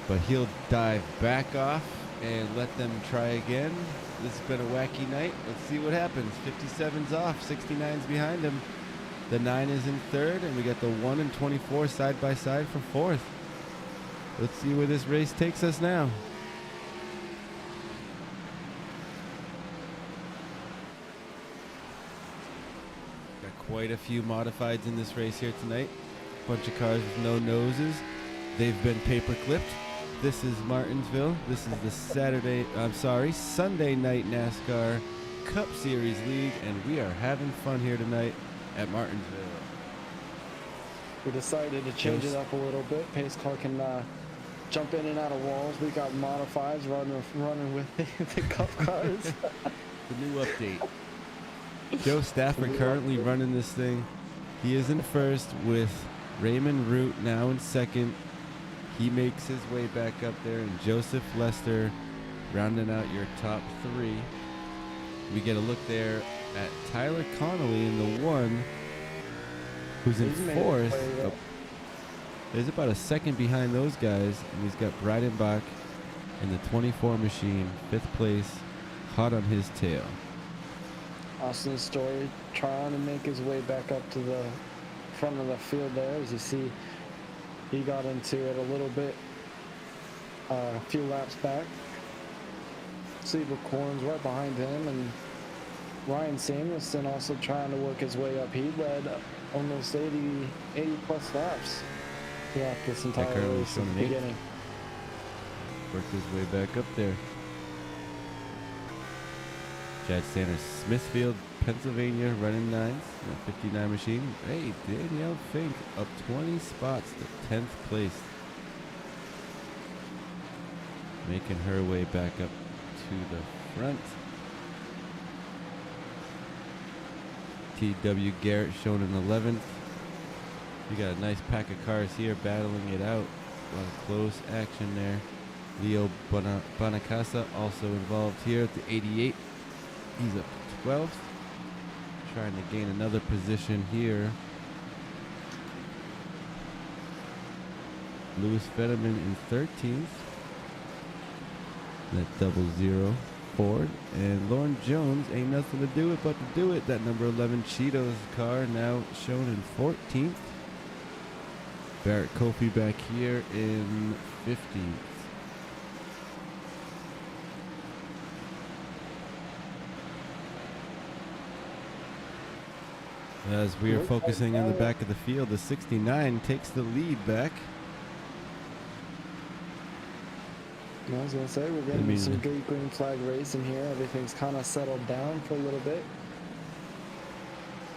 S1: But he'll dive back off and let them try again. This has been a wacky night. Let's see what happens. 57's off, 69's behind him. The 9 is in third, and we got the 1 and 24 side by side for fourth. Let's see where this race takes us now. Got quite a few modifieds in this race here tonight. Bunch of cars with no noses. They've been paper clipped. This is Martinsville. This is the Sunday Night NASCAR Cup Series League, and we are having fun here tonight at Martinsville.
S2: We decided to change it up a little bit. Pace car can jump in and out of walls. We got modifieds running with the Cup cars.
S1: The new update. Joe Stafford currently running this thing. He is in first with Raymond Root now in second. He makes his way back up there, and Joseph Lester rounding out your top three. We get a look there at Tyler Connolly in the 1, who's in fourth. There's about a second behind those guys, and he's got Breidenbach in the 24 machine, 5th place, hot on his tail.
S2: Austin Story trying to make his way back up to the front of the field there. As you see, he got into it a little bit a few laps back. Steve Corn's right behind him, and Ryan Samuelson also trying to work his way up. He led almost 80 plus laps throughout this entire race at the beginning.
S1: Worked his way back up there. Chad Sanders, Smithfield, Pennsylvania, running 9s, 59 machine. Hey, Danielle Fink up 20 spots to 10th place. Making her way back up to the front. T.W. Garrett shown in 11th. You got a nice pack of cars here battling it out. A lot of close action there. Leo Bonacasa also involved here at the 88. He's up to 12th. Trying to gain another position here. Louis Fetterman in 13th. That 00 Ford. And Lauren Jones ain't nothing to do it but to do it. That number 11 Cheetos car now shown in 14th. Barrett Kofi back here in 15th. As we are focusing on the back of the field, the 69 takes the lead back.
S2: I was going to say, we're getting some good green flag racing here. Everything's kind of settled down for a little bit.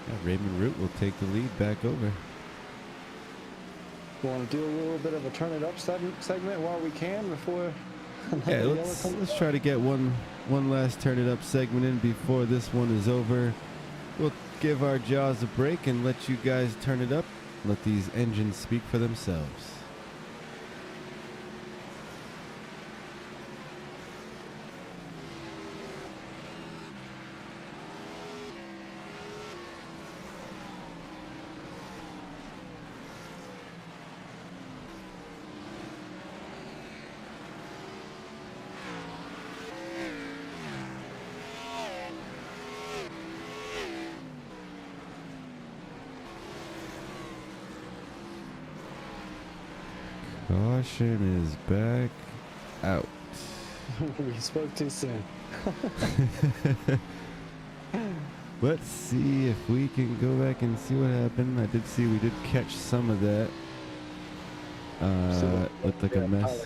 S1: Yeah, Raymond Root will take the lead back over.
S2: We want to do a little bit of a turn it up segment while we can before
S1: yeah, let's try to get one last turn it up segment in before this one is over. We'll give our jaws a break and let you guys turn it up. Let these engines speak for themselves. Caution is back out.
S2: We spoke too soon.
S1: Let's see if we can go back and see what happened. I did see we did catch some of that. Looked like a mess.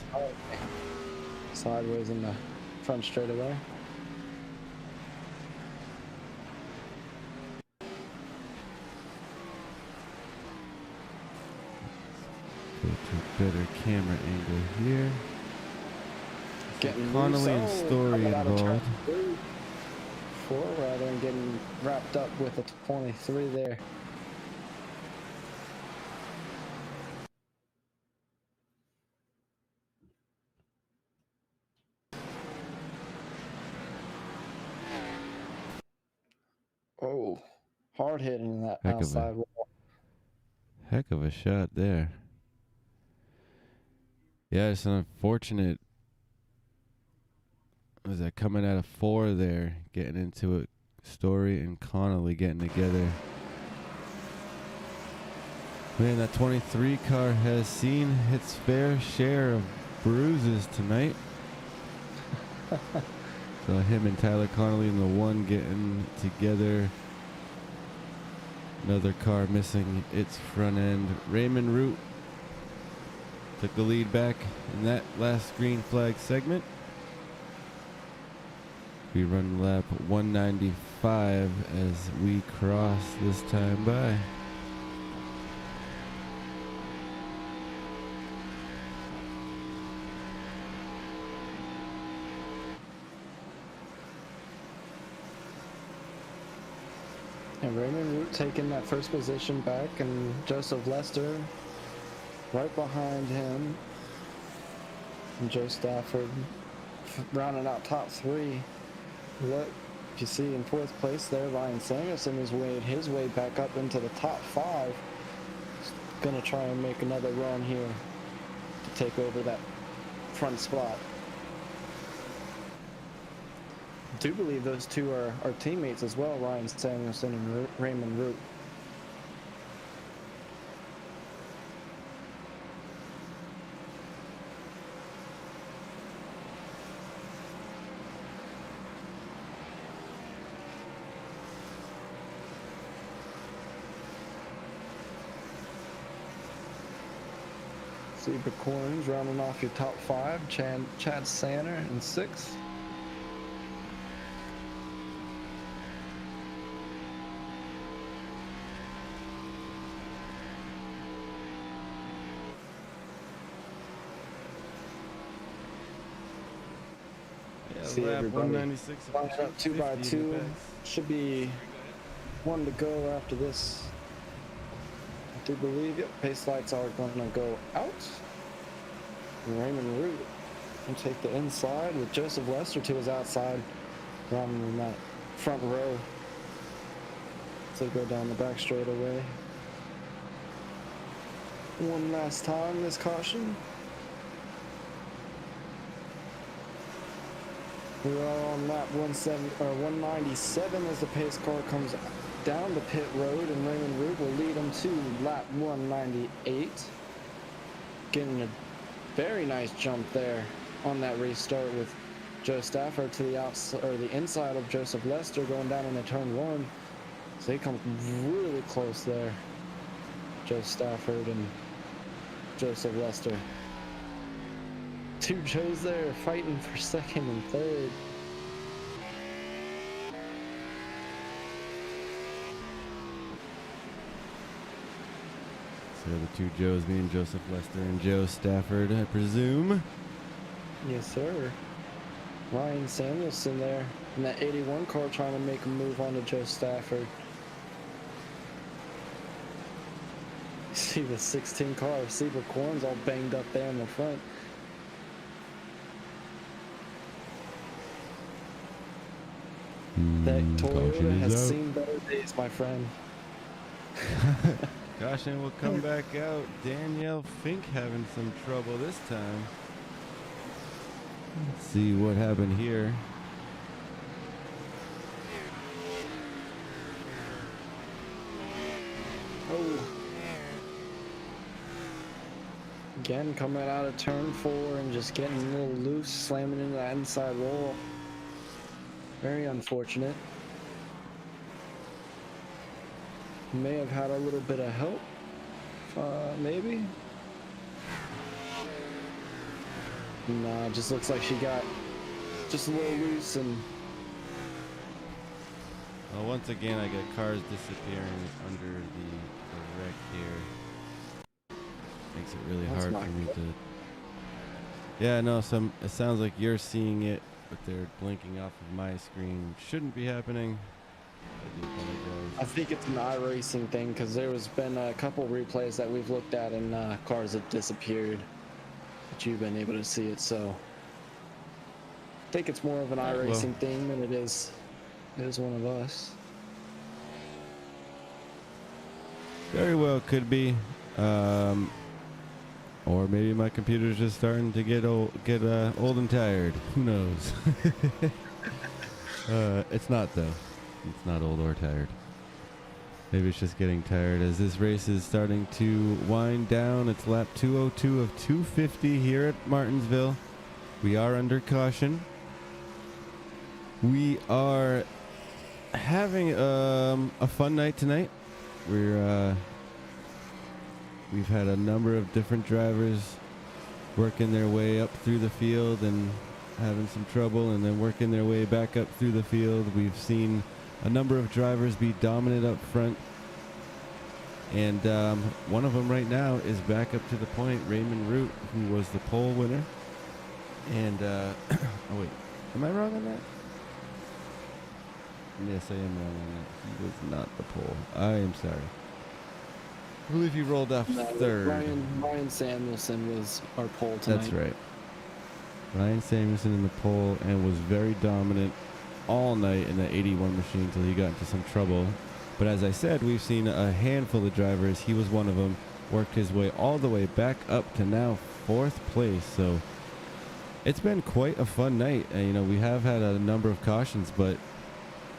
S2: Sideways in the front straightaway.
S1: Go to a better camera angle here.
S2: Getting
S1: Connolly and Story involved.
S2: 4 rather than getting wrapped up with a 23 there. Oh, hard hitting that outside wall.
S1: Heck of a shot there. Yeah, it's unfortunate. Was that coming out of 4 there, getting into it? Story and Connolly getting together. Man, that 23 car has seen its fair share of bruises tonight. So him and Tyler Connolly in the 1 getting together. Another car missing its front end. Raymond Root took the lead back in that last green flag segment. We run lap 195 as we cross this time by.
S2: And Raymond Root taking that first position back, and Joseph Lester right behind him. And Joe Stafford rounding out top 3. What you see in 4th place there, Ryan Samuelson has made his way back up into the top 5. He's gonna try and make another run here to take over that front spot. I do believe those two are teammates as well, Ryan Samuelson and Raymond Root. Zebra Coins rounding off your top 5. Chad Sanner in 6th. See
S1: lap
S2: everybody
S1: 196 of
S2: lining up 2 by
S1: 250 in the
S2: 2.
S1: back.
S2: Should be one to go after this. I do believe, yep, pace lights are going to go out. Raymond Root will take the inside with Joseph Lester to his outside, running in that front row. So go down the back straightaway. One last time, this caution. We are on lap 197 as the pace car comes down the pit road, and Raymond Root will lead them to lap 198. Getting a very nice jump there on that restart with Joe Stafford to the outside or the inside of Joseph Lester going down into turn 1. So they come really close there. Joe Stafford and Joseph Lester. 2 Joes there fighting for second and third.
S1: So the 2 Joes being Joseph Lester and Joe Stafford, I presume.
S2: Yes, sir. Ryan Samuelson there in that 81 car trying to make a move on to Joe Stafford. You see the 16 car of Seaver Corn's all banged up there in the front. That Toyota has seen better days, my friend.
S1: Caution will come back out. Danielle Fink having some trouble this time. Let's see what happened here.
S2: Oh. Again, coming out of turn 4 and just getting a little loose, slamming into that inside wall. Very unfortunate. May have had a little bit of help, maybe. Nah, just looks like she got just a little loose and.
S1: Well, once again, I got cars disappearing under the wreck here. Makes it really hard for me to. Yeah, no, it sounds like you're seeing it, but they're blinking off of my screen. Shouldn't be happening. I do apologize.
S2: I think it's an iRacing thing because there's been a couple replays that we've looked at and cars have disappeared, but you've been able to see it. So I think it's more of an iRacing thing than it is one of us.
S1: Very well could be. Or maybe my computer's just starting to get old and tired. Who knows? It's not though. It's not old or tired. Maybe it's just getting tired as this race is starting to wind down. It's lap 202 of 250 here at Martinsville. We are under caution. We are having a fun night tonight. We've had a number of different drivers working their way up through the field and having some trouble, and then working their way back up through the field. We've seen a number of drivers be dominant up front, and one of them right now is back up to the point, Raymond Root, who was the pole winner. And oh wait, am I wrong on that? Yes, I am wrong on that. He was not the pole. I am sorry. I believe he rolled off third.
S2: Ryan Samuelson was our pole tonight.
S1: That's right. Ryan Samuelson in the pole, and was very dominant all night in the 81 machine until he got into some trouble. But as I said, we've seen a handful of drivers. He was one of them. Worked his way all the way back up to now 4th place. So it's been quite a fun night. And, we have had a number of cautions, but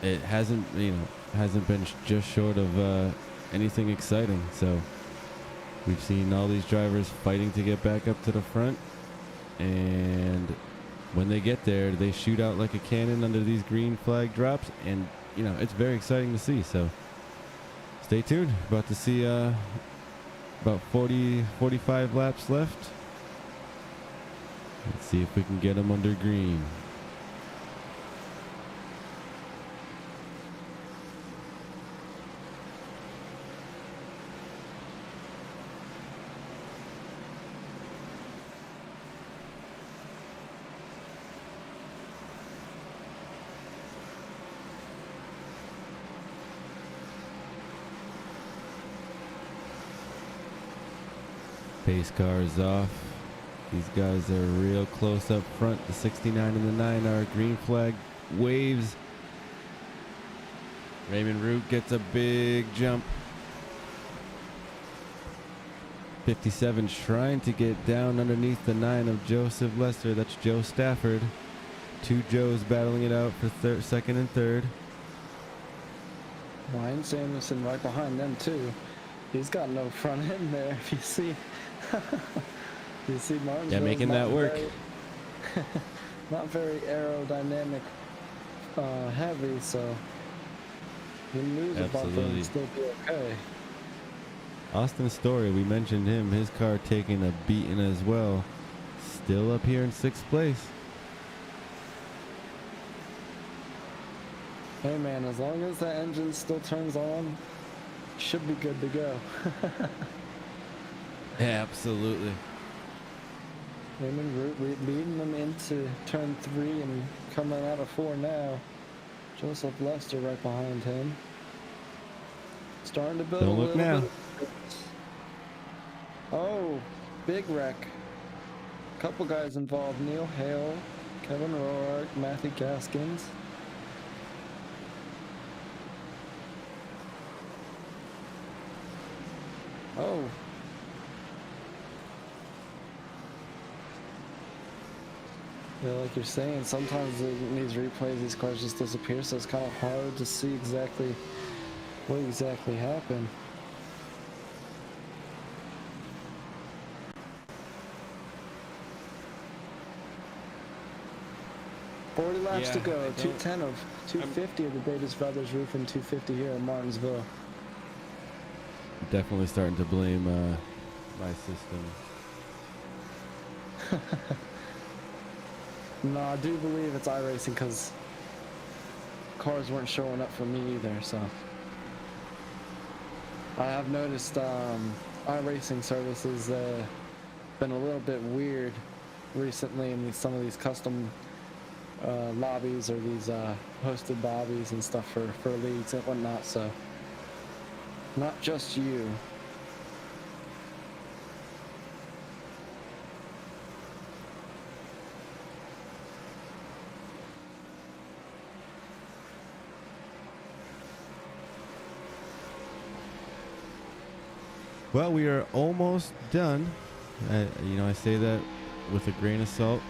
S1: it hasn't been just short of anything exciting. So we've seen all these drivers fighting to get back up to the front, and when they get there, they shoot out like a cannon under these green flag drops, and it's very exciting to see. So stay tuned. About to see about 45 laps left. Let's see if we can get them under green. Pace car is off. These guys are real close up front. The 69 and the 9 are green flag waves. Raymond Root gets a big jump. 57 trying to get down underneath the 9 of Joseph Lester. That's Joe Stafford. Two Joes battling it out for second and third.
S2: Ryan Samuelson right behind them too. He's got no front end there. If you see, you see Martinsville.
S1: Yeah, making that work.
S2: Not very aerodynamic heavy, so you lose a bumper and still be okay.
S1: Austin Story, we mentioned him. His car taking a beating as well. Still up here in 6th place.
S2: Hey man, as long as that engine still turns on, should be good to go.
S1: Yeah, absolutely.
S2: Raymond Root leading them into turn 3 and coming out of 4 now. Joseph Lester right behind him. Starting to build
S1: Don't
S2: a
S1: look
S2: little
S1: now.
S2: bit. Oh, big wreck. Couple guys involved. Neil Hale, Kevin Roark, Matthew Gaskins. Oh. Yeah, like you're saying, sometimes in these replays, these cars just disappear, so it's kind of hard to see exactly what exactly happened. 40 laps to go, 210 of 250 of the Davis Brothers roof and 250 here in Martinsville.
S1: Definitely starting to blame my system.
S2: No, I do believe it's iRacing because cars weren't showing up for me either, so. I have noticed iRacing services been a little bit weird recently in some of these custom lobbies or these hosted lobbies and stuff for leagues and whatnot, so not just you.
S1: Well, we are almost done. I say that with a grain of salt.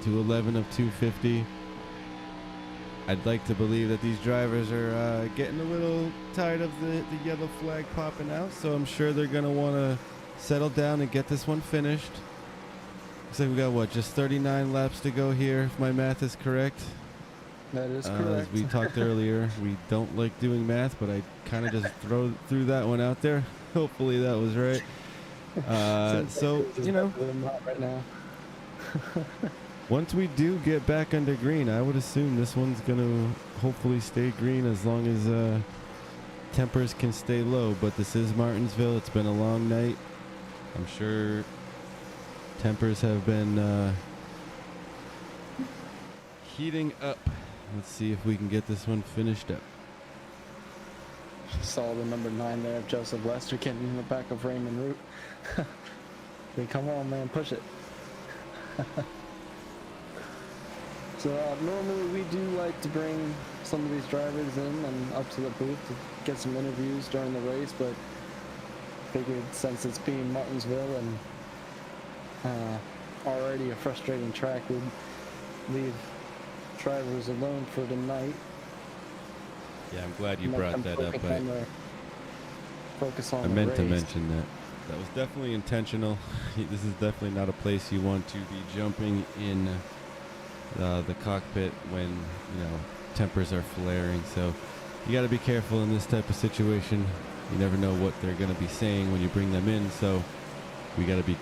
S1: 211 of 250. I'd like to believe that these drivers are getting a little tired of the yellow flag popping out, so I'm sure they're going to want to settle down and get this one finished. Looks like we got, what, just 39 laps to go here, if my math is correct.
S2: That is correct.
S1: As we talked earlier, we don't like doing math, but I kind of just threw that one out there. Hopefully that was right. So,
S2: right now.
S1: Once we do get back under green, I would assume this one's going to hopefully stay green as long as tempers can stay low. But this is Martinsville. It's been a long night. I'm sure tempers have been heating up. Let's see if we can get this one finished up.
S2: Saw the number 9 there of Joseph Lester getting in the back of Raymond Root. Come on, man, push it. So normally we do like to bring some of these drivers in and up to the booth to get some interviews during the race, but figured since it's being Martinsville and already a frustrating track, we'd leave drivers alone for tonight.
S1: Yeah, I'm glad you brought that up.
S2: Focus on
S1: I meant to
S2: race.
S1: mention that. That was definitely intentional. This is definitely not a place you want to be jumping in the cockpit when tempers are flaring. So you got to be careful in this type of situation. You never know what they're going to be saying when you bring them in. So we got to be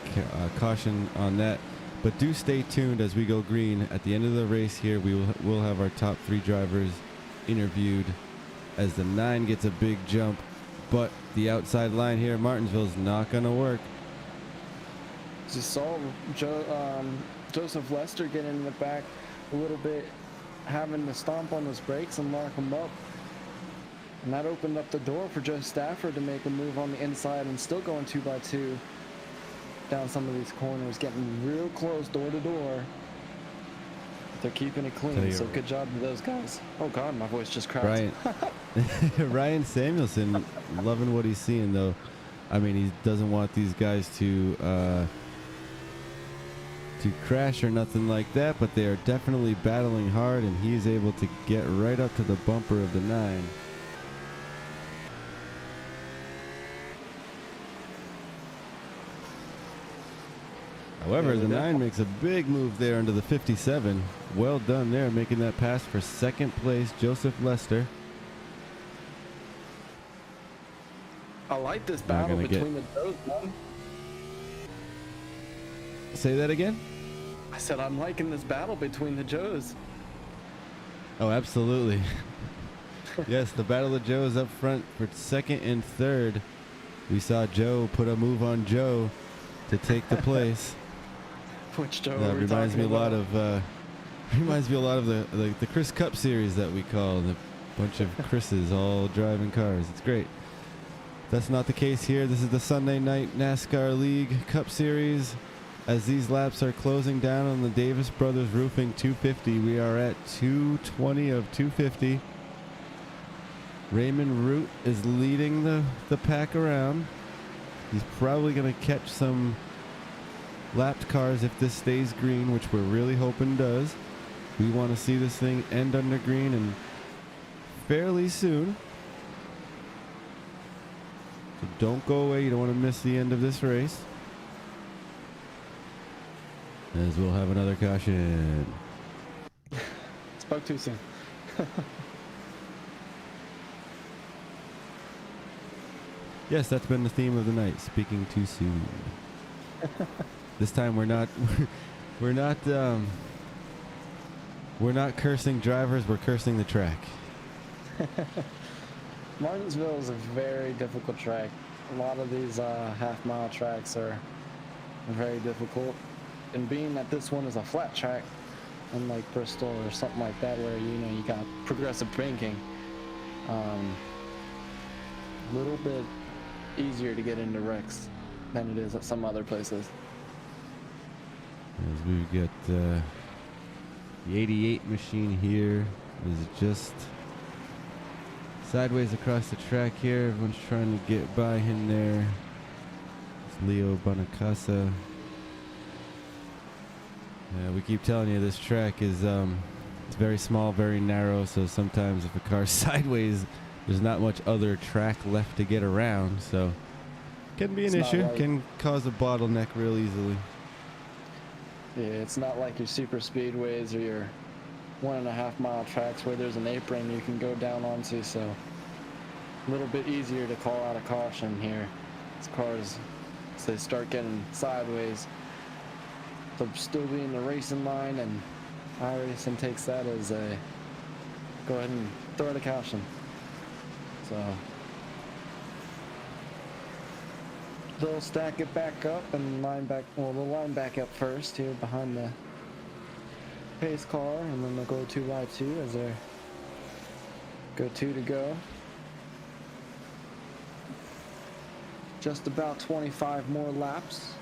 S1: caution on that. But do stay tuned as we go green. At the end of the race here, we'll have our top 3 drivers interviewed as the 9 gets a big jump. But the outside line here at Martinsville is not going to work.
S2: As you saw Joseph Lester getting in the back a little bit, having to stomp on his brakes and lock him up. And that opened up the door for Joe Stafford to make a move on the inside and still going 2x2. down some of these corners, getting real close door to door. They're keeping it clean, so good job to those guys. Oh God, my voice just cracked.
S1: Ryan Samuelson, loving what he's seeing though. I mean, he doesn't want these guys to crash or nothing like that, but they are definitely battling hard, and he is able to get right up to the bumper of the 9. However, the 9 makes a big move there into the 57. Well done there, making that pass for second place, Joseph Lester.
S2: I like this battle between the Joes, man.
S1: Say that again?
S2: I said I'm liking this battle between the Joes.
S1: Oh, absolutely. Yes, the Battle of Joes up front for second and third. We saw Joe put a move on Joe to take the place.
S2: Which Joe
S1: reminds me a lot of the Chris Cup series that we call, the bunch of Chris's all driving cars. It's great. That's not the case here. This is the Sunday Night NASCAR League Cup Series. As these laps are closing down on the Davis Brothers Roofing 250, we are at 220 of 250. Raymond Root is leading the pack around. He's probably going to catch some lapped cars if this stays green, which we're really hoping does. We want to see this thing end under green and fairly soon. So don't go away. You don't want to miss the end of this race. As we'll have another caution.
S2: Spoke too soon.
S1: Yes, that's been the theme of the night. Speaking too soon. This time we're not cursing drivers. We're cursing the track.
S2: Martinsville is a very difficult track. A lot of these half-mile tracks are very difficult. And being that this one is a flat track, unlike Bristol or something like that, where you got progressive banking, a little bit easier to get into wrecks than it is at some other places.
S1: As we get the 88 machine here is just sideways across the track here. Everyone's trying to get by him there. It's Leo Bonacasa. We keep telling you this track is it's very small, very narrow, so sometimes if a car's sideways, there's not much other track left to get around, so it can be an issue. Can cause a bottleneck real easily.
S2: Yeah, it's not like your super speedways or your 1.5 mile tracks where there's an apron you can go down onto, so a little bit easier to call out a caution here. These cars, as they start getting sideways, they'll still be in the racing line, and iRacing takes that as a go ahead and throw out a caution. So they'll stack it back up and they'll line back up first here behind the pace car, and then they'll go 2x2 as they go 2 to go. Just about 25 more laps.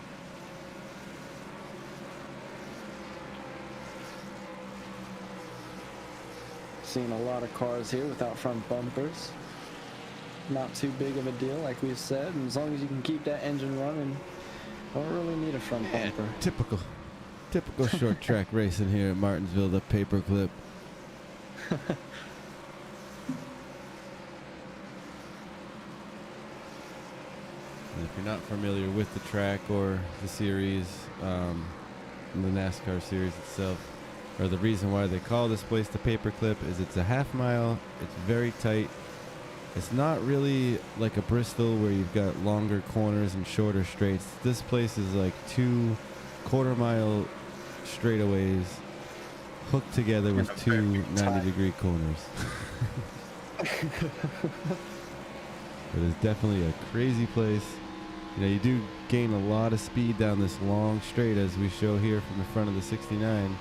S2: Seeing a lot of cars here without front bumpers. Not too big of a deal, like we said, and as long as you can keep that engine running, don't really need a front bumper.
S1: Typical short track racing here at Martinsville, the paperclip. If you're not familiar with the track or the series, the NASCAR series itself, or the reason why they call this place the paperclip is it's a half mile, it's very tight. It's not really like a Bristol where you've got longer corners and shorter straights. This place is like 2 quarter-mile straightaways hooked together with 2 90-degree corners. It is definitely a crazy place. You do gain a lot of speed down this long straight, as we show here from the front of the 69.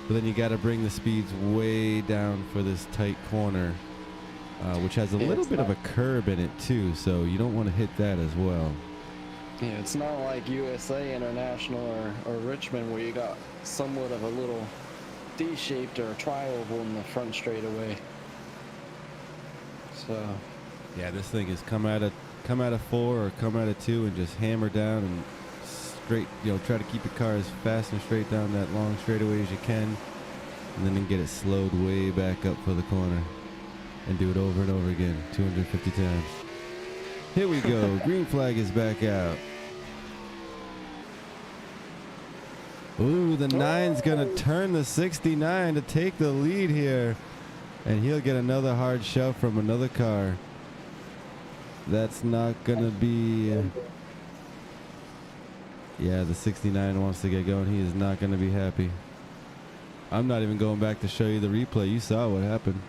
S1: But then you got to bring the speeds way down for this tight corner. Which has a little bit of a curb in it too, so you don't want to hit that as well.
S2: Yeah, it's not like USA International or Richmond where you got somewhat of a little D-shaped or a tri-oval in the front straightaway. So
S1: Yeah, this thing is come out of 4 or come out of 2 and just hammer down and straight, try to keep your car as fast and straight down that long straightaway as you can, and then get it slowed way back up for the corner and do it over and over again 250 times. Here we go. Green flag is back out. Ooh, the 9's gonna turn the 69 to take the lead here, and he'll get another hard shove from another car. That's not gonna be. Yeah, the 69 wants to get going. He is not gonna be happy. I'm not even going back to show you the replay. You saw what happened.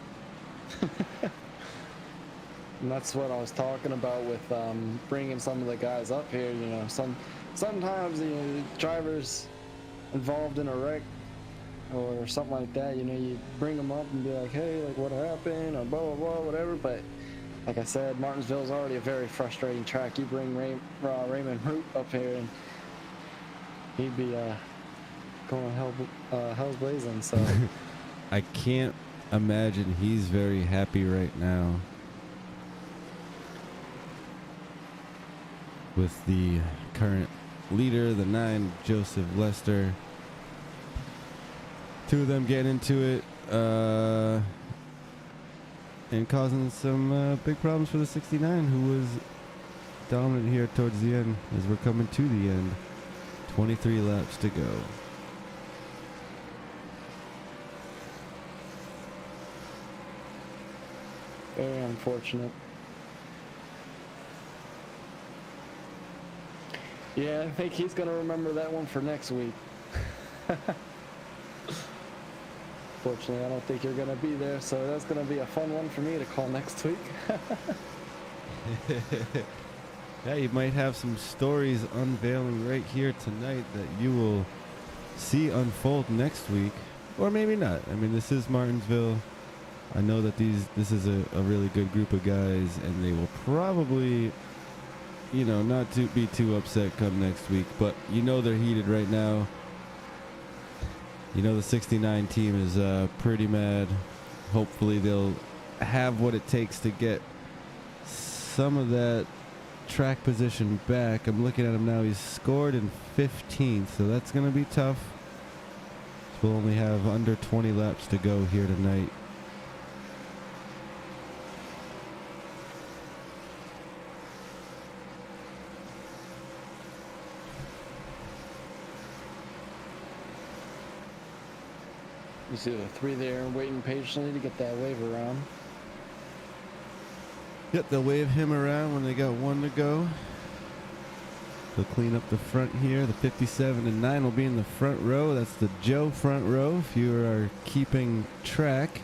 S2: And that's what I was talking about with bringing some of the guys up here. Sometimes drivers involved in a wreck or something like that, you bring them up and be like, hey, like what happened, or blah blah blah, whatever. But like I said, Martinsville is already a very frustrating track. You bring Raymond Root up here and he'd be going hell's blazing. So
S1: I can't imagine he's very happy right now with the current leader, the 9, Joseph Lester. Two of them getting into it and causing some big problems for the 69, who was dominant here towards the end as we're coming to the end. 23 laps to go.
S2: very unfortunate. Yeah, I think he's gonna remember that one for next week. Fortunately, I don't think you're gonna be there, so that's gonna be a fun one for me to call next week.
S1: Yeah, you might have some stories unveiling right here tonight that you will see unfold next week, or maybe not. I mean, this is Martinsville. I know that this is a really good group of guys, and they will probably, not to be too upset come next week, but they're heated right now. The 69 team is pretty mad. Hopefully they'll have what it takes to get some of that track position back. I'm looking at him now. He's scored in 15th, so that's going to be tough. So we'll only have under 20 laps to go here tonight.
S2: You see the 3 there waiting patiently to get that wave around.
S1: Yep, they'll wave him around when they got 1 to go. They'll clean up the front here. The 57 and 9 will be in the front row. That's the Joe front row if you are keeping track.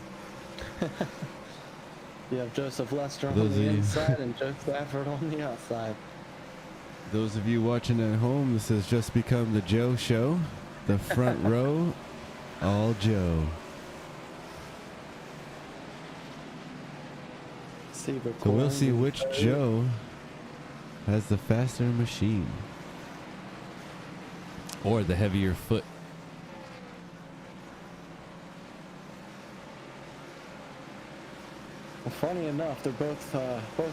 S2: You have Joseph Lester on the inside and Joe Stafford on the outside.
S1: Those of you watching at home, this has just become the Joe Show. The front row, all Joe. So we'll see which Joe has the faster machine or the heavier foot.
S2: Well, funny enough, they're both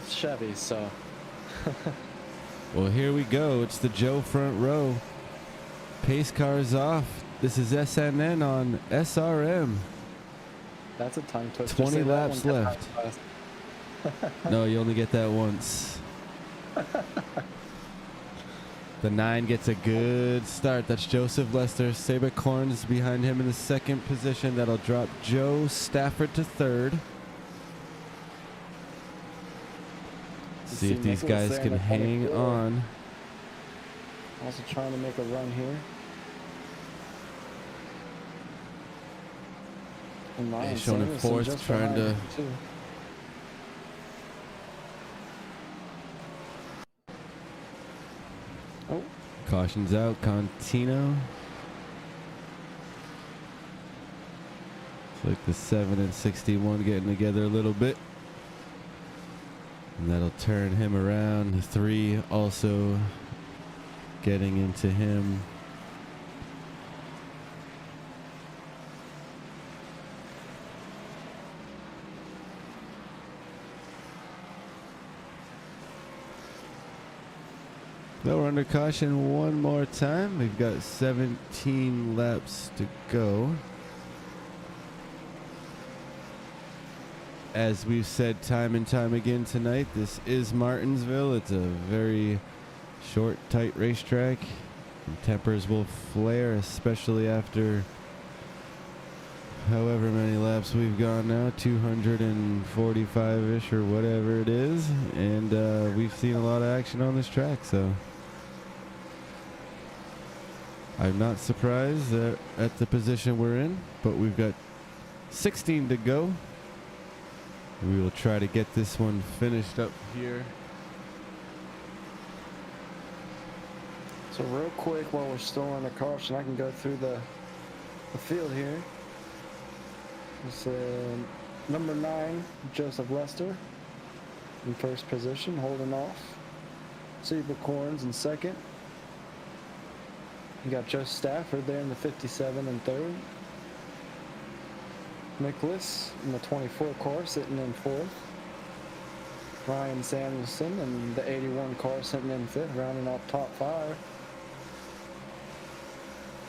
S2: Chevys, so.
S1: Well, here we go. It's the Joe front row. Pace cars off. This is SNN on SRM.
S2: That's a tongue twister.
S1: 20 laps left. No, you only get that once. The 9 gets a good start. That's Joseph Lester. Saber Corns behind him in the second position. That'll drop Joe Stafford to third. See if these guys can hang on.
S2: Also trying to make a run here.
S1: He's showing in fourth, trying to.
S2: Oh.
S1: Caution's out. Contino. It's like the 7 and 61 getting together a little bit. And that'll turn him around. The 3 also getting into him. Now we're under caution one more time. We've got 17 laps to go. As we've said time and time again tonight, this is Martinsville. It's a very short, tight racetrack. And tempers will flare, especially after however many laps we've gone now, 245-ish or whatever it is. And we've seen a lot of action on this track, so I'm not surprised at the position we're in, but we've got 16 to go. We will try to get this one finished up here.
S2: So real quick, while we're still under caution, I can go through the field here. It's number 9, Joseph Lester in first position, holding off. Corns in second. You got Joe Stafford there in the 57 in third. Nicholas in the 24 car sitting in fourth. Ryan Samuelson in the 81 car sitting in fifth, rounding off top 5.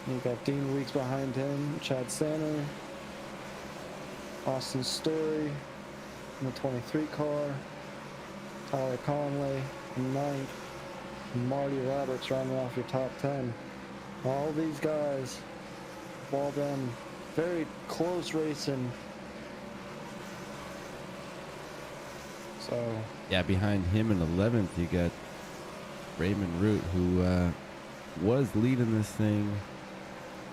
S2: You got Dean Weeks behind him, Chad Sanner, Austin Story in the 23 car, Tyler Conley in 9th, and Marty Roberts rounding off your top 10. All these guys have all been very close racing. So
S1: yeah, behind him in 11th, you got Raymond Root, who was leading this thing.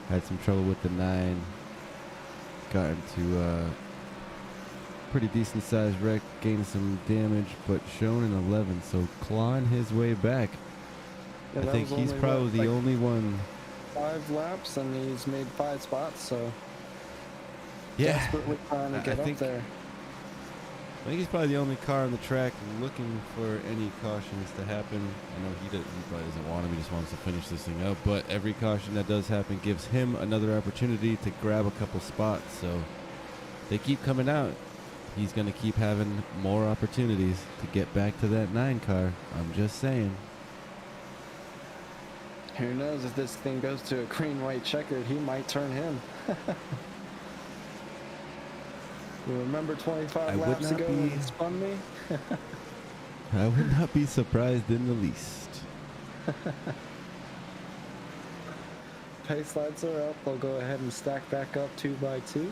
S1: Had some trouble with the 9. Got into a pretty decent sized wreck, gained some damage, but shown in 11th, so clawing his way back.
S2: yeah,
S1: I think he's probably the only one.
S2: 5 laps and he's made 5 spots, so
S1: Yeah,
S2: desperately trying to get up there.
S1: I think he's probably the only car on the track looking for any cautions to happen. I know he probably doesn't want him. He just wants to finish this thing up. But every caution that does happen gives him another opportunity to grab a couple spots. So they keep coming out. He's going to keep having more opportunities to get back to that 9 car. I'm just saying.
S2: Who knows, if this thing goes to a green-white checkered, he might turn him. You remember 25 laps ago when he spun me?
S1: I would not be surprised in the least.
S2: Pace lights are up. They'll go ahead and stack back up 2 by 2.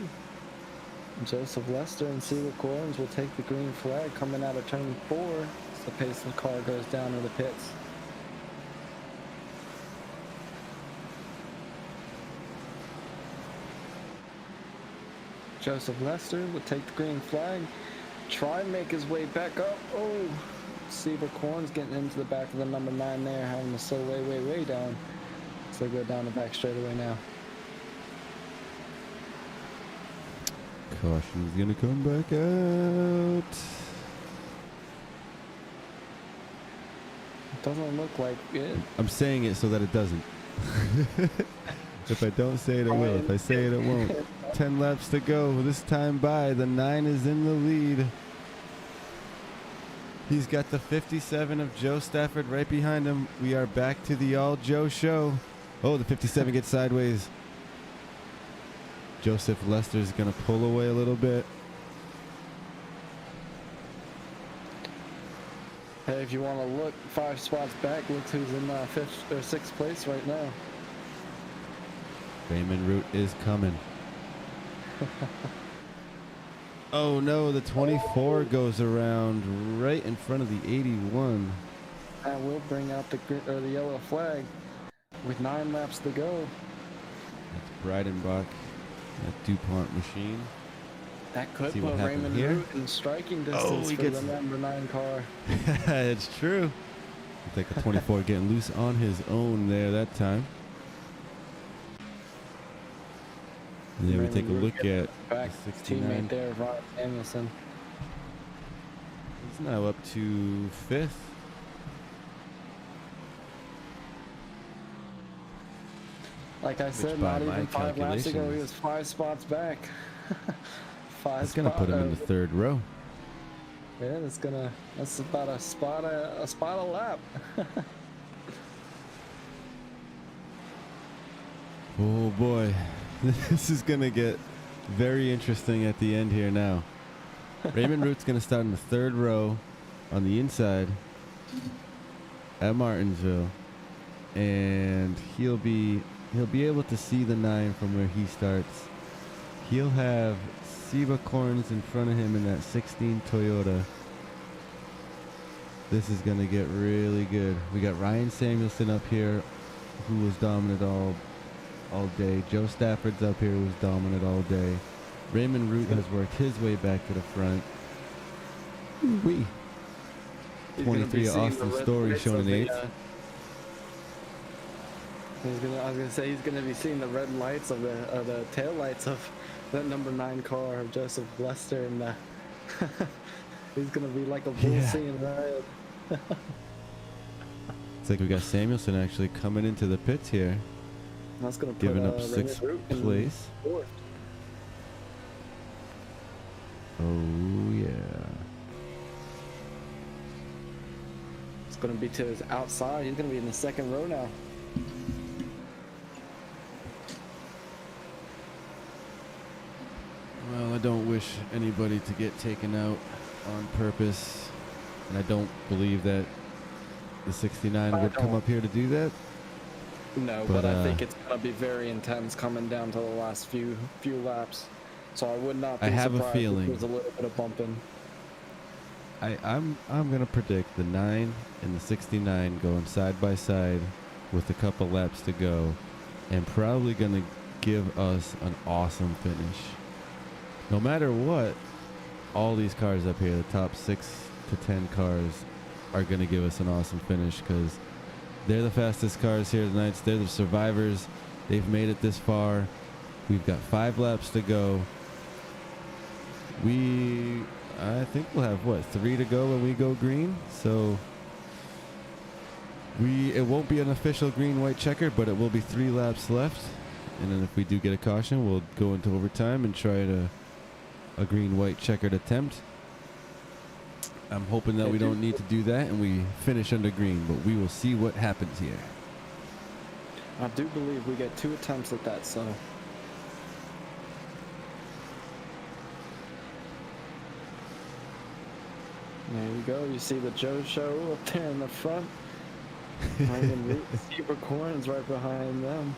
S2: Joseph Lester and Cedar Corns will take the green flag coming out of turn 4 as the pace of the car goes down to the pits. Joseph Lester will take the green flag, try and make his way back up. Oh, Cedar Corns getting into the back of the number 9 there, having to slow way down. So they go down the back straightaway now.
S1: Caution's gonna come back out.
S2: It doesn't look like it.
S1: I'm saying it so that it doesn't. If I don't say it, it will. If I say it, it won't. 10 laps to go. This time by, the 9 is in the lead. He's got the 57 of Joe Stafford right behind him. We are back to the all Joe show. Oh, the 57 gets sideways. Joseph Lester's going to pull away a little bit.
S2: Hey, if you want to look 5 spots back, look who's in 5th or 6th place right now.
S1: Raymond Root is coming. Oh no, the 24 goes around right in front of the 81.
S2: That will bring out the yellow flag with 9 laps to go.
S1: That's Breidenbach, that DuPont machine.
S2: That could put Raymond Root in striking distance for the number 9 car.
S1: It's true. I think the 24 getting loose on his own there that time. And then we take a look at
S2: back
S1: 69.
S2: Teammate there, Ryan Samuelson.
S1: He's now up to 5th.
S2: Like I said,
S1: by
S2: not
S1: my
S2: even 5 laps ago, he
S1: calculations,
S2: was 5 spots back.
S1: that's gonna put him in the third row.
S2: Yeah, that's about a spot a lap.
S1: Oh boy, this is gonna get very interesting at the end here now. Raymond Root's gonna start in the third row on the inside at Martinsville, and he'll be able to see the 9 from where he starts. He'll have Seba Corns in front of him in that 16 Toyota. This is gonna get really good. We got Ryan Samuelson up here, who was dominant all day. Joe Stafford's up here, who was dominant all day. Raymond Root has worked his way back to the front. Wee. 23 Austin Story showing an 8.
S2: I was gonna say he's gonna be seeing the red lights of the tail lights of that number 9 car of Joseph Lester, and he's gonna be like a bull seeing red.
S1: It's like we got Samuelson actually coming into the pits here.
S2: That's gonna put
S1: giving up 6th place.
S2: 4th.
S1: Oh yeah.
S2: It's gonna be to his outside. He's gonna be in the 2nd row now.
S1: Well, I don't wish anybody to get taken out on purpose, and I don't believe that the 69 would come up here to do that.
S2: No, but I think it's gonna be very intense coming down to the last few laps. So I would not be
S1: I have
S2: surprised
S1: a feeling
S2: if there's a little bit of bumping.
S1: I'm gonna predict the 9 and the 69 going side by side with a couple laps to go, and probably gonna give us an awesome finish. No matter what, all these cars up here, the top 6 to 10 cars, are gonna give us an awesome finish because they're the fastest cars here tonight. They're the survivors. They've made it this far. We've got 5 laps to go. I think we'll have, 3 to go when we go green. So it won't be an official green-white checker, but it will be 3 laps left. And then if we do get a caution, we'll go into overtime and try a green-white checkered attempt. I'm hoping that we don't need to do that and we finish under green, but we will see what happens here.
S2: I do believe we get 2 attempts at that, so. There you go. You see the Joe Show up there in the front. And Zebra Corn's right behind them.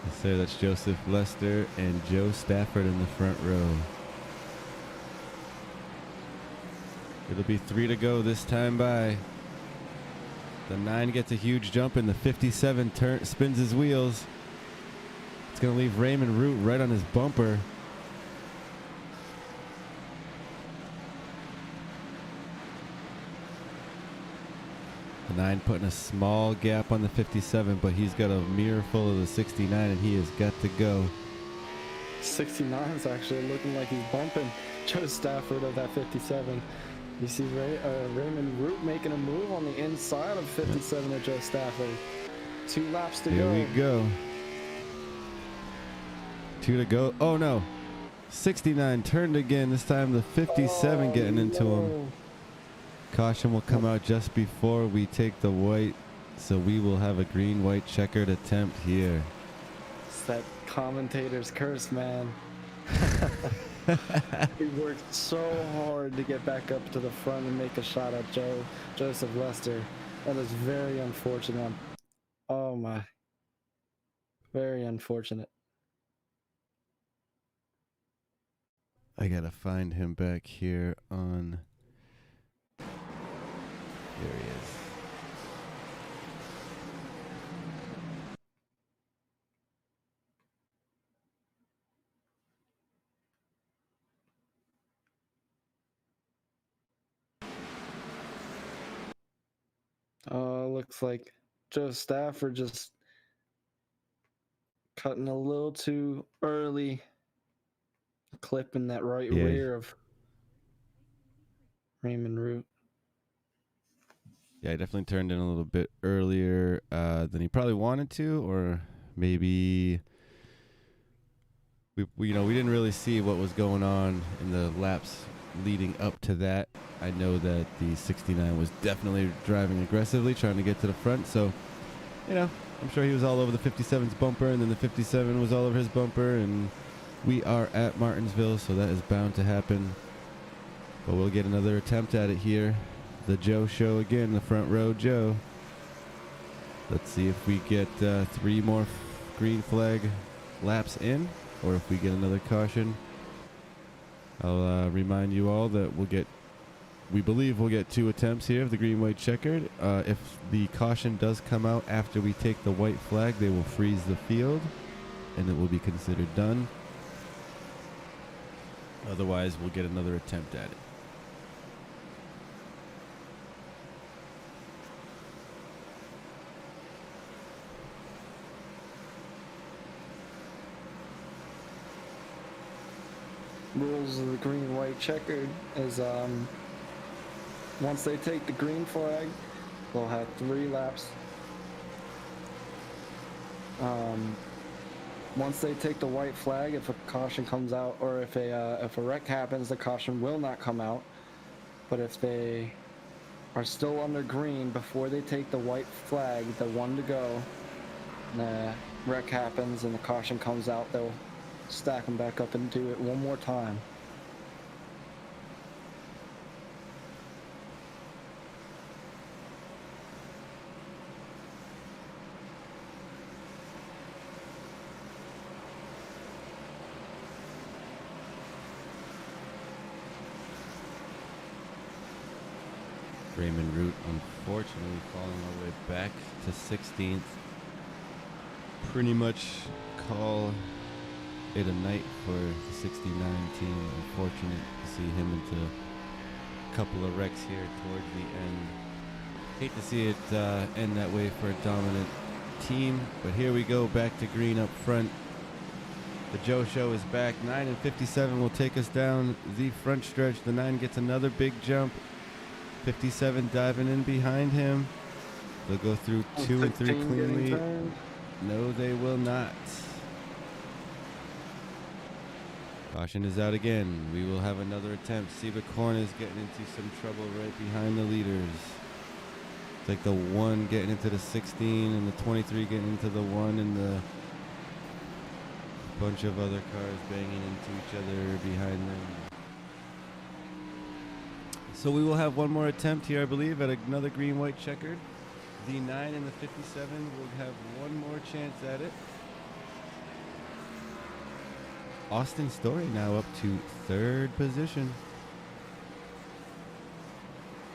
S1: Let's say that's Joseph Lester and Joe Stafford in the front row. It'll be 3 to go this time by. The 9 gets a huge jump and the 57 spins his wheels. It's going to leave Raymond Root right on his bumper. The 9 putting a small gap on the 57, but he's got a mirror full of the 69 and he has got to go.
S2: 69 is actually looking like he's bumping Joe Stafford of that 57. You see Raymond Root making a move on the inside of 57 of Joe Stafford. 2 laps to go.
S1: Here we go. 2 to go. Oh no. 69 turned again. This time the 57 getting into him. Caution will come out just before we take the white. So we will have a green-white checkered attempt here.
S2: It's that commentator's curse, man. He worked so hard to get back up to the front and make a shot at Joseph Lester. That is very unfortunate. Oh my. Very unfortunate.
S1: I gotta find him back here on. There he is.
S2: Looks like Joe Stafford just cutting a little too early, clipping that right rear of Raymond Root.
S1: Yeah, he definitely turned in a little bit earlier than he probably wanted to, or maybe we didn't really see what was going on in the laps leading up to that. I know that the 69 was definitely driving aggressively, trying to get to the front. So, I'm sure he was all over the 57's bumper, and then the 57 was all over his bumper, and we are at Martinsville, so that is bound to happen. But we'll get another attempt at it here. The Joe show again, the front row Joe. Let's see if we get 3 more green flag laps in, or if we get another caution. I'll remind you all that we believe we'll get 2 attempts here of the green white checkered. If the caution does come out after we take the white flag, they will freeze the field, and it will be considered done. Otherwise, we'll get another attempt at it.
S2: Rules of the green white checkered is once they take the green flag, they'll have 3 laps. Once they take the white flag, if a caution comes out, or if a wreck happens, the caution will not come out. But if they are still under green before they take the white flag, the 1 to go, and the wreck happens and the caution comes out, they'll stack them back up and do it one more time.
S1: Raymond Root, unfortunately, falling all the way back to 16th. Pretty much call it a night for the 69 team. Unfortunate to see him into a couple of wrecks here towards the end. Hate to see it end that way for a dominant team, but here we go, back to green up front. The Joe show is back. 9 and 57 will take us down the front stretch. The 9 gets another big jump. 57 diving in behind him. They'll go through 2 and 3 cleanly. No, they will not. Caution is out again. We will have another attempt. Seabuck Horn is getting into some trouble right behind the leaders. It's like the 1 getting into the 16 and the 23 getting into the 1, and the bunch of other cars banging into each other behind them. So we will have one more attempt here, I believe, at another green-white checkered. The 9 and the 57 will have one more chance at it. Austin Story now up to 3rd position.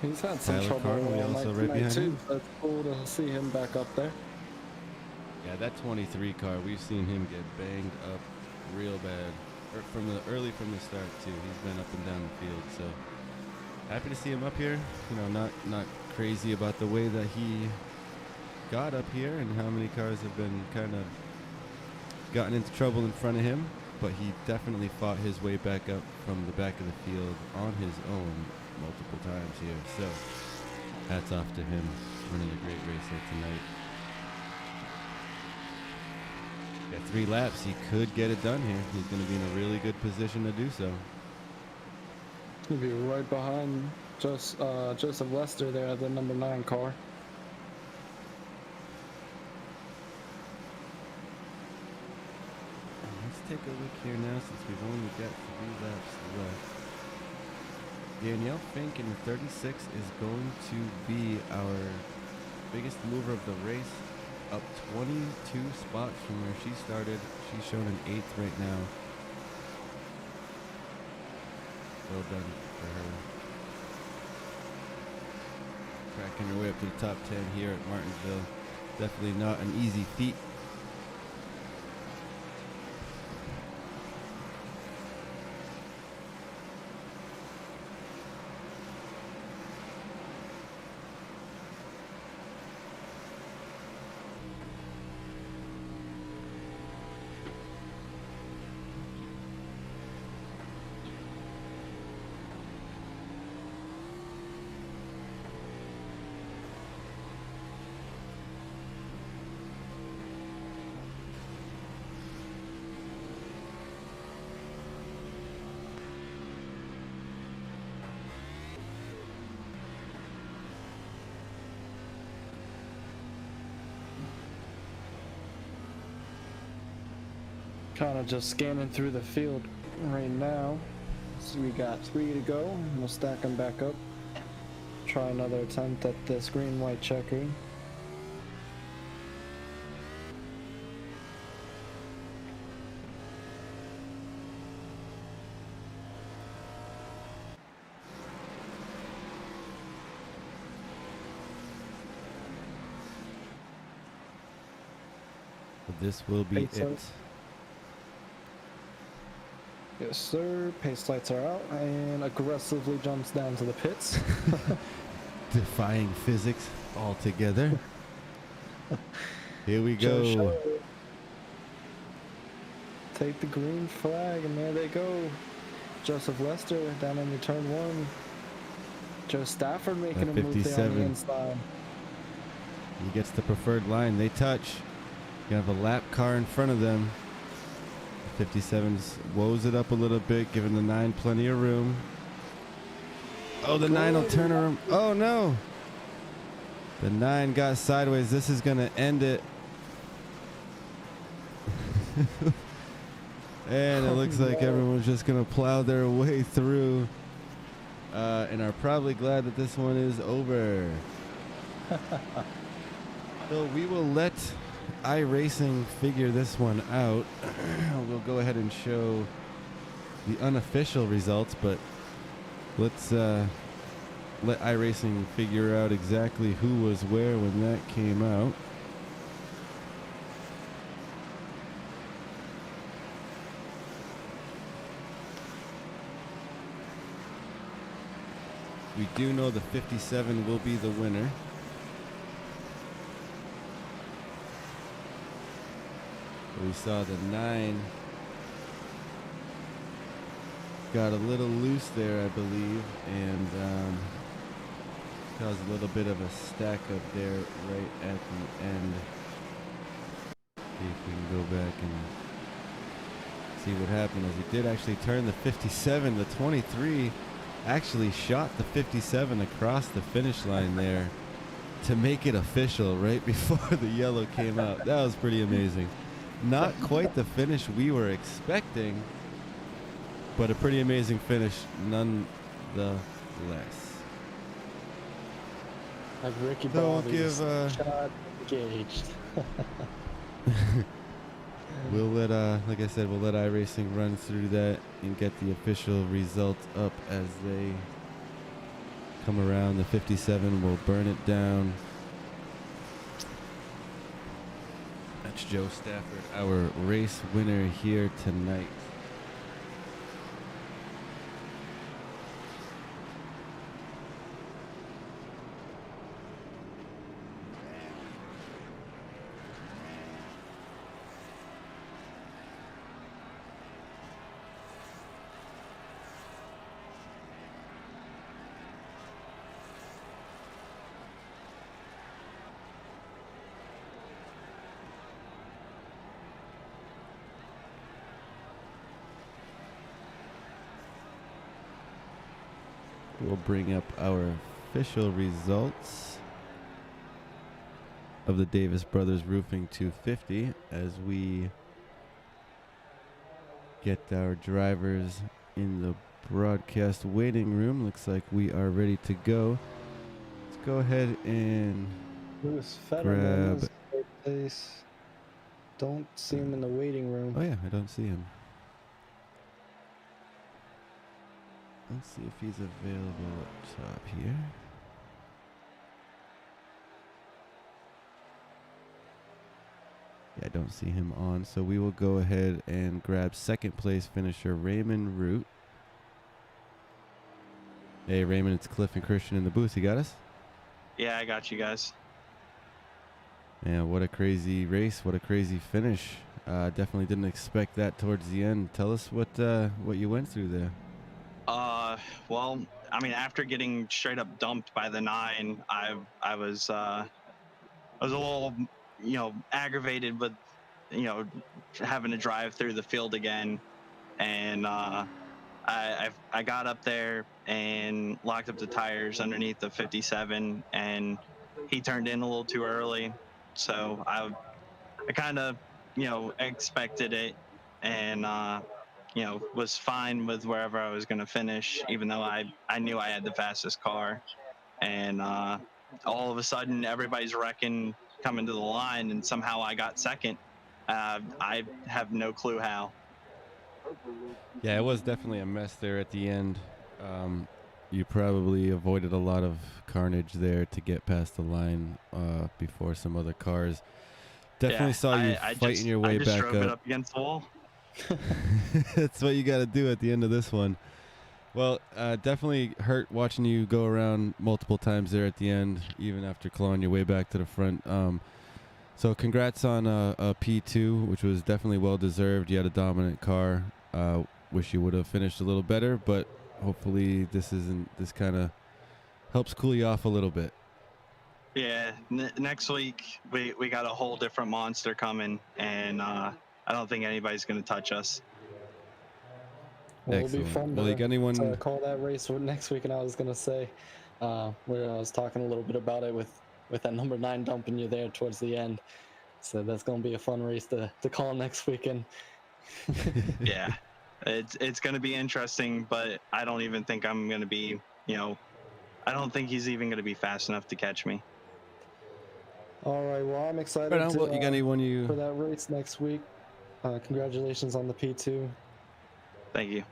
S2: He's had some
S1: Tyler
S2: trouble
S1: Cardinal
S2: all
S1: also
S2: night
S1: right behind
S2: too.
S1: him.
S2: So it's cool to see him back up there.
S1: Yeah, that 23 car, we've seen him get banged up real bad from the start too. He's been up and down the field, so happy to see him up here. Not crazy about the way that he got up here and how many cars have been kind of gotten into trouble in front of him, but he definitely fought his way back up from the back of the field on his own multiple times here. So hats off to him, running a great race there tonight. Got 3 laps. He could get it done here. He's going to be in a really good position to do so.
S2: He'll be right behind Joseph Lester there, the number 9 car.
S1: Let's take a look here now, since we've only got 3 laps left. Danielle Fink in the 36 is going to be our biggest mover of the race, up 22 spots from where she started. She's shown an 8th right now. Well done for her. Cracking her way up to the top 10 here at Martinsville. Definitely not an easy feat.
S2: Kind of just scanning through the field right now. So we got 3 to go. We'll stack them back up. Try another attempt at this green-white checker.
S1: This will be
S2: Pace
S1: it.
S2: lights. Yes, sir. Pace lights are out and aggressively jumps down to the pits.
S1: Defying physics altogether. Here we
S2: Joe
S1: go.
S2: Show. Take the green flag, and there they go. Joseph Lester down into turn 1. Joe Stafford making a move there on the
S1: 57.
S2: inside.
S1: He gets the preferred line. They touch. You have a lap car in front of them. 57s woes it up a little bit, giving the 9 plenty of room. Oh, the 9 will turn around. Oh, no. The 9 got sideways. This is going to end it. And it looks like everyone's just going to plow their way through and are probably glad that this one is over. So we will let iRacing figure this one out. We'll go ahead and show the unofficial results, but let's let iRacing figure out exactly who was where when that came out. We do know the 57 will be the winner. We saw the 9 got a little loose there, I believe, and caused a little bit of a stack up there right at the end. See if we can go back and see what happened, as he did actually turn the 57. The 23 actually shot the 57 across the finish line there to make it official right before the yellow came out. That was pretty amazing. Not quite the finish we were expecting, but a pretty amazing finish nonetheless.
S2: Like Ricky
S1: So we'll
S2: Bobby
S1: give,
S2: shot engaged.
S1: we'll let, like I said, we'll let iRacing run through that and get the official results up as they come around. The 57 will burn it down. That's Joe Stafford, our race winner here tonight. We'll bring up our official results of the Davis Brothers Roofing 250 as we get our drivers in the broadcast waiting room. Looks like we are ready to go. Let's go ahead and
S2: Lewis Fetterman is
S1: grab.
S2: in third place. Don't see him in the waiting room.
S1: Oh yeah, I don't see him. Let's see if he's available up top here. Yeah, I don't see him on, so we will go ahead and grab second place finisher Raymond Root. Hey Raymond, it's Cliff and Christian in the booth. You got us?
S3: Yeah, I got you guys.
S1: Man, what a crazy race! What a crazy finish! Definitely didn't expect that towards the end. Tell us what you went through there.
S3: Well, I mean, after getting straight up dumped by the 9, I was a little, aggravated with, having to drive through the field again, and I got up there and locked up the tires underneath the 57, and he turned in a little too early, so I kind of, expected it, and was fine with wherever I was going to finish, even though I knew I had the fastest car. And all of a sudden, everybody's wrecking coming to the line, and somehow I got second. I have no clue how.
S1: Yeah, it was definitely a mess there at the end. You probably avoided a lot of carnage there to get past the line before some other cars. Definitely saw you fighting your way back up. I just drove it
S3: up against the wall.
S1: That's what you got to do at the end of this one. Well, definitely hurt watching you go around multiple times there at the end, even after clawing your way back to the front. So congrats on a P2, which was definitely well-deserved. You had a dominant car. Wish you would have finished a little better, but hopefully this kind of helps cool you off a little bit.
S3: Yeah, next week we got a whole different monster coming, and I don't think anybody's going to touch us.
S2: Well, it'll be fun
S1: you got anyone
S2: to call that race next week. And I was going to say, where I was talking a little bit about it with that number 9 dumping you there towards the end. So that's going to be a fun race to call next weekend.
S3: Yeah, it's going to be interesting, but I don't even think I'm going to be, I don't think he's even going to be fast enough to catch me.
S2: All right, well, I'm excited
S1: you got anyone
S2: for that race next week. Congratulations on the P2.
S3: Thank you.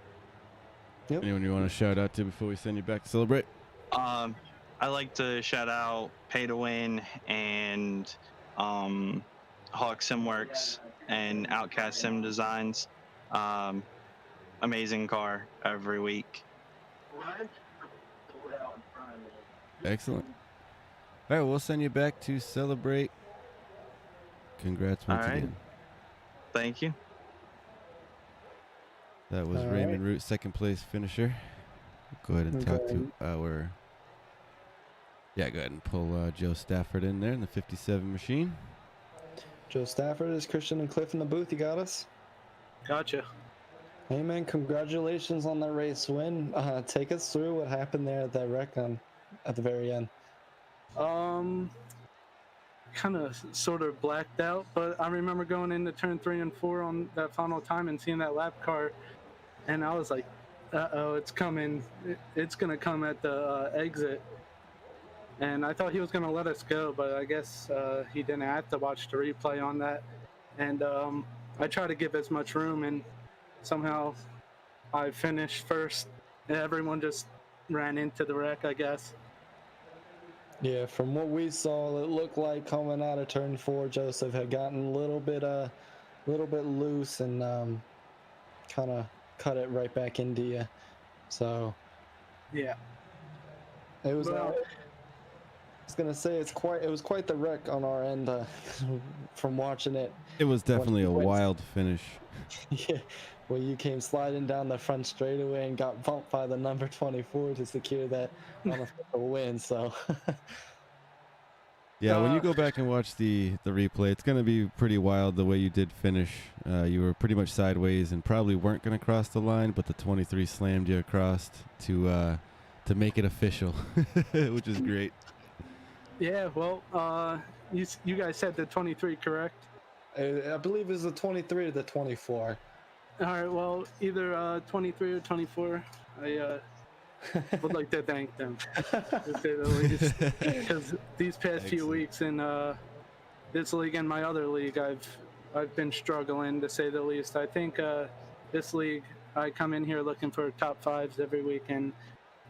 S2: Yep.
S1: Anyone you want to shout out to before we send you back to celebrate?
S3: I like to shout out Pay to Win and Hawk Simworks and Outcast Sim Designs. Amazing car every week.
S1: Excellent. All right, we'll send you back to celebrate. Congrats once again.
S3: Thank you.
S1: That was Raymond Root, second place finisher. Go ahead and talk to our... Yeah, go ahead and pull Joe Stafford in there in the 57 machine.
S2: Joe Stafford, is Christian and Cliff in the booth? You got us?
S4: Gotcha.
S2: Hey, man, congratulations on that race win. Take us through what happened there at that wreck at the very end.
S4: Kind of sort of blacked out, but I remember going into turn 3 and 4 on that final time and seeing that lap car, and I was like, uh-oh, it's coming. It's going to come at the exit. And I thought he was going to let us go, but I guess he didn't. I have to watch the replay on that. And I tried to give as much room, and somehow I finished first. Everyone just ran into the wreck, I guess.
S2: Yeah, from what we saw, it looked like coming out of turn 4, Joseph had gotten a little bit loose and kind of cut it right back into you. So
S4: yeah,
S2: it was. I was gonna say it was quite the wreck on our end from watching it.
S1: It was definitely a wild finish.
S2: Yeah, well, you came sliding down the front straightaway and got bumped by the number 24 to secure that unofficial win. So.
S1: Yeah, when you go back and watch the replay, it's going to be pretty wild the way you did finish. You were pretty much sideways and probably weren't going to cross the line, but the 23 slammed you across to make it official, which is great.
S4: Yeah, well, you guys said the 23, correct?
S2: I believe it was the 23 or the 24.
S4: All right, well, either 23 or 24. I would like to thank them, to say the least, because these past few weeks in this league and my other league, I've been struggling, to say the least. I think this league, I come in here looking for top 5s every week, and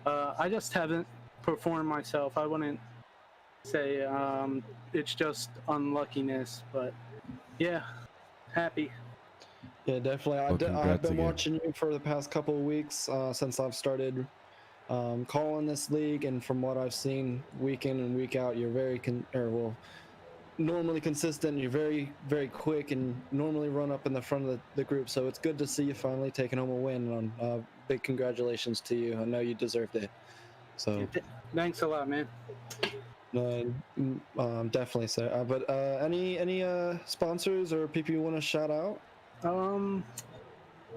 S4: I just haven't performed myself. I wouldn't say it's just unluckiness, but yeah, happy.
S2: Yeah, definitely. I've been watching you for the past couple of weeks since I've started calling this league, and from what I've seen week in and week out, you're very normally consistent. You're very, very quick and normally run up in the front of the group. So it's good to see you finally taking home a win. Big congratulations to you. I know you deserved it. So
S4: thanks a lot, man.
S2: No, definitely, sir. But any sponsors or people you want to shout out?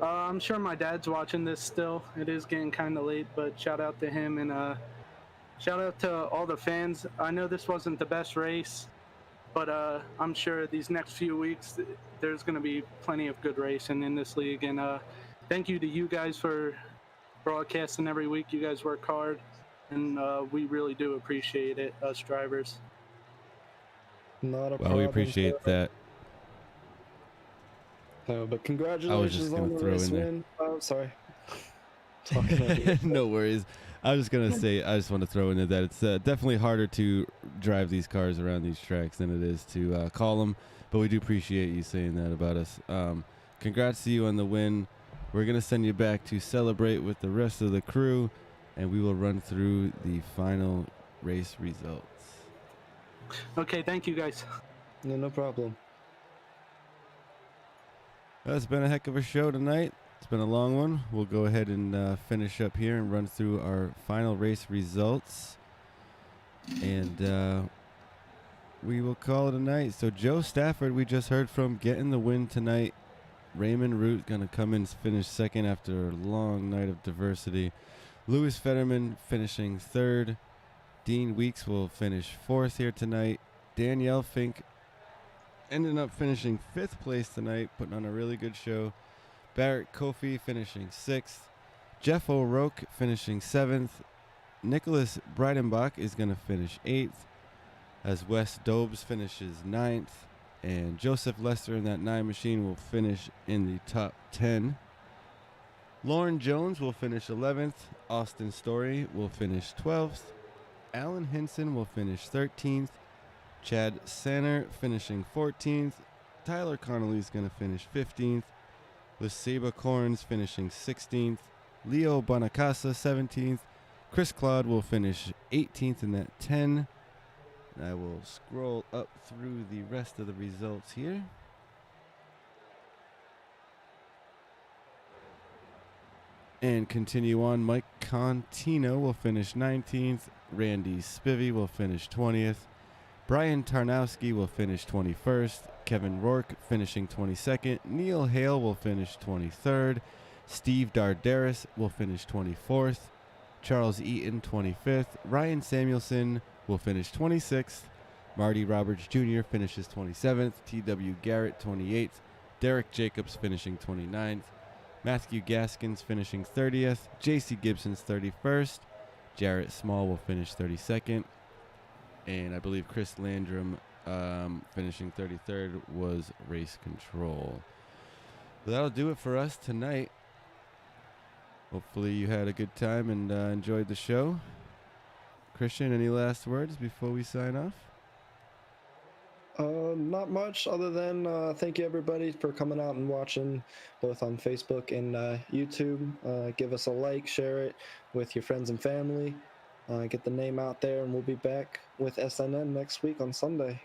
S4: I'm sure my dad's watching this still. It is getting kind of late, but shout out to him, and shout out to all the fans. I know this wasn't the best race, But I'm sure these next few weeks there's going to be plenty of good racing in this league. And thank you to you guys for broadcasting every week. You guys work hard, and we really do appreciate it, us drivers.
S2: Not a
S1: Well,
S2: problem.
S1: we appreciate that.
S2: But congratulations on the race win. Oh, sorry.
S1: No worries. I was just going to say, I just want to throw in there that it's definitely harder to drive these cars around these tracks than it is to call them. But we do appreciate you saying that about us. Congrats to you on the win. We're going to send you back to celebrate with the rest of the crew, and we will run through the final race results.
S4: Okay, thank you guys.
S2: Yeah, no problem.
S1: It's been a heck of a show tonight. It's been a long one. We'll go ahead and finish up here and run through our final race results. And we will call it a night. So Joe Stafford, we just heard from, getting the win tonight. Raymond Root going to come in and finish second after a long night of diversity. Lewis Fetterman finishing third. Dean Weeks will finish fourth here tonight. Danielle Fink ended up finishing fifth place tonight, putting on a really good show. Barrett Kofi finishing sixth. Jeff O'Rourke finishing seventh. Nicholas Breidenbach is going to finish eighth, as Wes Dobes finishes ninth. And Joseph Lester in that 9 machine will finish in the top 10. Lauren Jones will finish 11th. Austin Story will finish 12th. Alan Hinson will finish 13th. Chad Sanner finishing 14th. Tyler Connolly is going to finish 15th. With Saba Corns finishing 16th. Leo Bonacasa 17th. Chris Claude will finish 18th in that 10. And I will scroll up through the rest of the results here. And continue on. Mike Contino will finish 19th. Randy Spivey will finish 20th. Brian Tarnowski will finish 21st. Kevin Rourke finishing 22nd. Neil Hale will finish 23rd. Steve Dardaris will finish 24th. Charles Eaton 25th. Ryan Samuelson will finish 26th. Marty Roberts Jr. finishes 27th. T.W. Garrett 28th. Derek Jacobs finishing 29th. Matthew Gaskins finishing 30th. J.C. Gibson's 31st. Jarrett Small will finish 32nd. And I believe Chris Landrum finishing 33rd was race control. But that'll do it for us tonight. Hopefully you had a good time and enjoyed the show. Christian, any last words before we sign off?
S2: Not much other than thank you everybody for coming out and watching, both on Facebook and YouTube. Give us a like, share it with your friends and family. Get the name out there, and we'll be back with SNN next week on Sunday.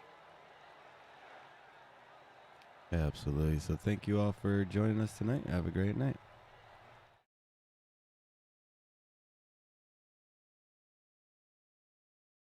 S1: Absolutely. So thank you all for joining us tonight. Have a great night.